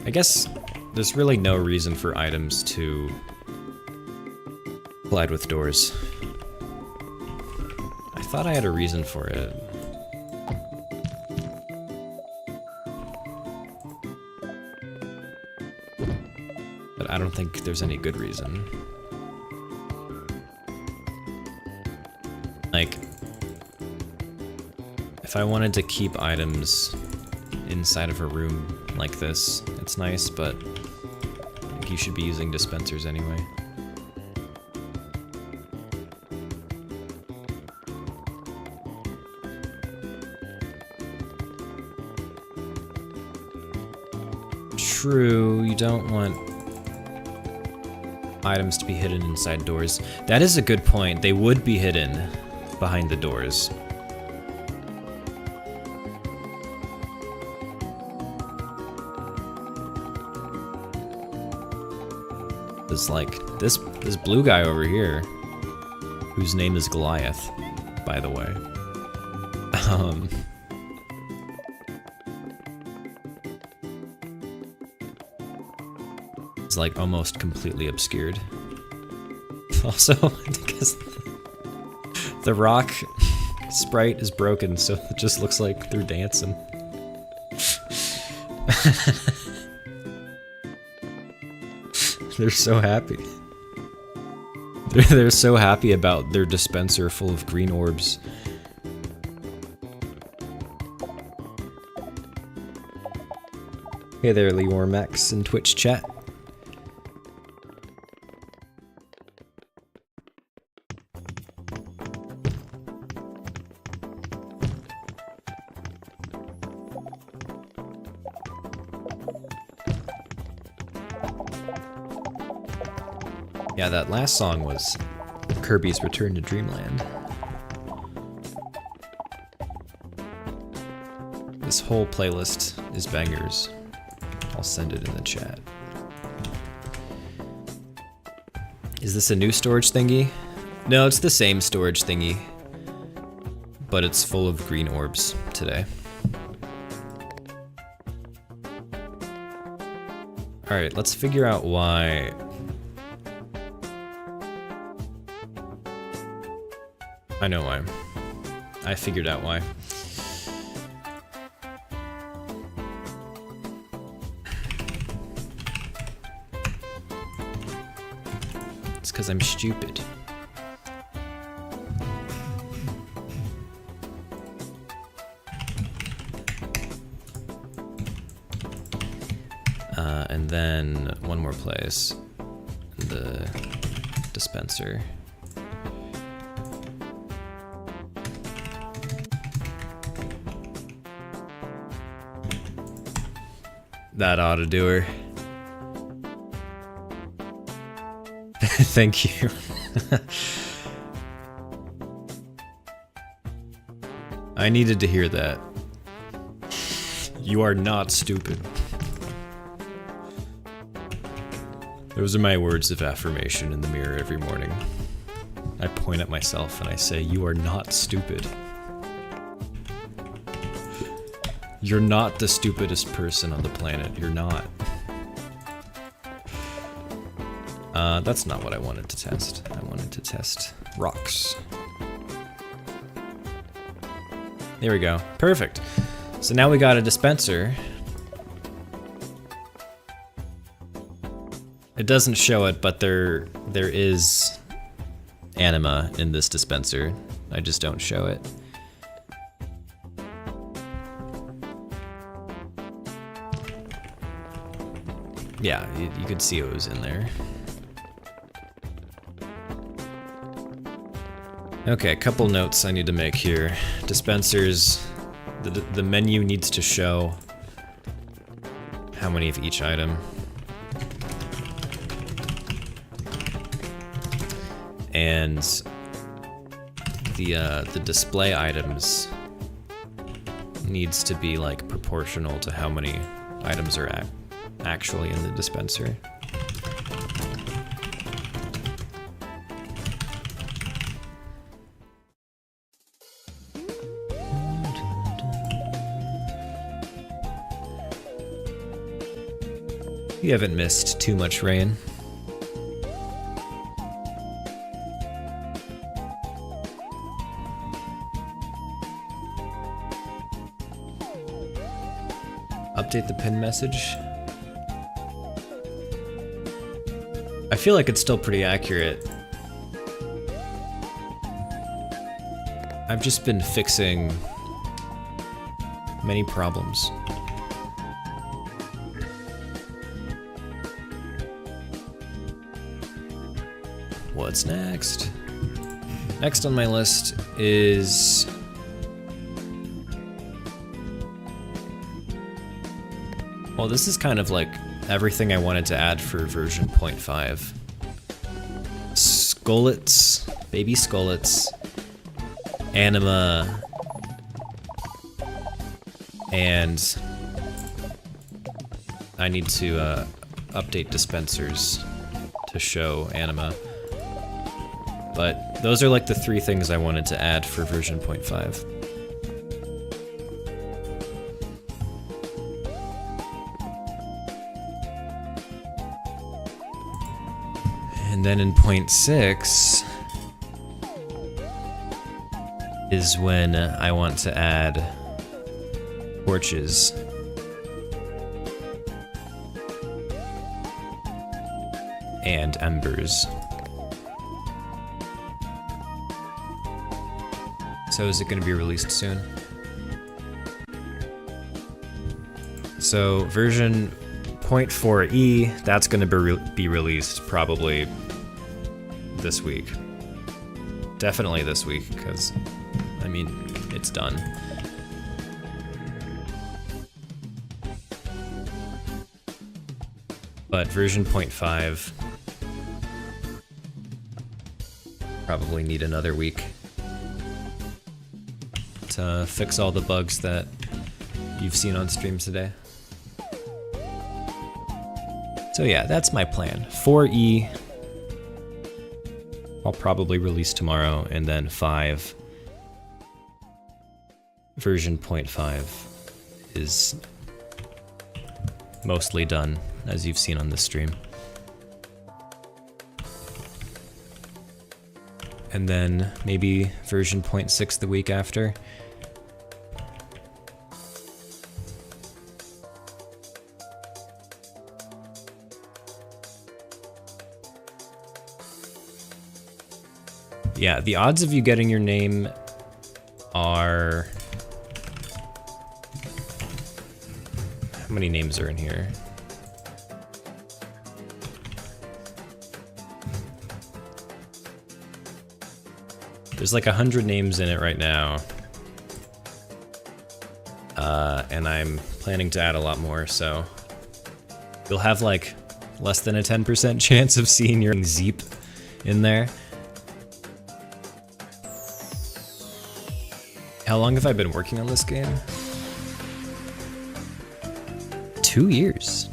I guess there's really no reason for items to collide with doors. I thought I had a reason for it. But I don't think there's any good reason. Like, if I wanted to keep items inside of a room like this, it's nice, but I think you should be using dispensers anyway. True, you don't want items to be hidden inside doors. That is a good point. They would be hidden behind the doors. It's like this blue guy over here, whose name is Goliath, by the way. It's like almost completely obscured. Also, because the rock sprite is broken, so it just looks like they're dancing. They're so happy. They're so happy about their dispenser full of green orbs. Hey there, Leormax in Twitch chat. Yeah, that last song was Kirby's Return to Dreamland. This whole playlist is bangers. I'll send it in the chat. Is this a new storage thingy? No, it's the same storage thingy, but it's full of green orbs today. Alright, let's figure out why. I know why. I figured out why. It's because I'm stupid. And then one more place. The dispenser. That ought to do her. Thank you. I needed to hear that. You are not stupid. Those are my words of affirmation in the mirror every morning. I point at myself and I say, you are not stupid. You're not the stupidest person on the planet. You're not. That's not what I wanted to test. I wanted to test rocks. There we go. Perfect. So now we got a dispenser. It doesn't show it, but there is anima in this dispenser. I just don't show it. yeah, you could see it was in there. Okay, a couple notes I need to make here. Dispensers, the menu needs to show how many of each item. And the display items needs to be like proportional to how many items are actually in the dispenser. You haven't missed too much rain. Update the pin message. I feel like it's still pretty accurate. I've just been fixing many problems. What's next? Next on my list is well, this is kind of like everything I wanted to add for version 0.5. Skullets, baby skullets, anima, and I need to update dispensers to show anima. But those are like the three things I wanted to add for version 0.5. And then in 0.6 is when I want to add torches. And embers. So is it going to be released soon? So version 0.4e, that's going to be released probably this week. Definitely this week, because, I mean, it's done. But version 0.5 probably need another week to fix all the bugs that you've seen on stream today. So yeah, that's my plan. 4E, I'll probably release tomorrow, and then 5, version 0.5 is mostly done, as you've seen on this stream. And then maybe version 0.6 the week after. Yeah, the odds of you getting your name are... How many names are in here? There's like 100 names in it right now. And I'm planning to add a lot more, so you'll have like less than a 10% chance of seeing your Zeep in there. How long have I been working on this game? 2 years.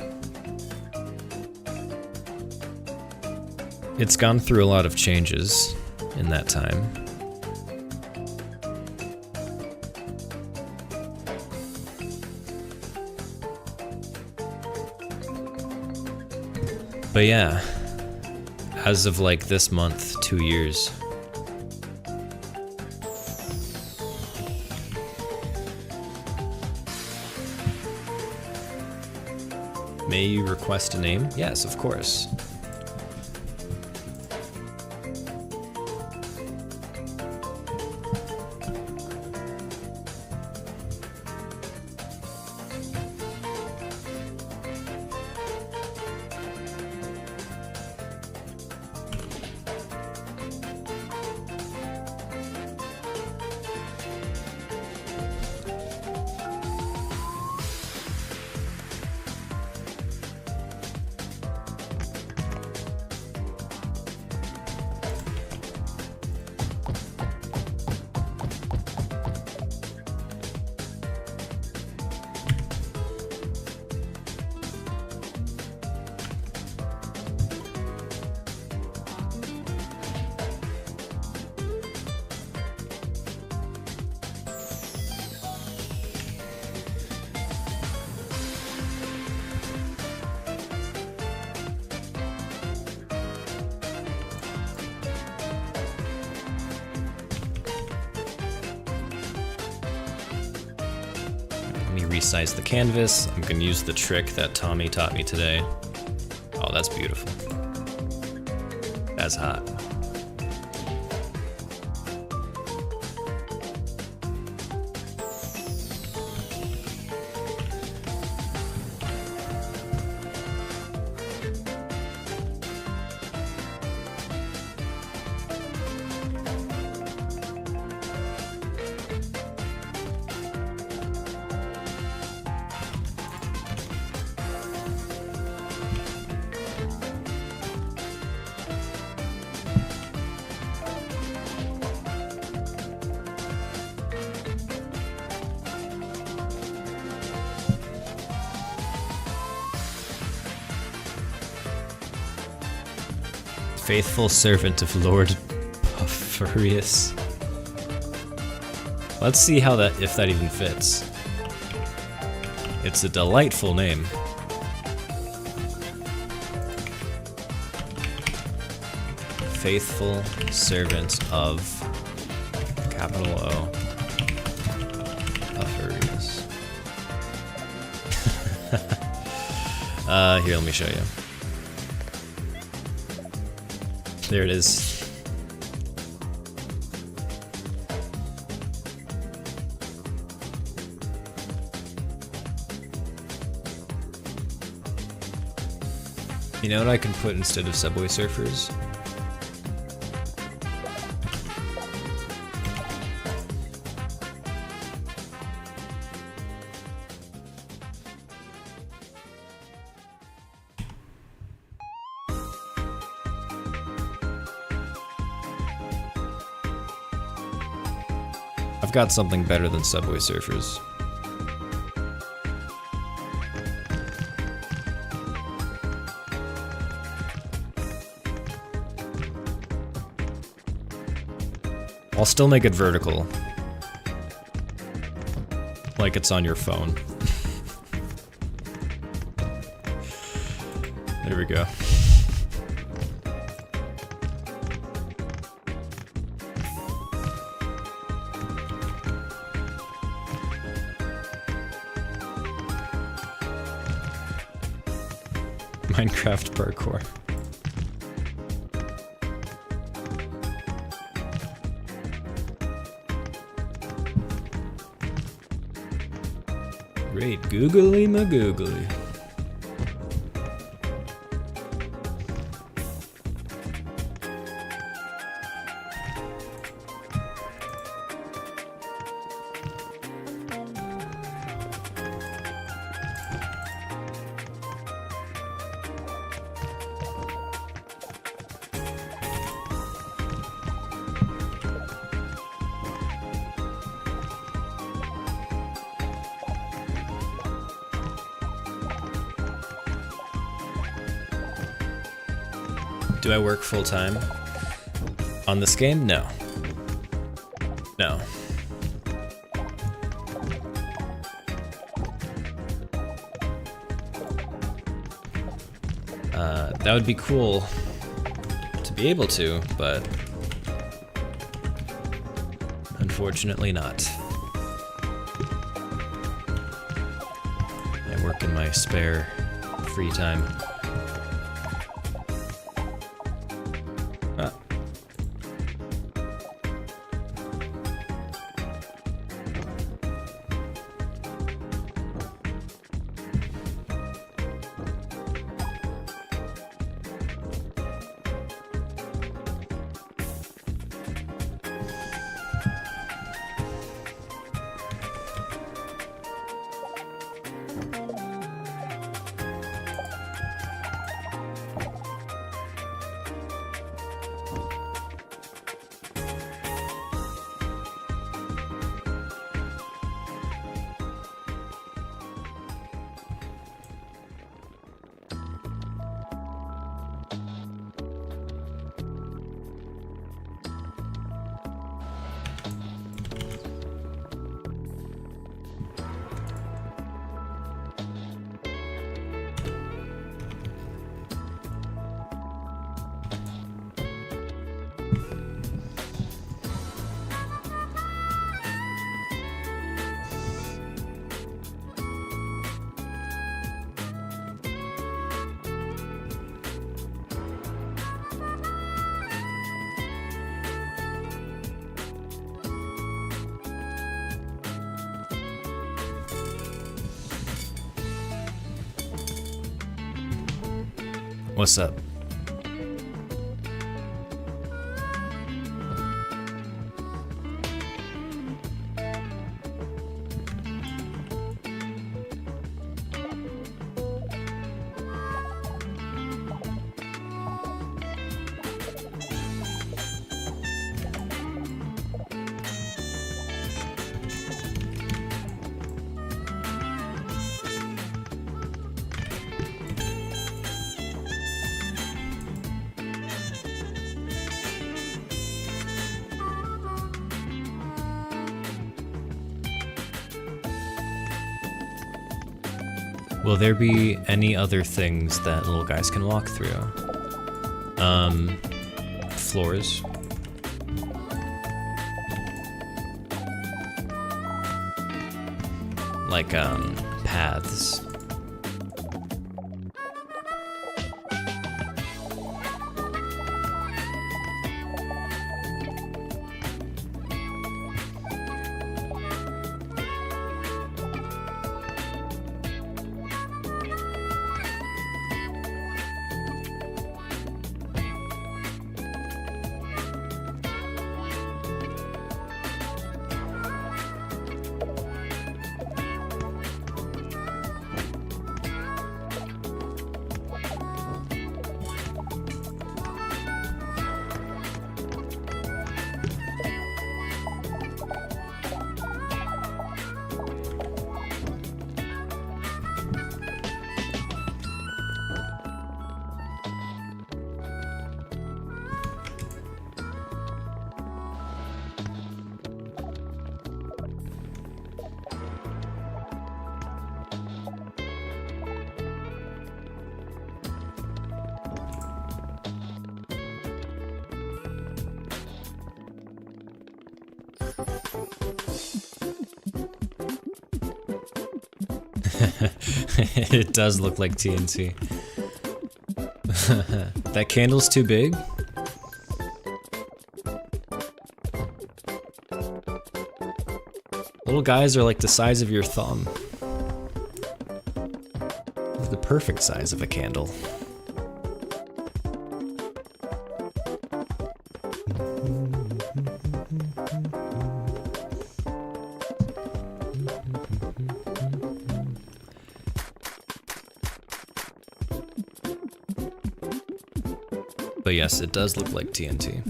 It's gone through a lot of changes in that time. But yeah, as of like this month, 2 years. May you request a name? Yes, of course. resize the canvas. I'm gonna use the trick that Tommy taught me today. Oh, that's beautiful. That's hot. Faithful servant of Lord Puffurius. Let's see how that, if that even fits. It's a delightful name. Faithful servant of capital O Puffurius. Here, let me show you. There it is. You know what I can put instead of Subway Surfers? I've got something better than Subway Surfers. I'll still make it vertical. Like it's on your phone. There we go. Minecraft parkour. Great googly magoogly. Do I work full time on this game? No. No. That would be cool to be able to, but unfortunately not. I work in my spare free time. What's up? Will there be any other things that little guys can walk through? Floors. Like, paths. It does look like TNT. That candle's too big? Little guys are like the size of your thumb. They're the perfect size of a candle. But yes, it does look like TNT.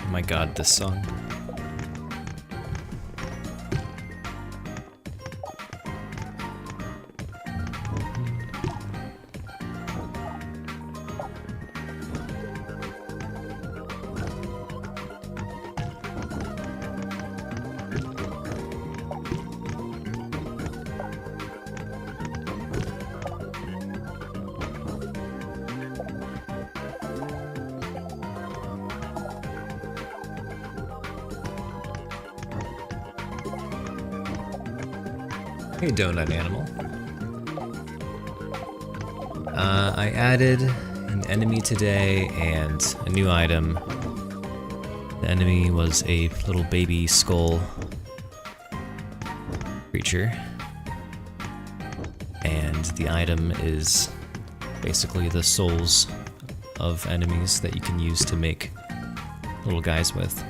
Oh my god, this song. Hey, donut animal. I added an enemy today and a new item. The enemy was a little baby skull creature. And the item is basically the souls of enemies that you can use to make little guys with.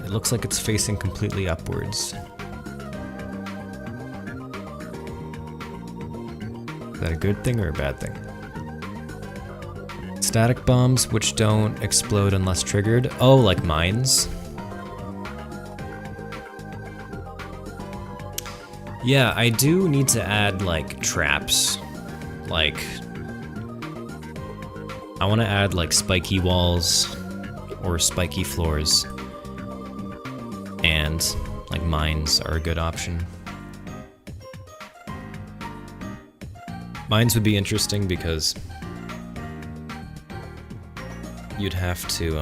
It looks like it's facing completely upwards. Is that a good thing or a bad thing? Static bombs which don't explode unless triggered. Oh, like mines? Yeah, I do need to add, like, traps. Like, I want to add, like, spiky walls or spiky floors. And, like, mines are a good option. Mines would be interesting because you'd have to,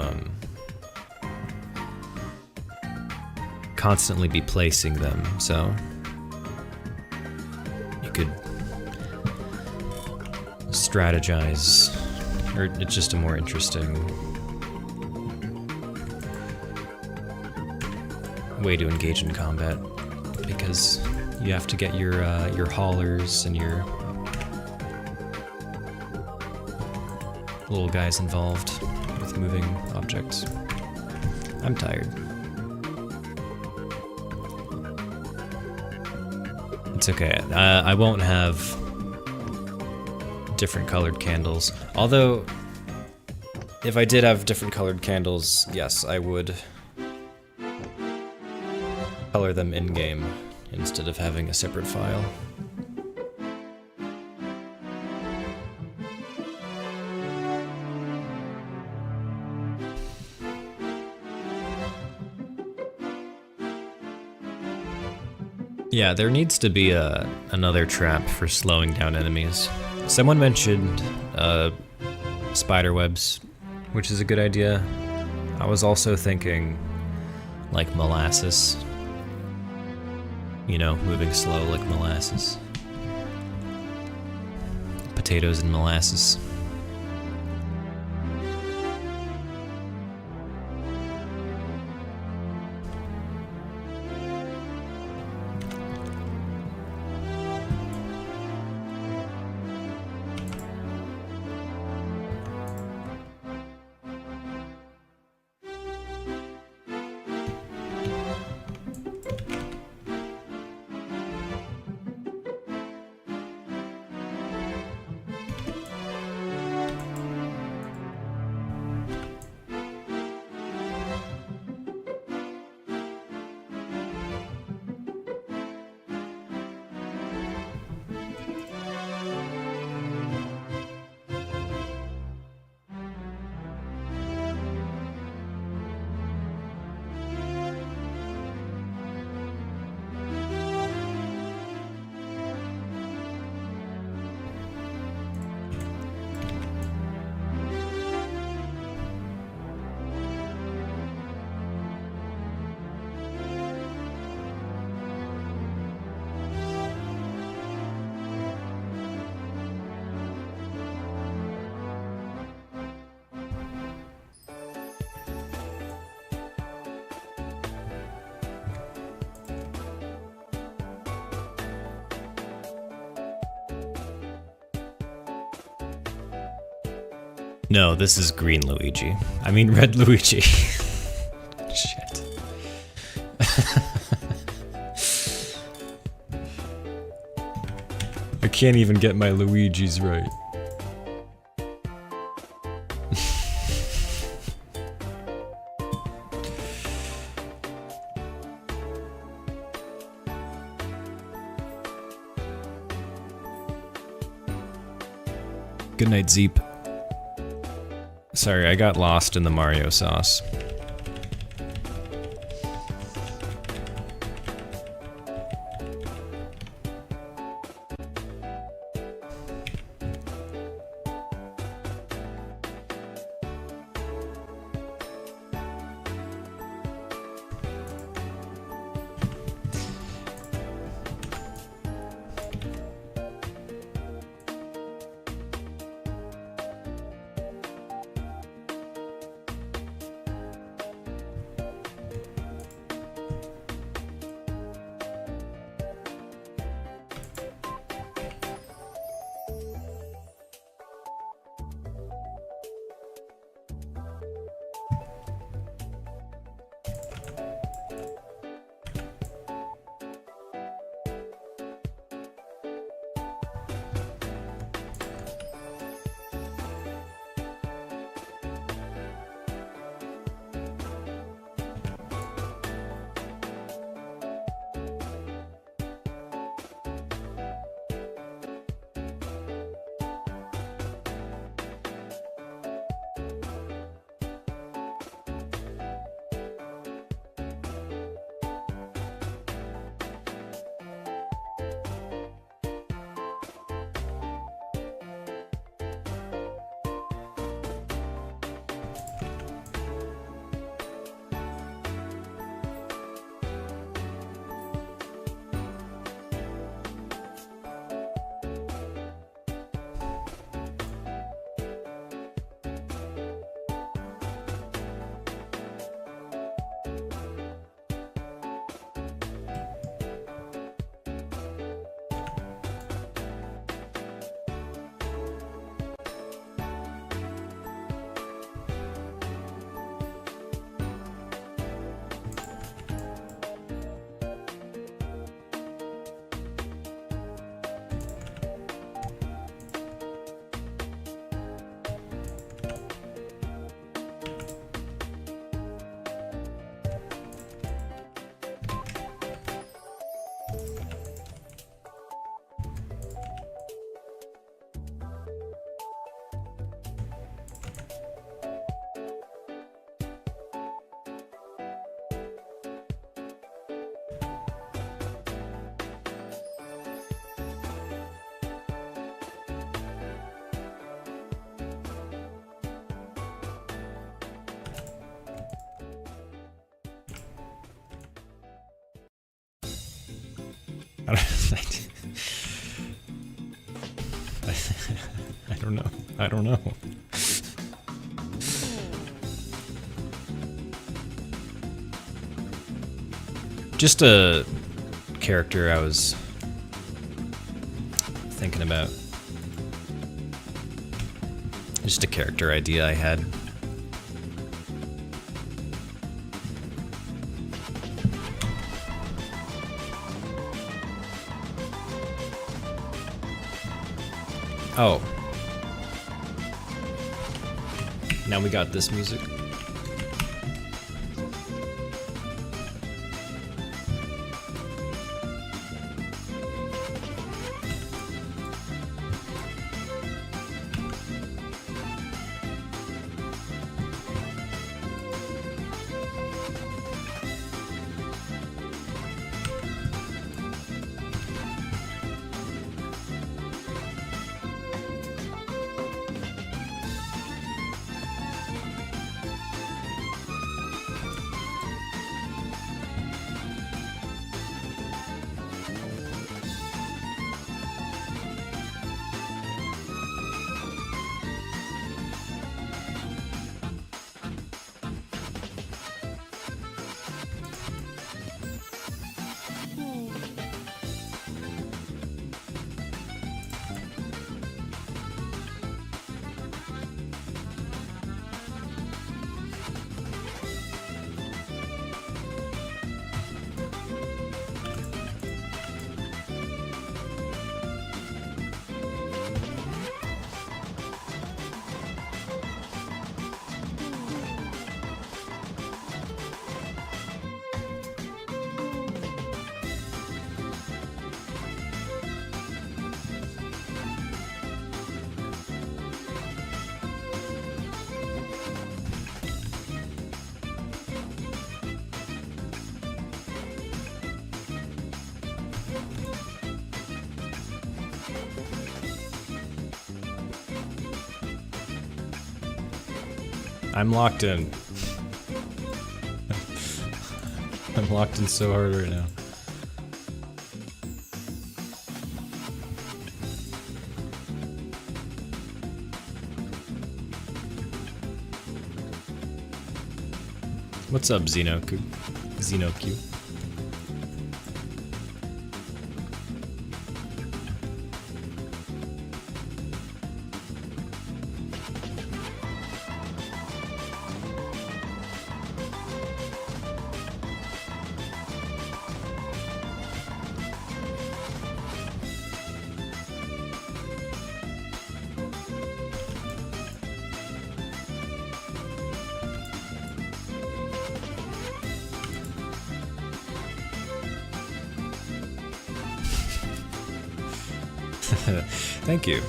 constantly be placing them, so you could strategize, or it's just a more interesting way to engage in combat, because you have to get your haulers and your little guys involved with moving objects. I'm tired. It's okay. I won't have different colored candles. Although, if I did have different colored candles, yes, I would color them in-game instead of having a separate file. Yeah, there needs to be another trap for slowing down enemies. Someone mentioned spider webs, which is a good idea. I was also thinking like molasses. You know, moving slow like molasses. Potatoes and molasses. No, this is green Luigi. I mean red Luigi. Shit. I can't even get my Luigis right. Good night, Zeep. Sorry, I got lost in the Mario sauce. I don't know. I don't know. Just a character I was thinking about. Just a character idea I had. Oh. Now we got this music. I'm locked in. I'm locked in so hard right now. What's up, Xenoq? Thank you.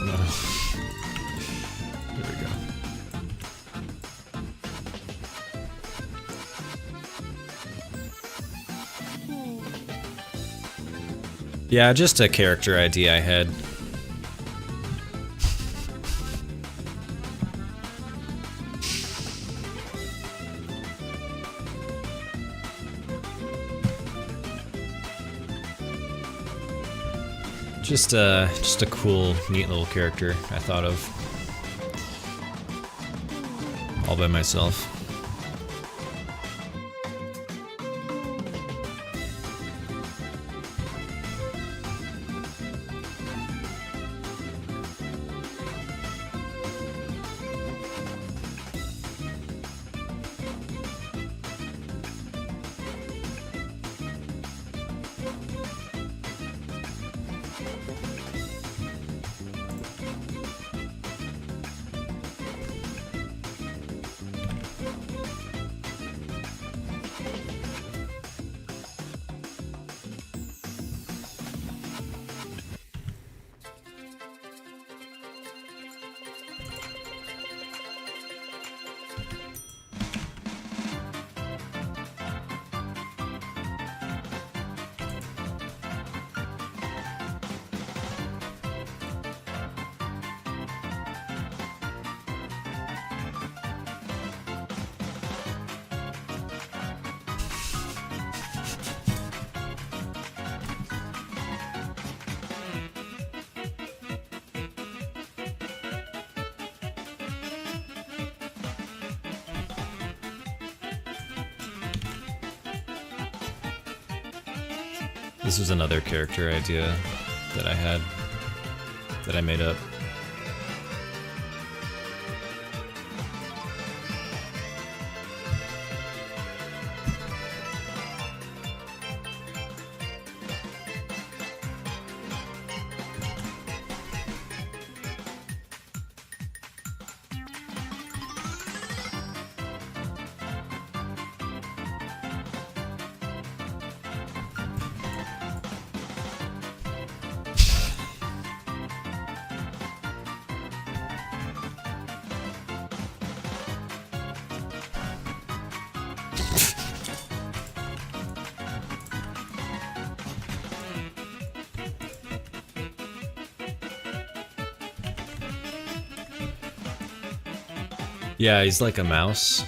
No. There we go. Yeah, just a character idea I had. Just a cool, neat little character I thought of. All by myself. This was another character idea that I had, that I made up. Yeah, he's like a mouse.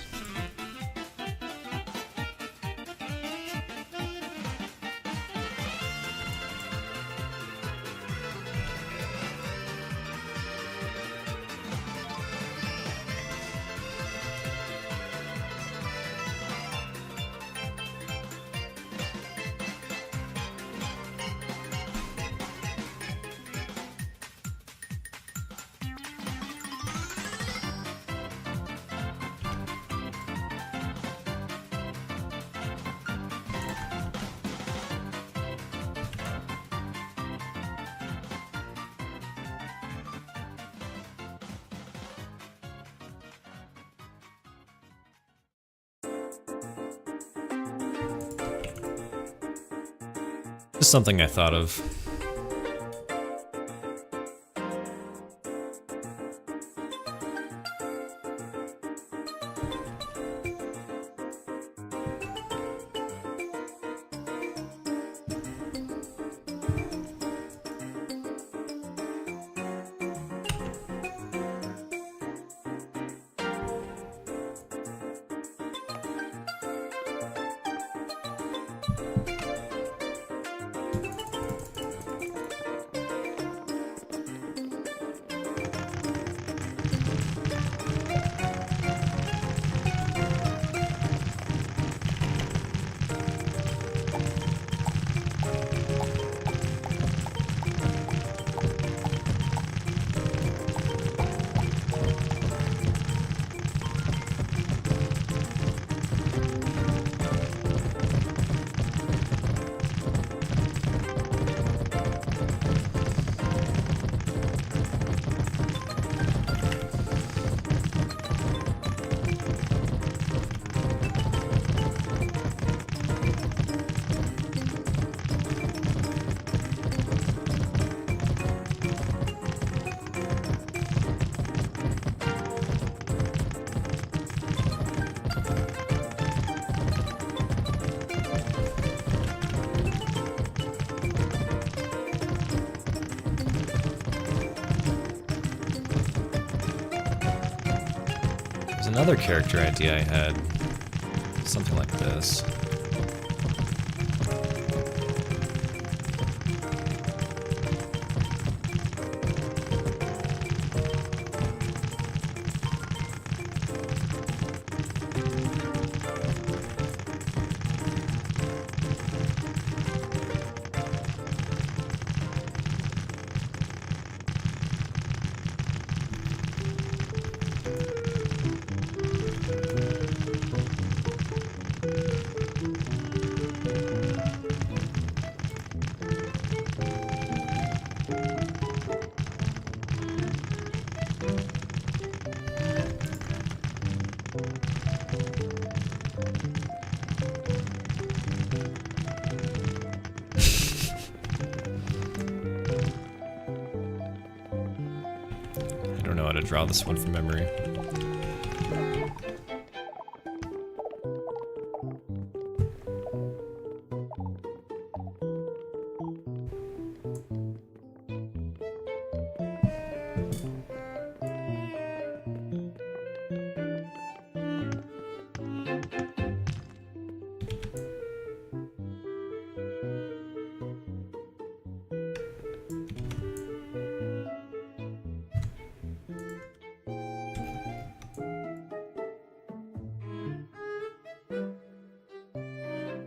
Just something I thought of. There's another character idea I had. Something like this. I don't know how to draw this one from memory.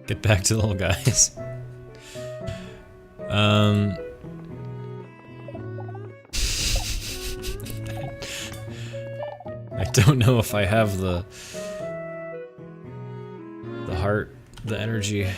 Get back to the little guys. I don't know if I have the heart, the energy.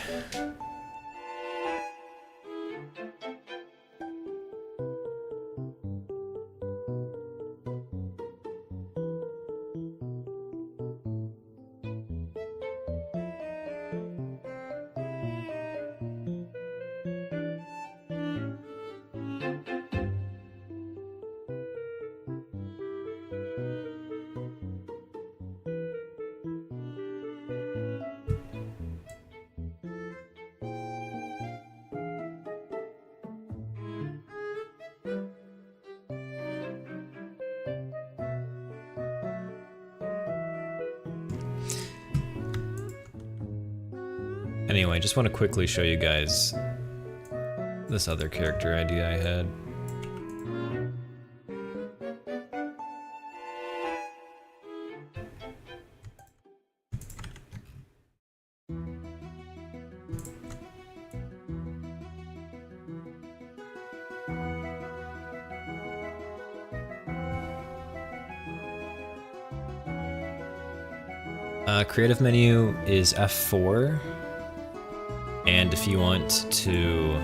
Anyway, I just want to quickly show you guys this other character idea I had. Creative menu is F4. And if you want to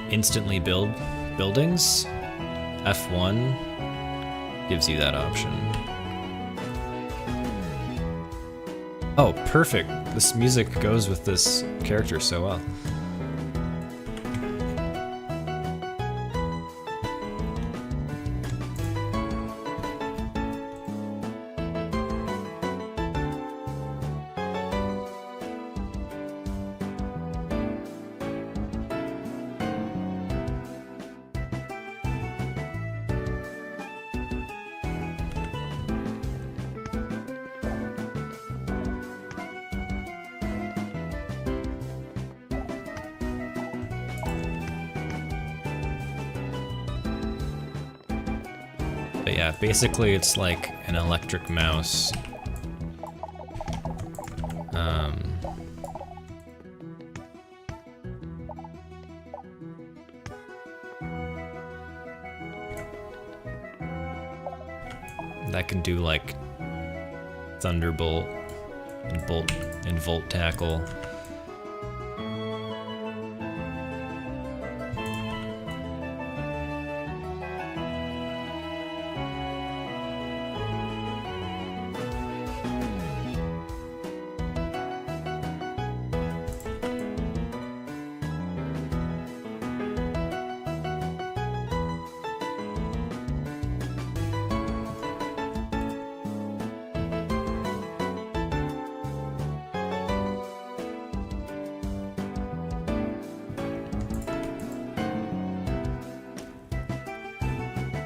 instantly build buildings, F1 gives you that option. Oh, perfect. This music goes with this character so well. But yeah, basically it's like an electric mouse. That can do like Thunderbolt and Volt Tackle.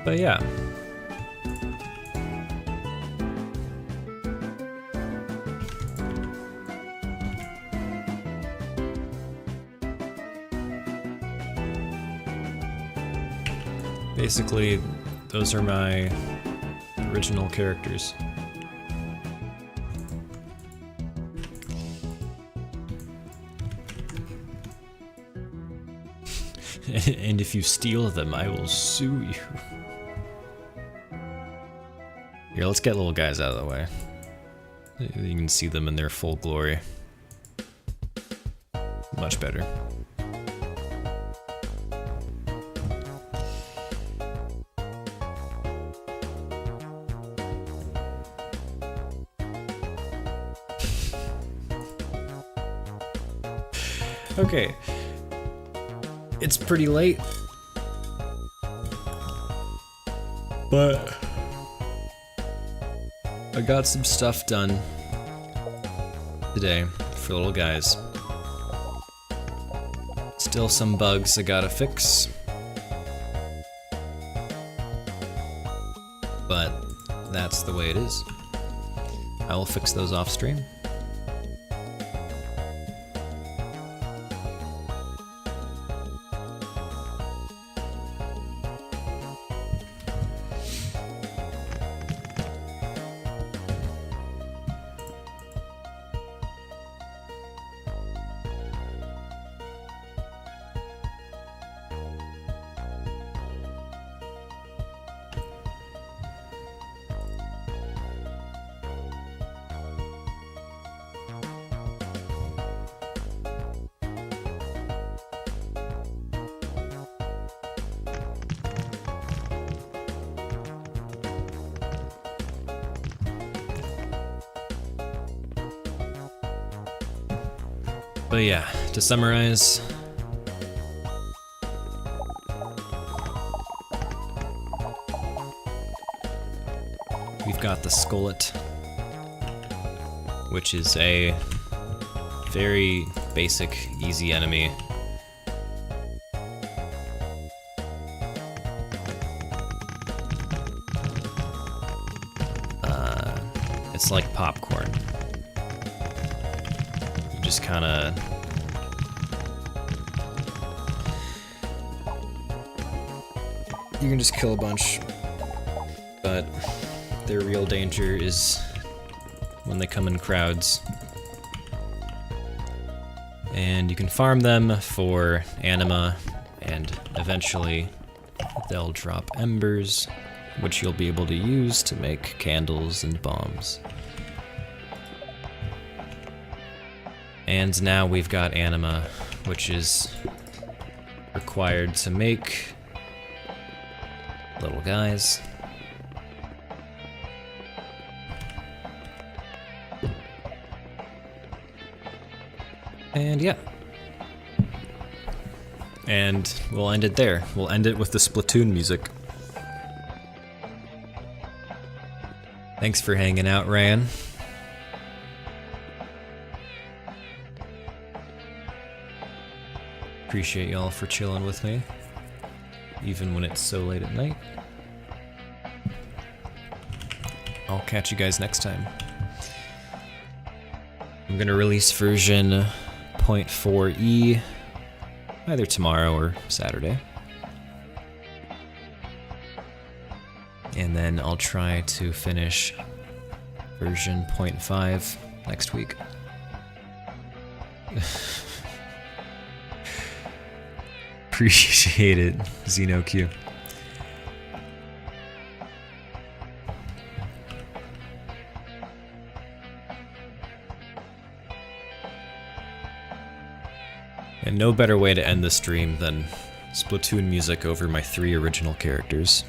But yeah. Basically, those are my original characters. And if you steal them, I will sue you. Here, let's get little guys out of the way. You can see them in their full glory. Much better. Okay. It's pretty late. But I got some stuff done today for little guys. Still some bugs I gotta fix. But that's the way it is. I will fix those off stream. But yeah, to summarize, we've got the skullet, which is a very basic, easy enemy. It's like popcorn. You just kinda... You can just kill a bunch, but their real danger is when they come in crowds. And you can farm them for anima, and eventually they'll drop embers, which you'll be able to use to make candles and bombs. And now we've got anima, which is required to make little guys. And yeah. And we'll end it there. We'll end it with the Splatoon music. Thanks for hanging out, Ryan. Appreciate y'all for chilling with me, even when it's so late at night. I'll catch you guys next time. I'm gonna release version 0.4e either tomorrow or Saturday. And then I'll try to finish version 0.5 next week. Appreciate it, XenoQ. And no better way to end the stream than Splatoon music over my 3 original characters.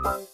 Bye.